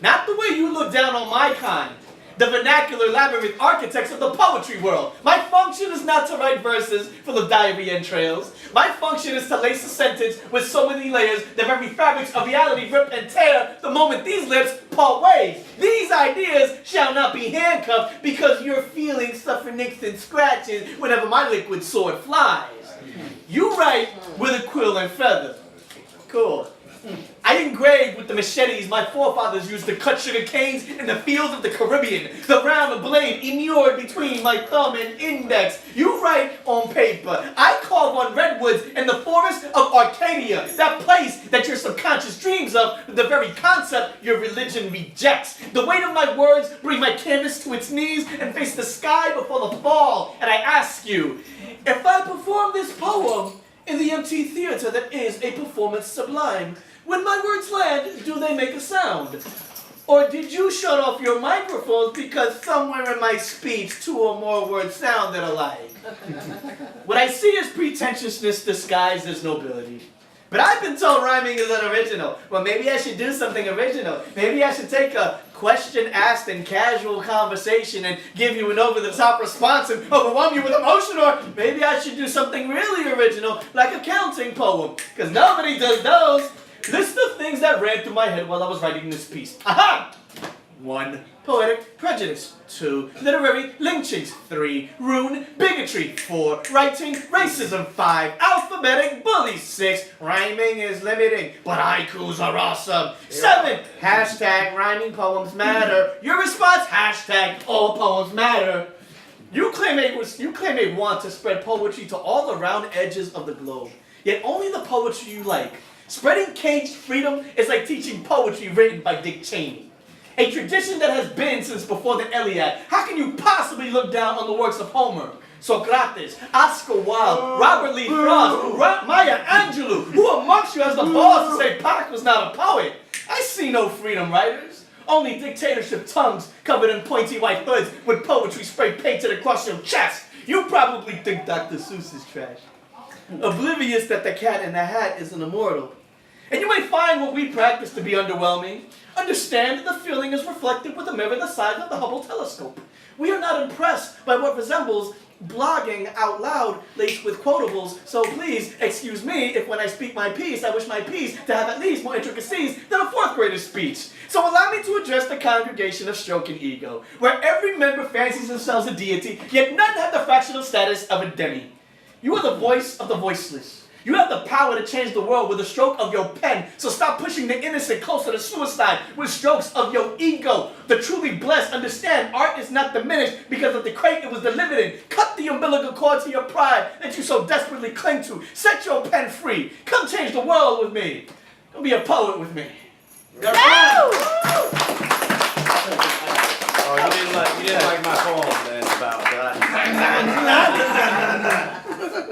Not the way you look down on my kind. The vernacular labyrinth architects of the poetry world. My function is not to write verses full of diarrhea and trails. My function is to lace a sentence with so many layers that very fabrics of reality rip and tear the moment these lips part ways. These ideas shall not be handcuffed because your feelings suffer nicks and scratches whenever my liquid sword flies. You write with a quill and feather. Cool. I engrave with the machetes my forefathers used to cut sugar canes in the fields of the Caribbean. The round blade immured between my thumb and index. You write on paper. I carve on redwoods in the forest of Arcadia. That place that your subconscious dreams of, the very concept your religion rejects. The weight of my words bring my canvas to its knees and face the sky before the fall. And I ask you, if I perform this poem in the empty theater that is a performance sublime, when my words land, do they make a sound? Or did you shut off your microphones because somewhere in my speech 2 or more words sounded alike? What I see is pretentiousness disguised as nobility. But I've been told rhyming is unoriginal. Well, maybe I should do something original. Maybe I should take a question asked in casual conversation and give you an over-the-top response and overwhelm you with emotion. Or maybe I should do something really original, like a counting poem. Because nobody does those. List of things that ran through my head while I was writing this piece. Aha! 1. Poetic prejudice. 2. Literary lynchings. 3. Rune bigotry. 4. Writing racism. 5. Alphabetic bullies. 6. Rhyming is limiting, but haikus are awesome. 7. Hashtag rhyming poems matter. Your response? Hashtag all poems matter. You claim a want to spread poetry to all the round edges of the globe. Yet only the poetry you like. Spreading caged freedom is like teaching poetry written by Dick Cheney. A tradition that has been since before the Iliad. How can you possibly look down on the works of Homer, Socrates, Oscar Wilde, Robert Lee Frost, Maya Angelou? Who amongst you has the balls to say Pac was not a poet? I see no freedom writers. Only dictatorship tongues covered in pointy white hoods with poetry spray painted across your chest. You probably think Dr. Seuss is trash. Oblivious that the cat in the hat is an immortal. And you may find what we practice to be underwhelming. Understand that the feeling is reflected with a mirror the size of the Hubble telescope. We are not impressed by what resembles blogging out loud laced with quotables, so please excuse me if when I speak my piece, I wish my piece to have at least more intricacies than a 4th grader's speech. So allow me to address the congregation of stroke and ego, where every member fancies themselves a deity, yet none have the fractional status of a demi. You are the voice of the voiceless. You have the power to change the world with a stroke of your pen, so stop pushing the innocent closer to suicide with strokes of your ego. The truly blessed understand art is not diminished because of the crate it was delivered in. Cut the umbilical cord to your pride that you so desperately cling to. Set your pen free. Come change the world with me. Come be a poet with me. Oh, you didn't like my poem then about that.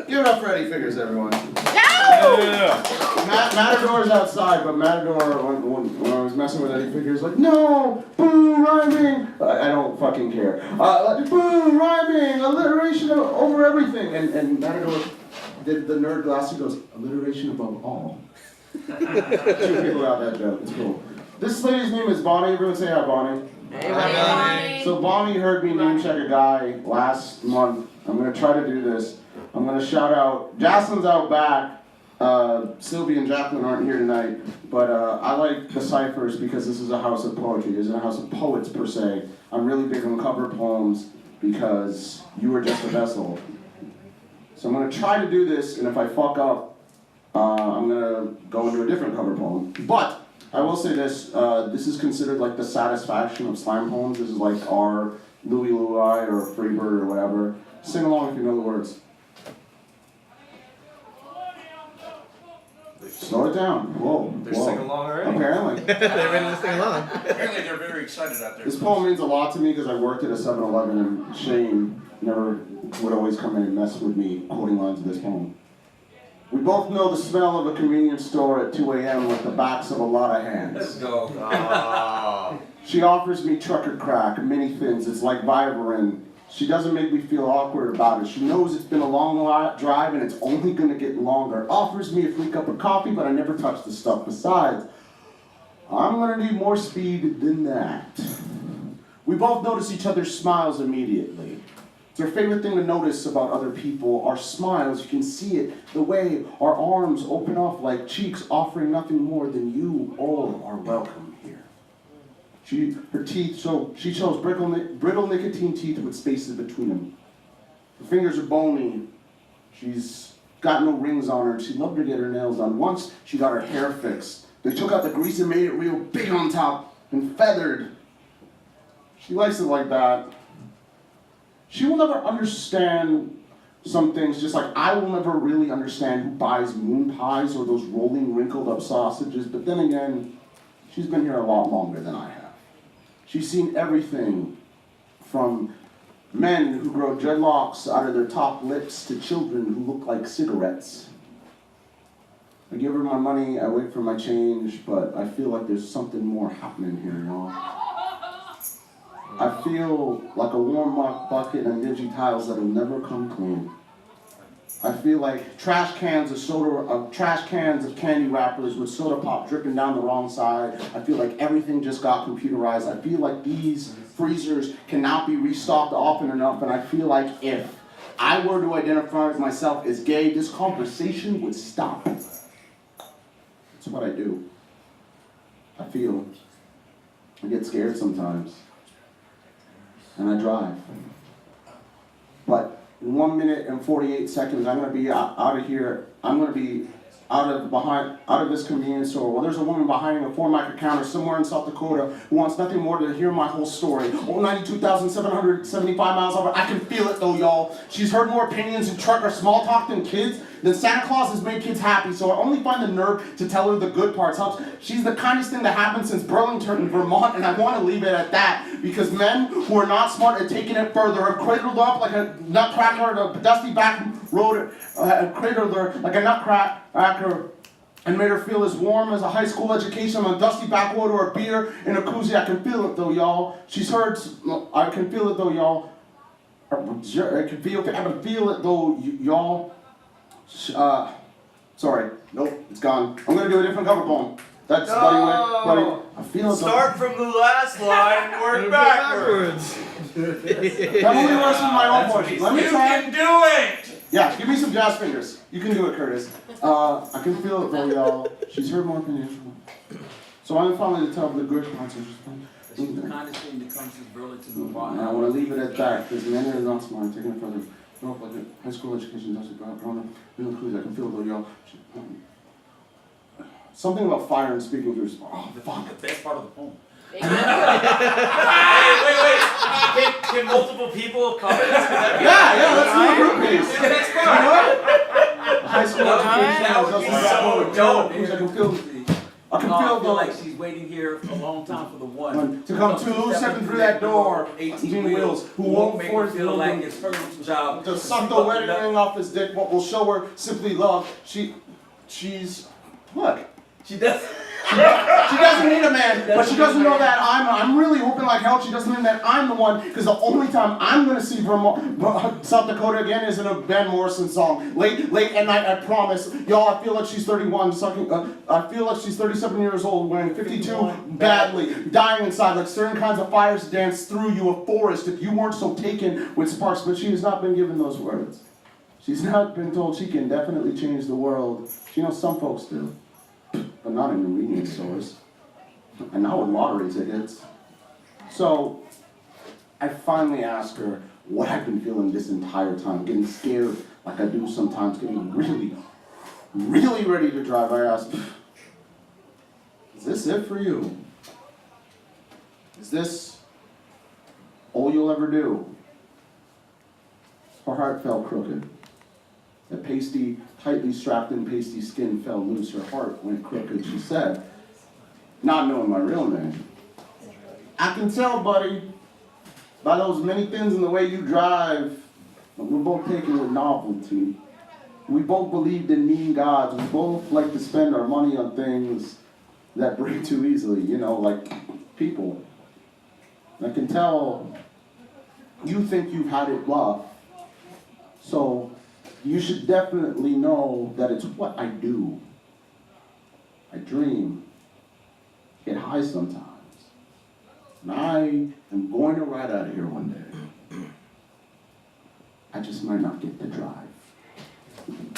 Give it up for Eddie Figures, everyone. Yeah. Matador's outside, but Matador, when I was messing with Eddie Figures, like, no, boo, rhyming. I don't fucking care. Boo, rhyming, alliteration over everything. And Matador did the nerd glass. He goes, alliteration above all. 2 people got that joke. It's cool. This lady's name is Bonnie. Everyone say hi, Bonnie. Hey, Bonnie. So Bonnie heard me name check a guy last month I'm gonna try to do this. I'm gonna shout out, Jocelyn's out back. Sylvie and Jacqueline aren't here tonight, but I like the ciphers because this is a house of poetry. This is a house of poets per se. I'm really big on cover poems because you are just a vessel. So I'm gonna try to do this, and if I fuck up, I'm gonna go into a different cover poem. But I will say this, this is considered like the satisfaction of slam poems. This is like our Louie Louie or Freebird or whatever. Sing along if you know the words. Slow it down. Whoa. They're singing along already? Apparently. They're ready to sing along. Apparently they're very excited out there. This poem means a lot to me because I worked at a 7-Eleven and Shane never would always come in and mess with me quoting lines of this poem. We both know the smell of a convenience store at 2 a.m. with the backs of a lot of hands. Let's go. She offers me trucker crack, mini thins, it's like Vivarin. She doesn't make me feel awkward about it. She knows it's been a long drive and it's only gonna get longer. Offers me a free cup of coffee, but I never touch the stuff. Besides, I'm gonna need more speed than that. We both notice each other's smiles immediately. It's our favorite thing to notice about other people, our smiles. You can see it, the way our arms open up like cheeks, offering nothing more than you all are welcome here. Her teeth, she shows brittle nicotine teeth with spaces between them. Her fingers are bony. She's got no rings on her. She'd love to get her nails done. Once she got her hair fixed. They took out the grease and made it real big on top and feathered. She likes it like that. She will never understand some things, just like I will never really understand who buys moon pies or those rolling, wrinkled up sausages, but then again, she's been here a lot longer than I have. She's seen everything from men who grow dreadlocks out of their top lips to children who look like cigarettes. I give her my money, I wait for my change, but I feel like there's something more happening here, y'all. I feel like a warm bucket and dingy tiles that'll never come clean. I feel like trash cans of candy wrappers with soda pop dripping down the wrong side. I feel like everything just got computerized. I feel like these freezers cannot be restocked often enough, and I feel like if I were to identify myself as gay, this conversation would stop. That's what I do. I feel. I get scared sometimes. And I drive. But in 1 minute and 48 seconds, I'm gonna be out of here. I'm gonna be out of this convenience store. Well, there's a woman behind a 4-micro counter somewhere in South Dakota who wants nothing more to hear my whole story. Oh, 92,775 miles over. I can feel it though, y'all. She's heard more opinions and truck or small talk than kids. Then Santa Claus has made kids happy, so I only find the nerve to tell her the good parts. She's the kindest thing that happened since Burlington, Vermont, and I want to leave it at that because men who are not smart at taking it further are cradled up like a nutcracker at a dusty back road, cradled her like a nutcracker and made her feel as warm as a high school education on a dusty back road or a beer in a koozie. I can feel it though, y'all. She's heard, I can feel it though, y'all. I can feel it though, y'all. Sorry, nope, it's gone. I'm gonna do a different cover poem. That's buddy. I feel it. Start from the last line and work backwards. That only works with my own voice. Let me try. You can do it. Yeah, give me some jazz fingers. You can do it, Curtis. I can feel it though, y'all. She's heard more opinions. So I'm finally to tell the good parts. She's the kindest thing that comes to Burlington, Vermont. And I want to leave it at that because men are not smart. Taking it further. Like a high school education doesn't grown up. I can feel it though, y'all. Something about fire and speaking through. Oh, fuck. The best part of the poem. Wait. Can multiple people comment? Yeah, let's do a group piece. The next part. You know what? High school education. I can feel like she's waiting here a long time for the one to come stepping through that door. 18 wheels who won't make force her feel like it's her job to suck the wedding ring off his dick. What will show her simply love. She's look. She does. She doesn't need a man, but she doesn't know that I'm really hoping like hell she doesn't know that I'm the one, because the only time I'm gonna see South Dakota again is in a Van Morrison song. Late at night, I promise. Y'all, I feel like she's 31, I feel like she's 37 years old, wearing 52 badly, dying inside, like certain kinds of fires dance through you, a forest, if you weren't so taken with sparks, but she has not been given those words. She's not been told she can definitely change the world. She knows some folks do, but not in convenience stores. And not with lottery tickets. So, I finally asked her what I've been feeling this entire time, getting scared like I do sometimes, getting really, really ready to drive. I asked, is this it for you? Is this all you'll ever do? Her heart fell crooked. The pasty, tightly strapped in pasty skin fell loose. Her heart went crooked. She said, not knowing my real name, I can tell, buddy, by those many things in the way you drive, we're both taken with novelty. We both believed in mean gods. We both like to spend our money on things that break too easily, you know, like people. I can tell you think you've had it rough, so you should definitely know that it's what I do. I dream, get high sometimes, and I am going to ride out of here one day. I just might not get to drive.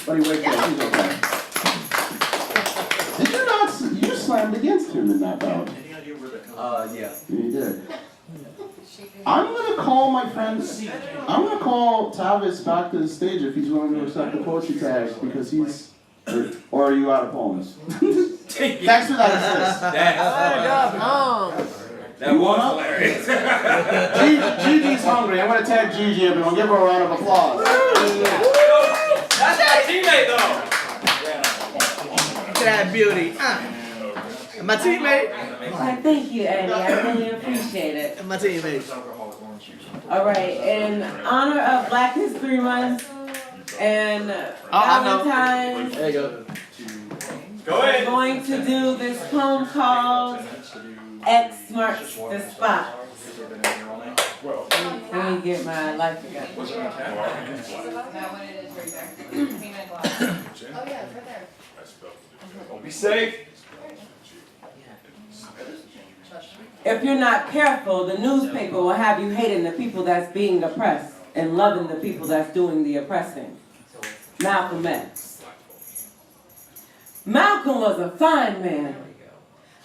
Buddy, wait for it, he's okay. Did you not, you slammed against him in that bout. Yeah. You did. I'm gonna call my friends, I'm gonna call Tavis back to the stage if he's willing to accept the poetry tag, because he's, or are you out of poems? Thanks for that assist. That was hilarious. Gigi's hungry. I'm gonna tag Gigi and we'll give her a round of applause. That's my teammate though. That beauty. My teammate. Why, thank you, Eddie. I really appreciate it. My teammate. All right, in honor of Black History Month and Valentine's, there you go. we're going to do this poem called X Marks the Spot. Let me get my life together. Oh yeah, it's right there. Be safe. If you're not careful, the newspaper will have you hating the people that's being oppressed and loving the people that's doing the oppressing. Malcolm X. Malcolm was a fine man.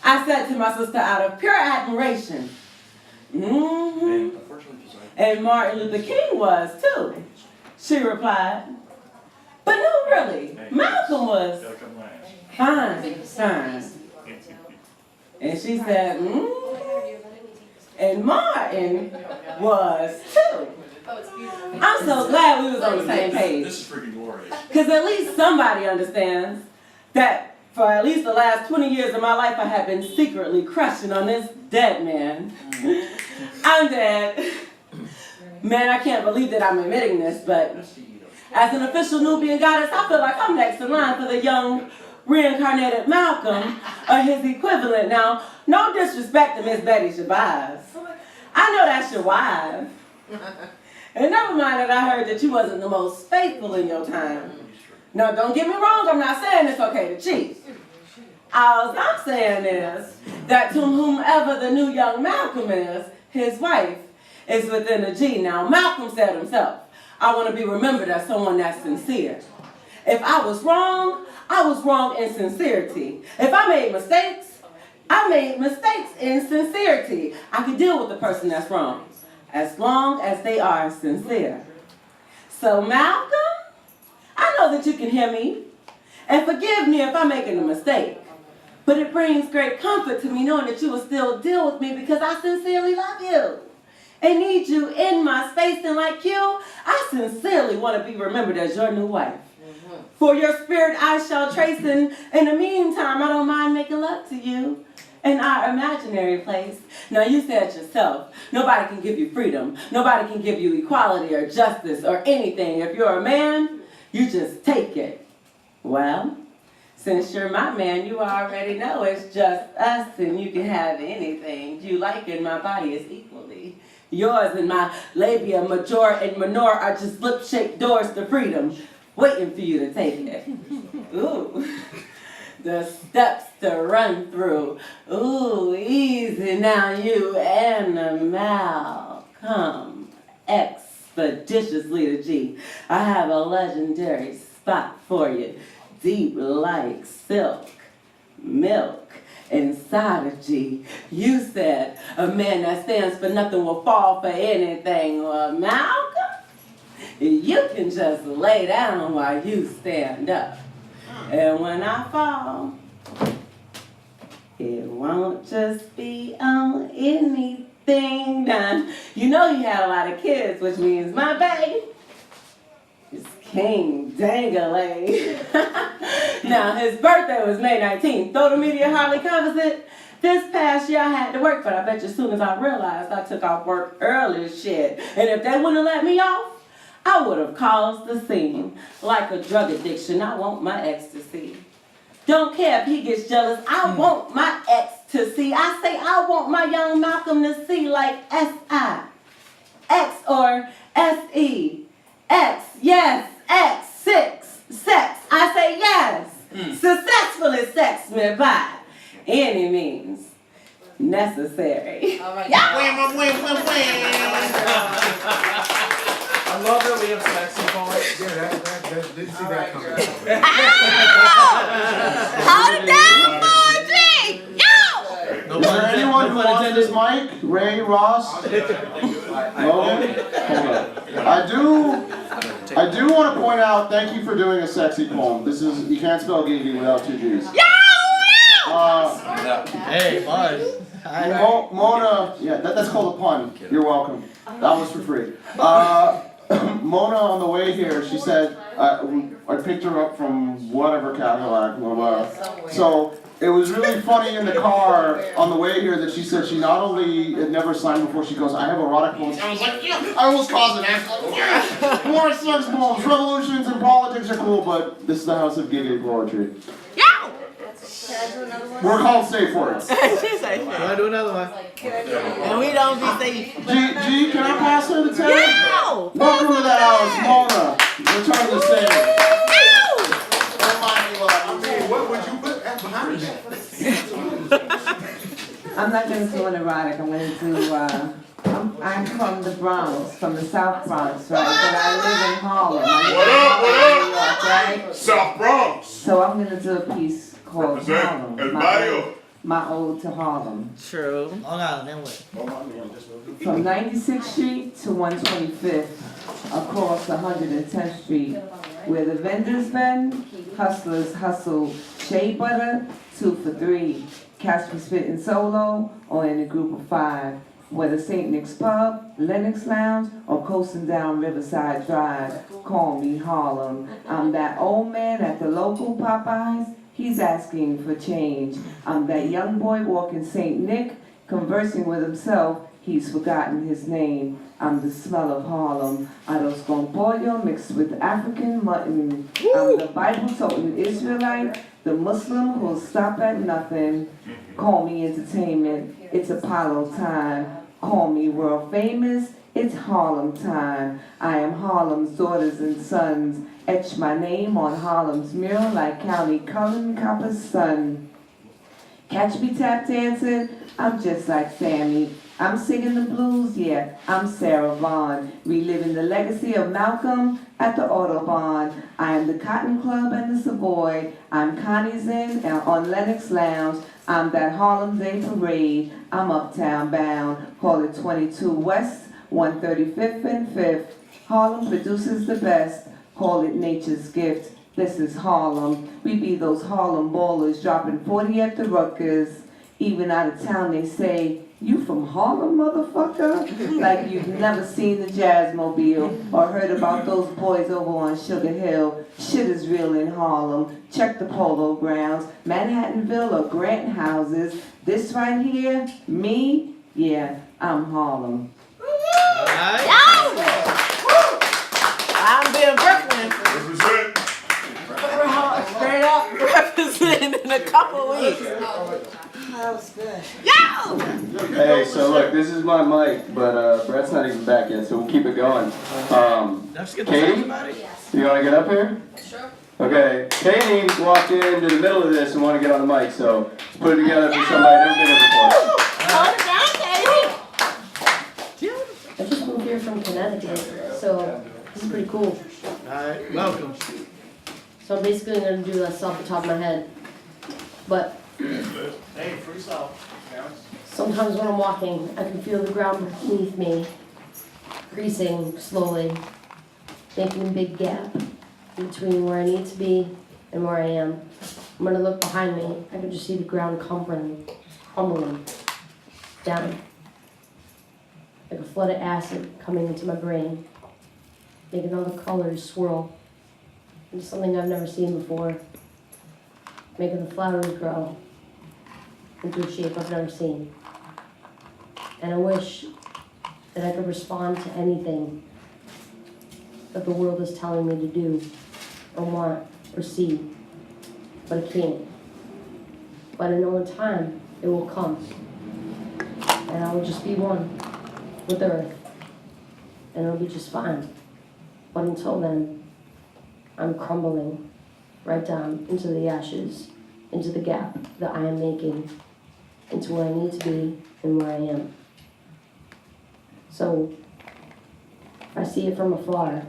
I said to my sister out of pure admiration. And Martin Luther King was too. She replied. But no, really, Malcolm was fine. And she said, and Martin was too. I'm so glad we was on the same page. This is freaking glorious. Because at least somebody understands that for at least the last 20 years of my life, I have been secretly crushing on this dead man. I'm dead. Man, I can't believe that I'm admitting this, but as an official Nubian goddess, I feel like I'm next in line for the young reincarnated Malcolm or his equivalent. Now, no disrespect to Miss Betty Shabazz. I know that's your wife. And never mind that I heard that you wasn't the most faithful in your time. Now, don't get me wrong, I'm not saying it's okay to cheat. All I'm saying is that to whomever the new young Malcolm is, his wife is within a G. Now, Malcolm said himself, I want to be remembered as someone that's sincere. If I was wrong in sincerity. If I made mistakes, I made mistakes in sincerity. I can deal with the person that's wrong, as long as they are sincere. So Malcolm, I know that you can hear me, and forgive me if I'm making a mistake. But it brings great comfort to me knowing that you will still deal with me because I sincerely love you and need you in my space. And like you, I sincerely want to be remembered as your new wife. For your spirit I shall trace, and in the meantime, I don't mind making love to you in our imaginary place. Now, you said yourself, nobody can give you freedom. Nobody can give you equality or justice or anything. If you're a man, you just take it. Well, Since you're my man, you already know it's just us and you can have anything you like and my body is equally yours, and my labia major and minor are just lip-shaped doors to freedom, waiting for you to take it. Ooh, the steps to run through. Ooh, easy now, you animal. Come expeditiously to G. I have a legendary spot for you, deep like silk, milk. Inside of G, you said a man that stands for nothing will fall for anything. Well, Malcolm, you can just lay down while you stand up. And when I fall, it won't just be on anything done. You know you had a lot of kids, which means my baby is King Dangling. Now, his birthday was May 19th. Though the media hardly covers it, this past year I had to work, but I bet you as soon as I realized I took off work early as shit. And if they wouldn't have let me off, I would have caused the scene. Like a drug addiction, I want my ecstasy. Don't care if he gets jealous, I want my ecstasy. I say I want my young Malcolm to see like S.I.X or S.E. X, yes, X, sex. I say yes. Successfully sex me by any means necessary. All right. Yeah. I love that we have sexy boys. Yeah, that didn't see that coming. Hold it down, Fuji! Yo! Is there anyone who wants this mic? Ray, Ross? Logan? I do want to point out, thank you for doing a sexy poem. This is, you can't spell Gigi without two G's. Hey, bud. Mona, yeah, that's called a pun. You're welcome. That was for free. Mona, on the way here, she said, I picked her up from whatever Cadillac, blah, blah. So it was really funny in the car on the way here that she said she not only had never signed before, she goes, I have erotic poems. I was like, yeah, I almost caused an accident. Yeah, more sex poems. Revolutions and politics are cool, but this is the house of gay poetry. We're called safe words. She's safe. Can I do another one? And we don't be safe. G, can I pass her the tag? Yeah. Welcome to the house, Mona. Return to stage. What would you put behind me? I'm not going to do an erotic. I'm going to do, I'm from the Bronx, from the South Bronx, right? But I live in Harlem. What up? Right? South Bronx. So I'm going to do a piece called Represent Harlem. El Barrio. My ode to Harlem. True. Long Island, then what? From 96th Street to 125th, across 110th Street, where the vendors been, hustlers hustle shea butter, 2 for $3. Catch me spitting solo or in a group of 5. Whether St. Nick's Pub, Lennox Lounge, or coasting down Riverside Drive, call me Harlem. I'm that old man at the local Popeyes. He's asking for change. I'm that young boy walking St. Nick, conversing with himself. He's forgotten his name. I'm the smell of Harlem. Arroz con pollo mixed with African mutton. I'm the Bible-toting Israelite, the Muslim who'll stop at nothing. Call me entertainment. It's Apollo time. Call me world famous. It's Harlem time. I am Harlem's daughters and sons. Etch my name on Harlem's mural like County Cullen Copper's son. Catch me tap dancing, I'm just like Sammy. I'm singing the blues, yeah, I'm Sarah Vaughan. Reliving the legacy of Malcolm at the Autobahn. I am the Cotton Club and the Savoy. I'm Connie's Inn on Lennox Lounge. I'm that Harlem Day Parade. I'm uptown bound. Call it 22 West, 135th and 5th. Harlem produces the best. Call it nature's gift. This is Harlem. We be those Harlem ballers dropping 40 at the Rutgers. Even out of town they say, you from Harlem, motherfucker? Like you've never seen the Jazzmobile or heard about those boys over on Sugar Hill. Shit is real in Harlem. Check the Polo Grounds, Manhattanville or Grant houses. This right here, me, yeah, I'm Harlem. I'm being Brooklyn. Represent. Straight up represent. in a couple weeks. That was good. Yo! Hey, so look, this is my mic, but Brett's not even back yet, so we'll keep it going. Katie, you want to get up here? Sure. Okay, Katie walked into the middle of this and want to get on the mic, so let's put it together for somebody who's never been here before. Hold it down, Katie. I just moved here from Connecticut, so this is pretty cool. Alright, welcome. So I'm basically going to do this off the top of my head. But Hey, freestyle. sometimes when I'm walking, I can feel the ground beneath me greasing slowly, making a big gap between where I need to be and where I am. I'm going to look behind me. I can just see the ground crumbling down. Like a flood of acid coming into my brain, making all the colors swirl into something I've never seen before, making the flowers grow into a shape I've never seen. And I wish that I could respond to anything that the world is telling me to do, or want, or see, but I can't. But I know in time it will come, and I will just be one with Earth, and it'll be just fine. But until then, I'm crumbling right down into the ashes, into the gap that I am making, into where I need to be and where I am. So, if I see it from afar,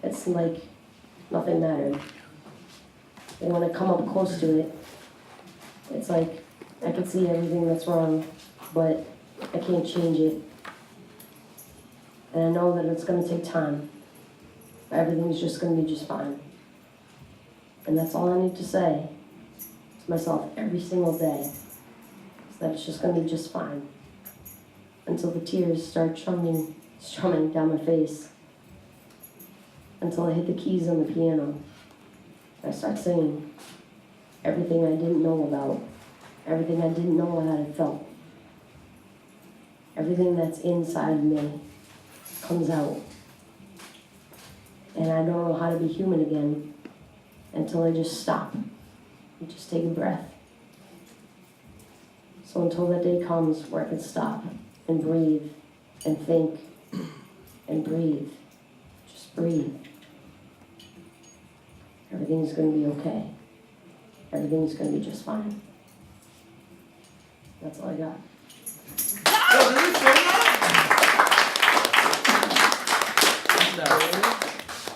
it's like nothing mattered. And when I come up close to it, it's like I can see everything that's wrong, but I can't change it. And I know that it's going to take time. Everything's just going to be just fine. And that's all I need to say to myself every single day, is that it's just going to be just fine. Until the tears start strumming down my face. Until I hit the keys on the piano. I start singing everything I didn't know about, everything I didn't know how I felt. Everything that's inside of me comes out. And I don't know how to be human again until I just stop and just take a breath. So until that day comes where I can stop and breathe and think and breathe, just breathe. Everything's going to be okay. Everything's going to be just fine. That's all I got.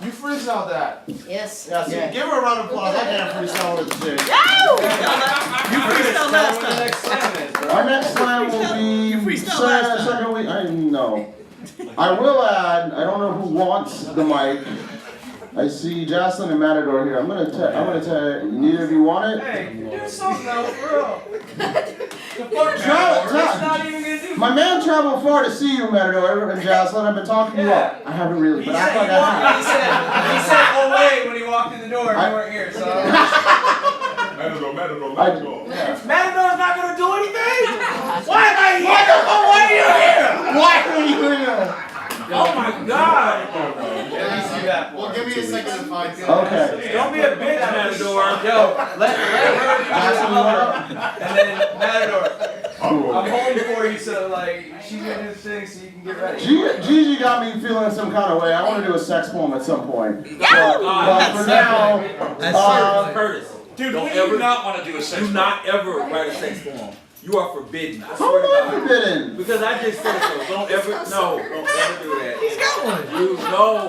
You freestyled that. Yes. Yeah, so give her a round of applause. I can't freestyle with the shit. You freestyled last time. Our next slam will be second week. I know. I will add, I don't know who wants the mic. I see Jocelyn and Matador here. I'm gonna tell neither of you want it? Hey, do something now, for real. My man traveled far to see you, Matador and Jocelyn. I've been talking you up. I haven't really, but I thought I He said, oh wait, when he walked in the door, you weren't here, so. Matador's not gonna do anything? Why am I here? Why are you here? Why are you here? Oh my God! Well, give me a second to find Okay. Don't be a bitch, Matador. Yo, let her and then Matador. I'm home for you, so like she's gonna do things so you can get ready. Gigi got me feeling some kind of way. I want to do a sex poem at some point. But for now, Curtis, Dude, don't we do ever not want to do a sex do not ever write a sex poem. You are forbidden. I How swear to am I God. forbidden? Because I just said so. Don't ever don't ever do that. He's got one. You know.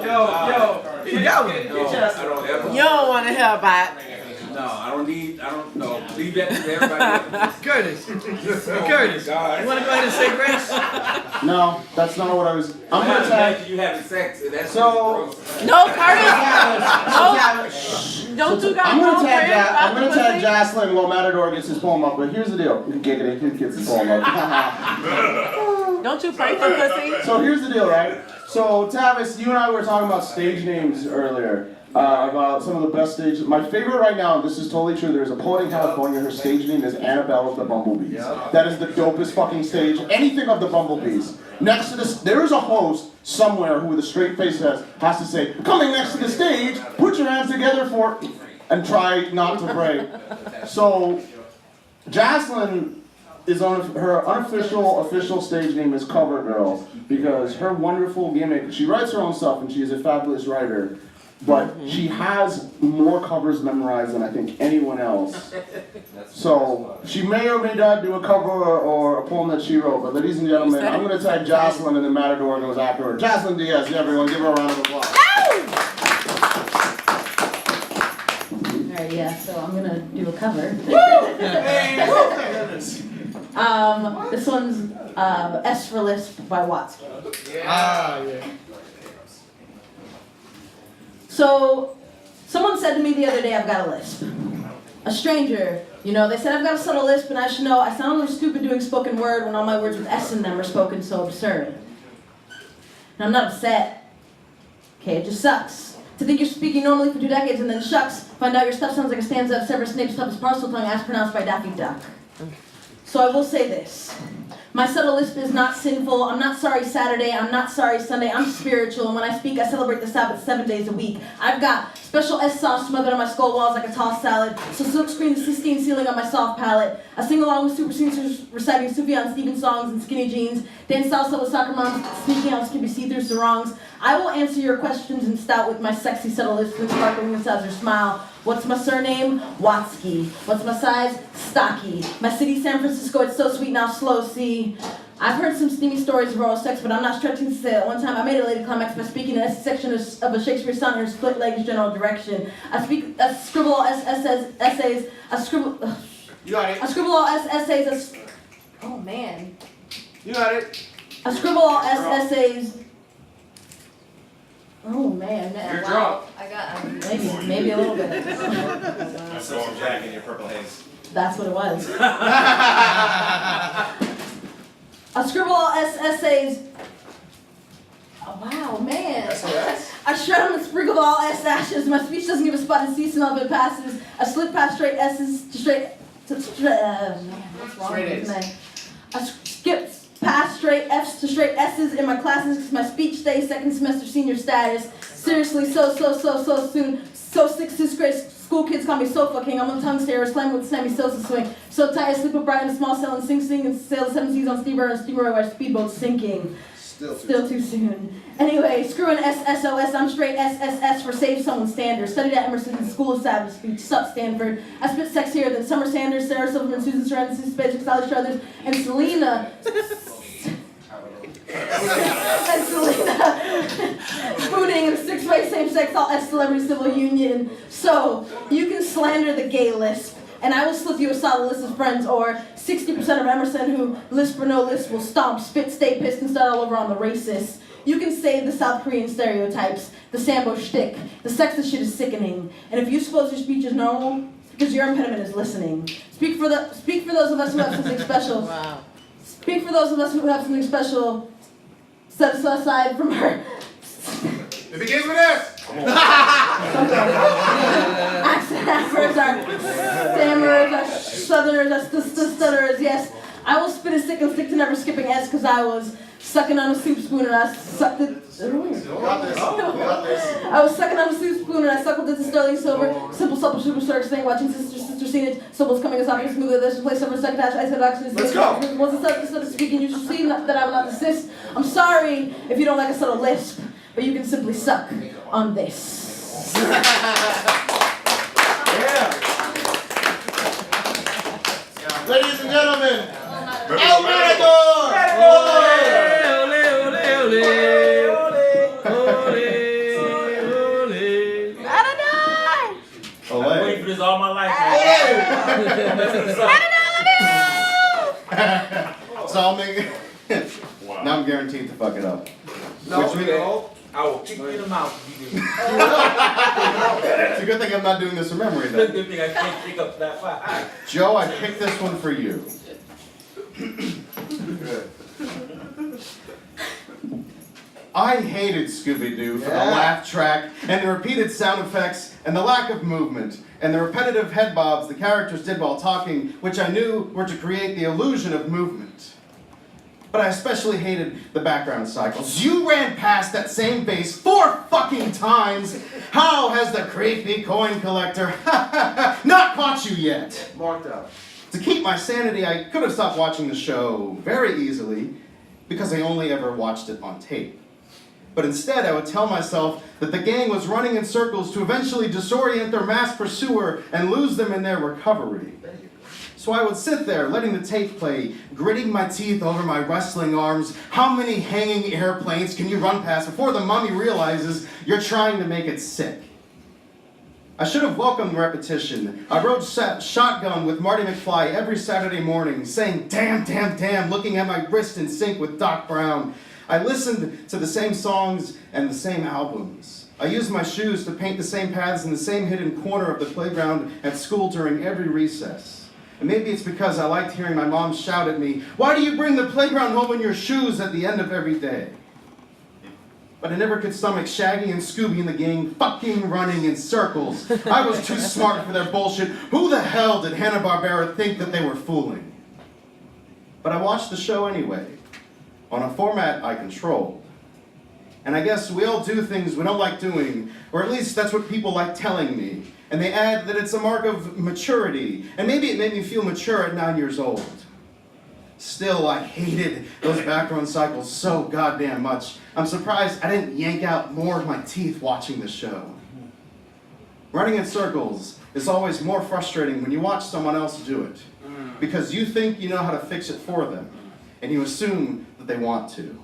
He got one. No, I don't ever. You don't want to hear about it. No, I don't know. Leave that to everybody else. Curtis. Oh Curtis. my God. You want to go ahead and say grace? No, that's not what I was. I'm gonna tag. You having sex. And that's No, Curtis. No. Don't you got I'm gonna tag friends about I'm gonna the tag pussy? Jocelyn while Matador gets his poem up. But here's the deal. Giggity, who gets his poem up? Don't you pray for pussy? So here's the deal, right? So Tavis, you and I were talking about stage names earlier. About some of the best stages. My favorite right now, this is totally true, there's a poet in California, her stage name is Annabelle of the Bumblebees. That is the dopest fucking stage, anything of the Bumblebees. Next to this, there is a host somewhere who with a straight face has to say, coming next to the stage, put your hands together for... and try not to break. So, Jaslyn is on her unofficial official stage name is Cover Girl because her wonderful gimmick. She writes her own stuff and she is a fabulous writer, but she has more covers memorized than I think anyone else. So she may or may not do a cover or a poem that she wrote. But ladies and gentlemen, I'm going to tag Jaslyn and then Matador goes after her. Jaslyn Diaz, everyone, give her a round of applause. Alright, yeah, so I'm gonna do a cover. This one's S for Lisp by Watsky. Yeah. So, someone said to me the other day, I've got a lisp. A stranger, you know, they said I've got a subtle lisp and I should know I sound a little stupid doing spoken word when all my words with S in them are spoken so absurd. And I'm not upset. Okay, it just sucks. To think you're speaking normally for 2 decades and then shucks, find out your stuff sounds like a stanza of Severus Snape's toughest parcel tongue as pronounced by Daffy Duck. So I will say this. My subtle lisp is not sinful. I'm not sorry Saturday. I'm not sorry Sunday. I'm spiritual. And when I speak, I celebrate the Sabbath 7 days a week. I've got special S sauce smothered on my skull walls like a tossed salad. So silk screen the Sistine ceiling on my soft palate. I sing along with super singers reciting Sufjan Stevens songs in skinny jeans. Dance salsa with soccer moms sneaking out skippy see-through sarongs. I will answer your questions in stout with my sexy subtle lisp and sparkling inside your smile. What's my surname? Watsky. What's my size? Stocky. My city, San Francisco, it's so sweet now slow, see. I've heard some steamy stories of oral sex, but I'm not stretching to say that one time I made a lady climax by speaking in a section of a Shakespeare sonnet in her split legs general direction. I scribble all essays, You got it. I scribble all essays, oh man. You got it. I scribble all essays. Oh man, You're wow. drunk. I got Maybe a little bit. I saw some Jack in your purple haze. That's what it was. I scribble all essays. Oh, wow, man. I shred them and sprinkle all S ashes. My speech doesn't give a spot to cease and all of it passes. I slip past straight S's to straight. Man, what's wrong with me? I skip past straight F's to straight S's in my classes because my speech stays second semester senior status. Seriously, so soon. So sick, 6th grade school kids call me sofa king. I'm a tongue starer, slam with Sammy Sosa swing. So tight, I sleep upright in a small cell and sing and sail the 7 seas on steamer and steamer where speedboat's sinking. Still too soon. Anyway, screw an SSOS, I'm straight SSS for save someone's standard. Studied at Emerson's School of Savage Speech, sup Stanford. I spit sexier than Summer Sanders, Sarah Silverman, Susan Sarandon, Susan Spacek, Sally Struthers, and Selena. Spooning and 6-way same-sex all S celebrity civil union. So, you can slander the gay lisp, and I will slip you a solid list of friends, or 60% of Emerson who, lisp or no lisp, will stomp, spit, stay pissed, and start all over on the racists. You can say the South Korean stereotypes, the Sambo shtick, the sexist shit is sickening, and if you suppose your speech is normal, because your impediment is listening. Speak for those of us who have something special. Wow. Speak for those of us who have something special. Set us aside from our. It begins with S. Accents, our stammerers, our southerners, our stutterers, yes. I will spit a sick and stick to never skipping S because I was sucking on a soup spoon and I sucked it. I was sucking on a soup spoon and I suckled it to sterling silver. Simple, supple, super circus thing, watching sister seen it. Syllables coming as often smoother. There's a place over second dash. I said oxygen. Let's go. Once instead of speaking, you should see that I will not desist. I'm sorry if you don't like a subtle lisp, but you can simply suck on this. Ladies and gentlemen, El Matador! I've been waiting for this all my life. So I'll make it. Now I'm guaranteed to fuck it up. No, I will kick you in the mouth if you do. It's a good thing I'm not doing this from memory It's a then. good thing I can't pick up that fight. Joe, I picked this one for you. I hated Scooby-Doo for the laugh track and the repeated sound effects and the lack of movement and the repetitive head bobs the characters did while talking, which I knew were to create the illusion of movement. But I especially hated the background cycles. You ran past that same base 4 fucking times. How has the creepy coin collector not caught you yet? Marked out. To keep my sanity, I could have stopped watching the show very easily because I only ever watched it on tape. But instead, I would tell myself that the gang was running in circles to eventually disorient their masked pursuer and lose them in their recovery. So I would sit there, letting the tape play, gritting my teeth over my wrestling arms. How many hanging airplanes can you run past before the mummy realizes you're trying to make it sick? I should have welcomed repetition. I rode shotgun with Marty McFly every Saturday morning, saying, damn, damn, damn, looking at my wrist in sync with Doc Brown. I listened to the same songs and the same albums. I used my shoes to paint the same paths in the same hidden corner of the playground at school during every recess. And maybe it's because I liked hearing my mom shout at me, why do you bring the playground home in your shoes at the end of every day? But I never could stomach Shaggy and Scooby and the gang fucking running in circles. I was too smart for their bullshit. Who the hell did Hanna-Barbera think that they were fooling? But I watched the show anyway, on a format I controlled. And I guess we all do things we don't like doing, or at least that's what people like telling me. And they add that it's a mark of maturity, and maybe it made me feel mature at 9 years old. Still, I hated those background cycles so goddamn much. I'm surprised I didn't yank out more of my teeth watching the show. Running in circles is always more frustrating when you watch someone else do it, because you think you know how to fix it for them, and you assume that they want to.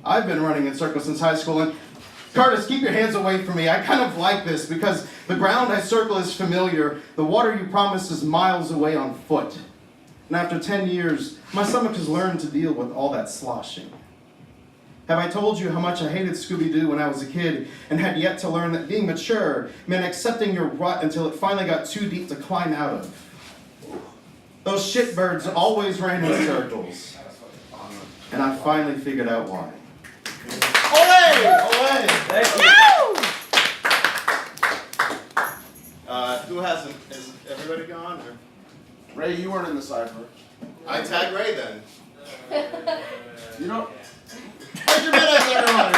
I've been running in circles since high school, and Curtis, keep your hands away from me. I kind of like this, because the ground I circle is familiar. The water you promise is miles away on foot. And after 10 years, my stomach has learned to deal with all that sloshing. Have I told you how much I hated Scooby-Doo when I was a kid and had yet to learn that being mature meant accepting your rut until it finally got too deep to climb out of? Those shitbirds always ran in circles. And I finally figured out why. Olé! Olé! Thank you. Who hasn't? Is everybody gone? Or? Ray, you weren't in the cipher. I tag Ray then. You don't. Put your minutes, everybody.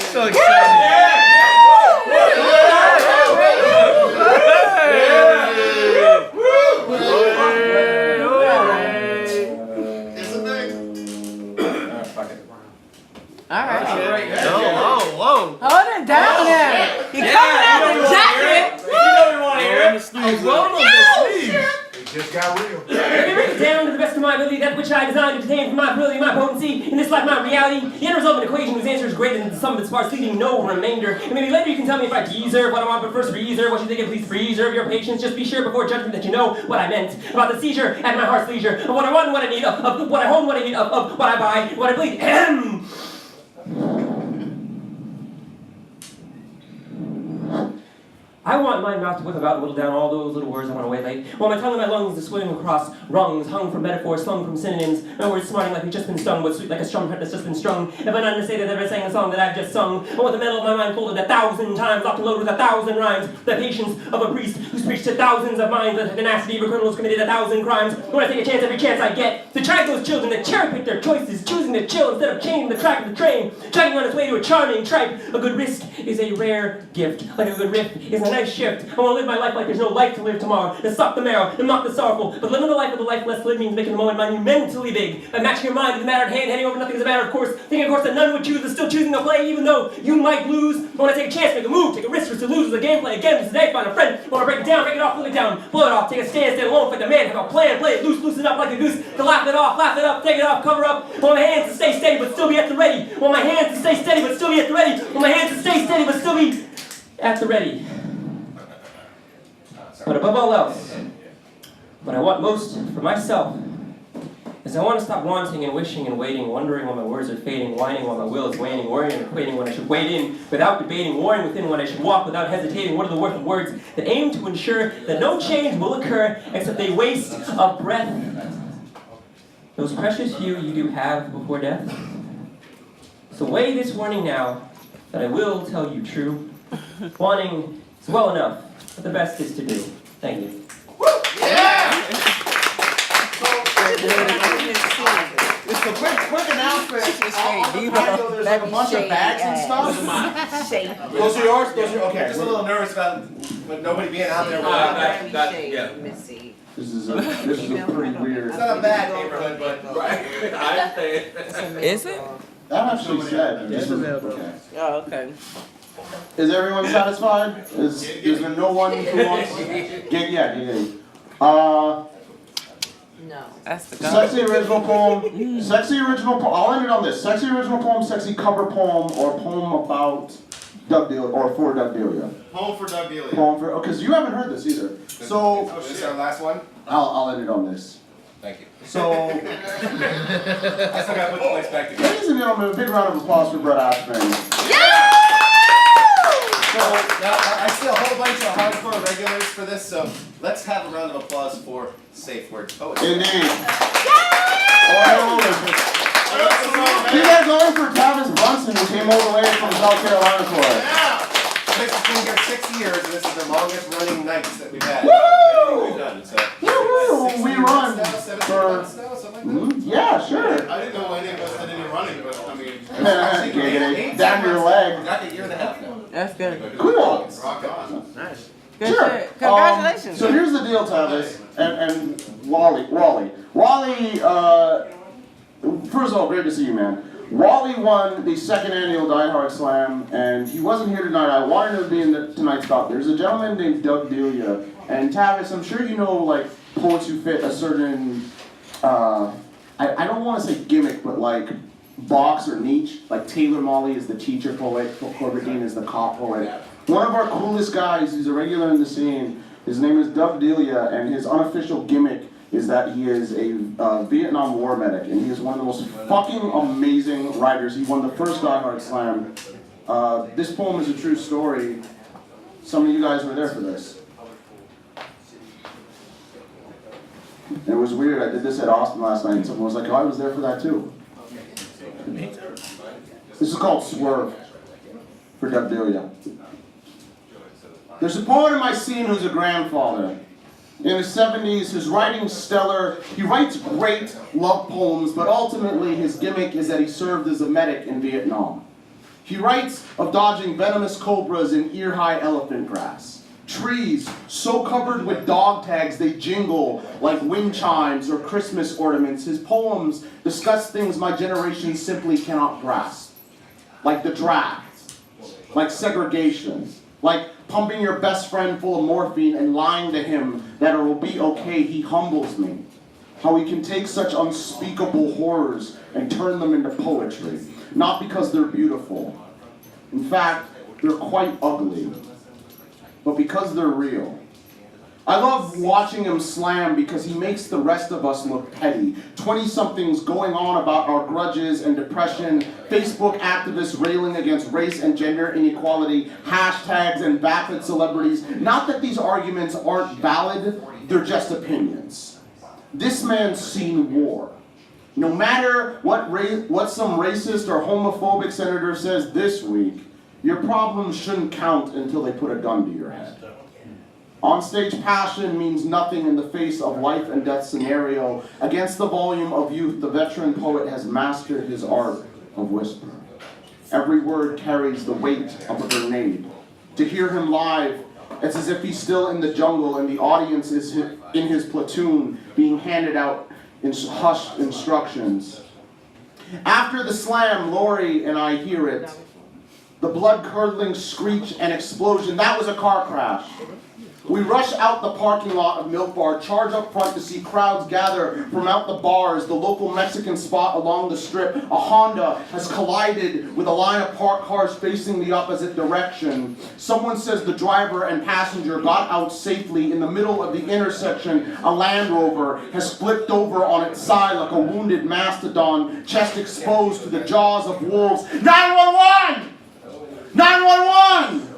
So excited. All right. Whoa. Hold it down there. You coming out the jacket. You know we want to hear it. It just got real. Let me break it down to the best of my ability, that which I designed to obtain from my ability, my potency, in this life, my reality. The end result of an equation whose answer is greater than the sum of its parts, leaving no remainder. And maybe later you can tell me if I deserve what I want, but first reserve what you think, and please preserve your patience. Just be sure before judgment that you know what I meant about the seizure at my heart's leisure, of what I want and what I need, of what I hold and what I need, of what I buy, what I bleed. I want my mouth to whip about and whittle down all those little words I want to waylay, while my tongue and my lungs to swing across rungs, hung from metaphors, slung from synonyms, my words smarting like we've just been stung, but sweet like a strum that's just been strung. If I not to say that I sang a song that I've just sung, I want the metal of my mind folded 1,000 times, locked and loaded with 1,000 rhymes, the patience of a priest who's preached to thousands of minds, the tenacity of a criminal who's committed 1,000 crimes. When I take a chance, every chance I get, to track those children that cherry-pick their choices, choosing to chill instead of changing the track of the train, dragging on its way to a charming tripe. A good risk is a rare gift, like a good riff is a nice shift. I want to live my life like there's no life to live tomorrow, to suck the marrow, and mock the sorrowful, but living the life of the life less lived means making the moment monumentally big, by matching your mind to the matter at hand, handing over nothing as a matter of course, thinking of course that none would choose, but still choosing to play even though you might lose. I want to take a chance, make a move, take a risk, to lose the gameplay again today, find a friend, I want to break it down, break it off, pull it down, blow it off, take a stand, stand alone, fight the man, have a plan, play it loose, loosen it up like a goose, to laugh it off, laugh it up, take it off, cover up. I want my hands to stay steady but still be at the ready. I want my hands to stay steady but still be at the ready. I want my hands to stay steady but still be at the ready. But above all else, what I want most for myself is I want to stop wanting and wishing and waiting, wondering when my words are fading, whining while my will is waning, worrying and equating when I should wade in without debating, warring within when I should walk without hesitating. What are the worth of words that aim to ensure that no change will occur except a waste of breath? Those precious few you do have before death. So weigh this warning now that I will tell you true. Wanting is well enough, but the best is to do. Thank you. Yeah! outfit, on the patio, there's like a bunch of bags and stuff. Those are yours? Those are, okay. Just a little nervous about nobody being out there. Yeah. This is a pretty weird. It's not a bad neighborhood, but Is it? That actually said. Okay. Oh, okay. Is everyone satisfied? Is there no one who wants? Yeah. No. That's the Sexy original poem. Sexy original poem. I'll end it on this. Sexy original poem, sexy cover poem, or poem about Doug Delia, or for Doug Delia. Poem for Doug Delia. Poem for, because you haven't heard this either. So. This is our last one? I'll end it on this. Thank you. So. I still gotta put the place back together. Ladies and gentlemen, a big round of applause for Brett Ashman. Yeah! So, now, I see a whole bunch of hardcore regulars for this, so let's have a round of applause for Safe Word Poetry. Indeed. You guys going for Tavis Brunson, who came all the way from South Carolina for it. Yeah! This has been here 6 years, and this is the longest running nights that we've had. Woo! We've done, so. Woo-hoo! We run for. Yeah, sure. I didn't know any of us had any running, but I mean. Down your leg. Like a year and a half now. That's good. Cool. Rock on. Nice. Good sure. Shit. Congratulations. So here's the deal, Tavis, and Wally. First of all, great to see you, man. Wally won the second annual Die Hard Slam, and he wasn't here tonight. I wanted him to be in tonight's talk. There's a gentleman named Doug Delia, and Tavis, I'm sure you know, like, poets who fit a certain, I don't want to say gimmick, but like box or niche. Like Taylor Molly is the teacher poet, Corbett Dean is the cop poet. One of our coolest guys, who's a regular in the scene, his name is Doug Delia, and his unofficial gimmick is that he is a Vietnam War medic, and he is one of the most fucking amazing writers. He won the first Die Hard Slam. This poem is a true story. Some of you guys were there for this. And it was weird. I did this at Austin last night, and someone was like, oh, I was there for that too. This is called Swerve for Doug Delia. There's a poet in my scene who's a grandfather. In his 70s, his writing's stellar. He writes great love poems, but ultimately his gimmick is that he served as a medic in Vietnam. He writes of dodging venomous cobras in ear-high elephant grass. Trees so covered with dog tags they jingle like wind chimes or Christmas ornaments. His poems discuss things my generation simply cannot grasp. Like the draft, like segregation, like pumping your best friend full of morphine and lying to him that it will be okay. He humbles me. How he can take such unspeakable horrors and turn them into poetry. Not because they're beautiful. In fact, they're quite ugly. But because they're real. I love watching him slam because he makes the rest of us look petty. 20-somethings going on about our grudges and depression, Facebook activists railing against race and gender inequality, hashtags and vapid celebrities. Not that these arguments aren't valid, they're just opinions. This man's seen war. No matter what some racist or homophobic senator says this week, your problems shouldn't count until they put a gun to your head. Onstage passion means nothing in the face of life and death scenario. Against the volume of youth, the veteran poet has mastered his art of whisper. Every word carries the weight of a grenade. To hear him live, it's as if he's still in the jungle and the audience is in his platoon being handed out in hushed instructions. After the slam, Lori and I hear it. The blood-curdling screech and explosion. That was a car crash. We rush out the parking lot of Milk Bar, charge up front to see crowds gather from out the bars, the local Mexican spot along the strip. A Honda has collided with a line of parked cars facing the opposite direction. Someone says the driver and passenger got out safely. In the middle of the intersection, a Land Rover has flipped over on its side like a wounded mastodon, chest exposed to the jaws of wolves. 911! 911!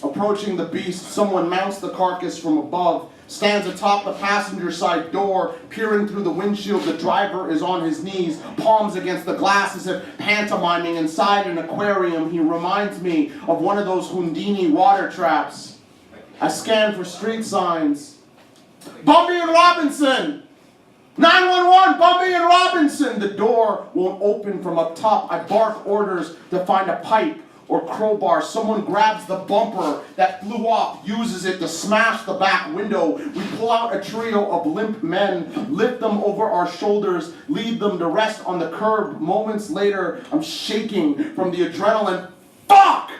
Approaching the beast, someone mounts the carcass from above, stands atop the passenger side door, peering through the windshield. The driver is on his knees, palms against the glass as if pantomiming inside an aquarium. He reminds me of one of those Houdini water traps. I scan for street signs. Bumpy and Robinson! 911, Bumpy and Robinson! the door won't open from up top, I bark orders to find a pipe or crowbar. Someone grabs the bumper that flew off, uses it to smash the back window. We pull out a trio of limp men, lift them over our shoulders, leave them to rest on the curb. Moments later, I'm shaking from the adrenaline. Fuck!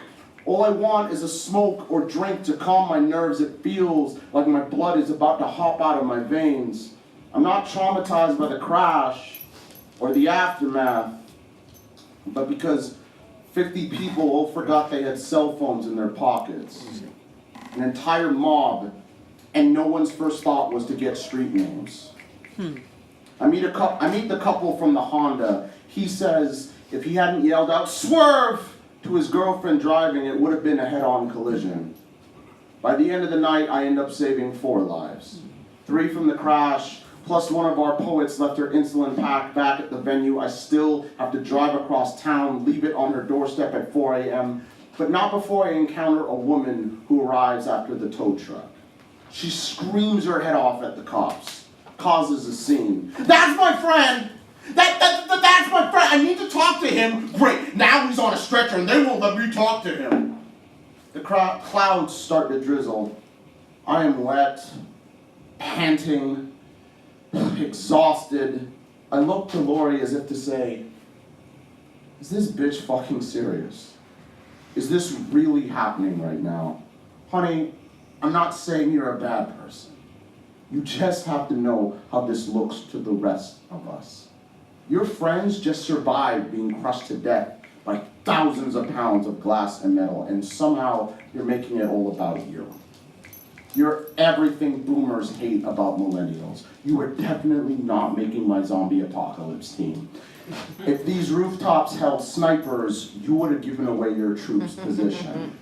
All I want is a smoke or drink to calm my nerves. It feels like my blood is about to hop out of my veins. I'm not traumatized by the crash or the aftermath, but because 50 people all forgot they had cell phones in their pockets. An entire mob, and no one's first thought was to get street names. I meet the couple from the Honda. He says if he hadn't yelled out, "Swerve!" to his girlfriend driving, it would have been a head-on collision. By the end of the night, I end up saving 4 lives. 3 from the crash, plus one of our poets left her insulin pack back at the venue. I still have to drive across town, leave it on her doorstep at 4 a.m., but not before I encounter a woman who arrives after the tow truck. She screams her head off at the cops, causes a scene. "That's my friend! That's my friend! I need to talk to him!" Great, now he's on a stretcher and they won't let me talk to him. The clouds start to drizzle. I am wet, panting, exhausted. I look to Lori as if to say, is this bitch fucking serious? Is this really happening right now? Honey, I'm not saying you're a bad person. You just have to know how this looks to the rest of us. Your friends just survived being crushed to death by thousands of pounds of glass and metal, and somehow you're making it all about you. You're everything boomers hate about millennials. You are definitely not making my zombie apocalypse team. If these rooftops held snipers, you would have given away your troops' position.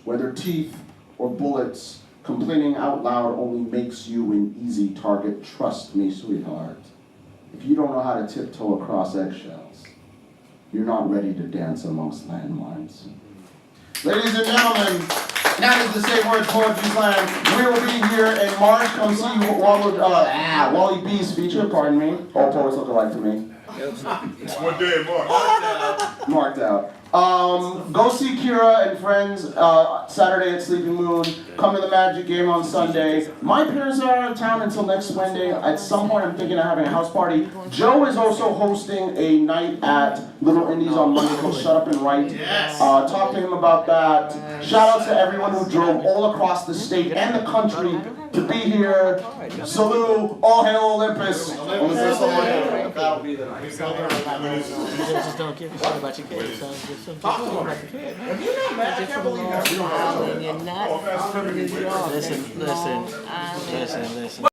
Whether teeth or bullets, complaining out loud only makes you an easy target. Trust me, sweetheart. If you don't know how to tiptoe across eggshells, you're not ready to dance amongst landmines. Ladies and gentlemen, that is the Say Word Poetry Slam. We will be here in March. Come see Wally B's feature, pardon me. All poets look alike to me. What day in March? Marked out. Go see Kira and friends Saturday at Sleeping Moon. Come to the Magic Game on Sunday. My parents are out of town until next Wednesday. At some point I'm thinking of having a house party. Joe is also hosting a night at Little Indies on Monday called Shut Up and Write. Talk to him about that. Shout out to everyone who drove all across the state and the country to be here. Salute, all hail Olympus. That'll be the night. Just don't give a shit about your kids. Talk to them about your kids. If you're not mad, I can't believe that. You're not. Listen.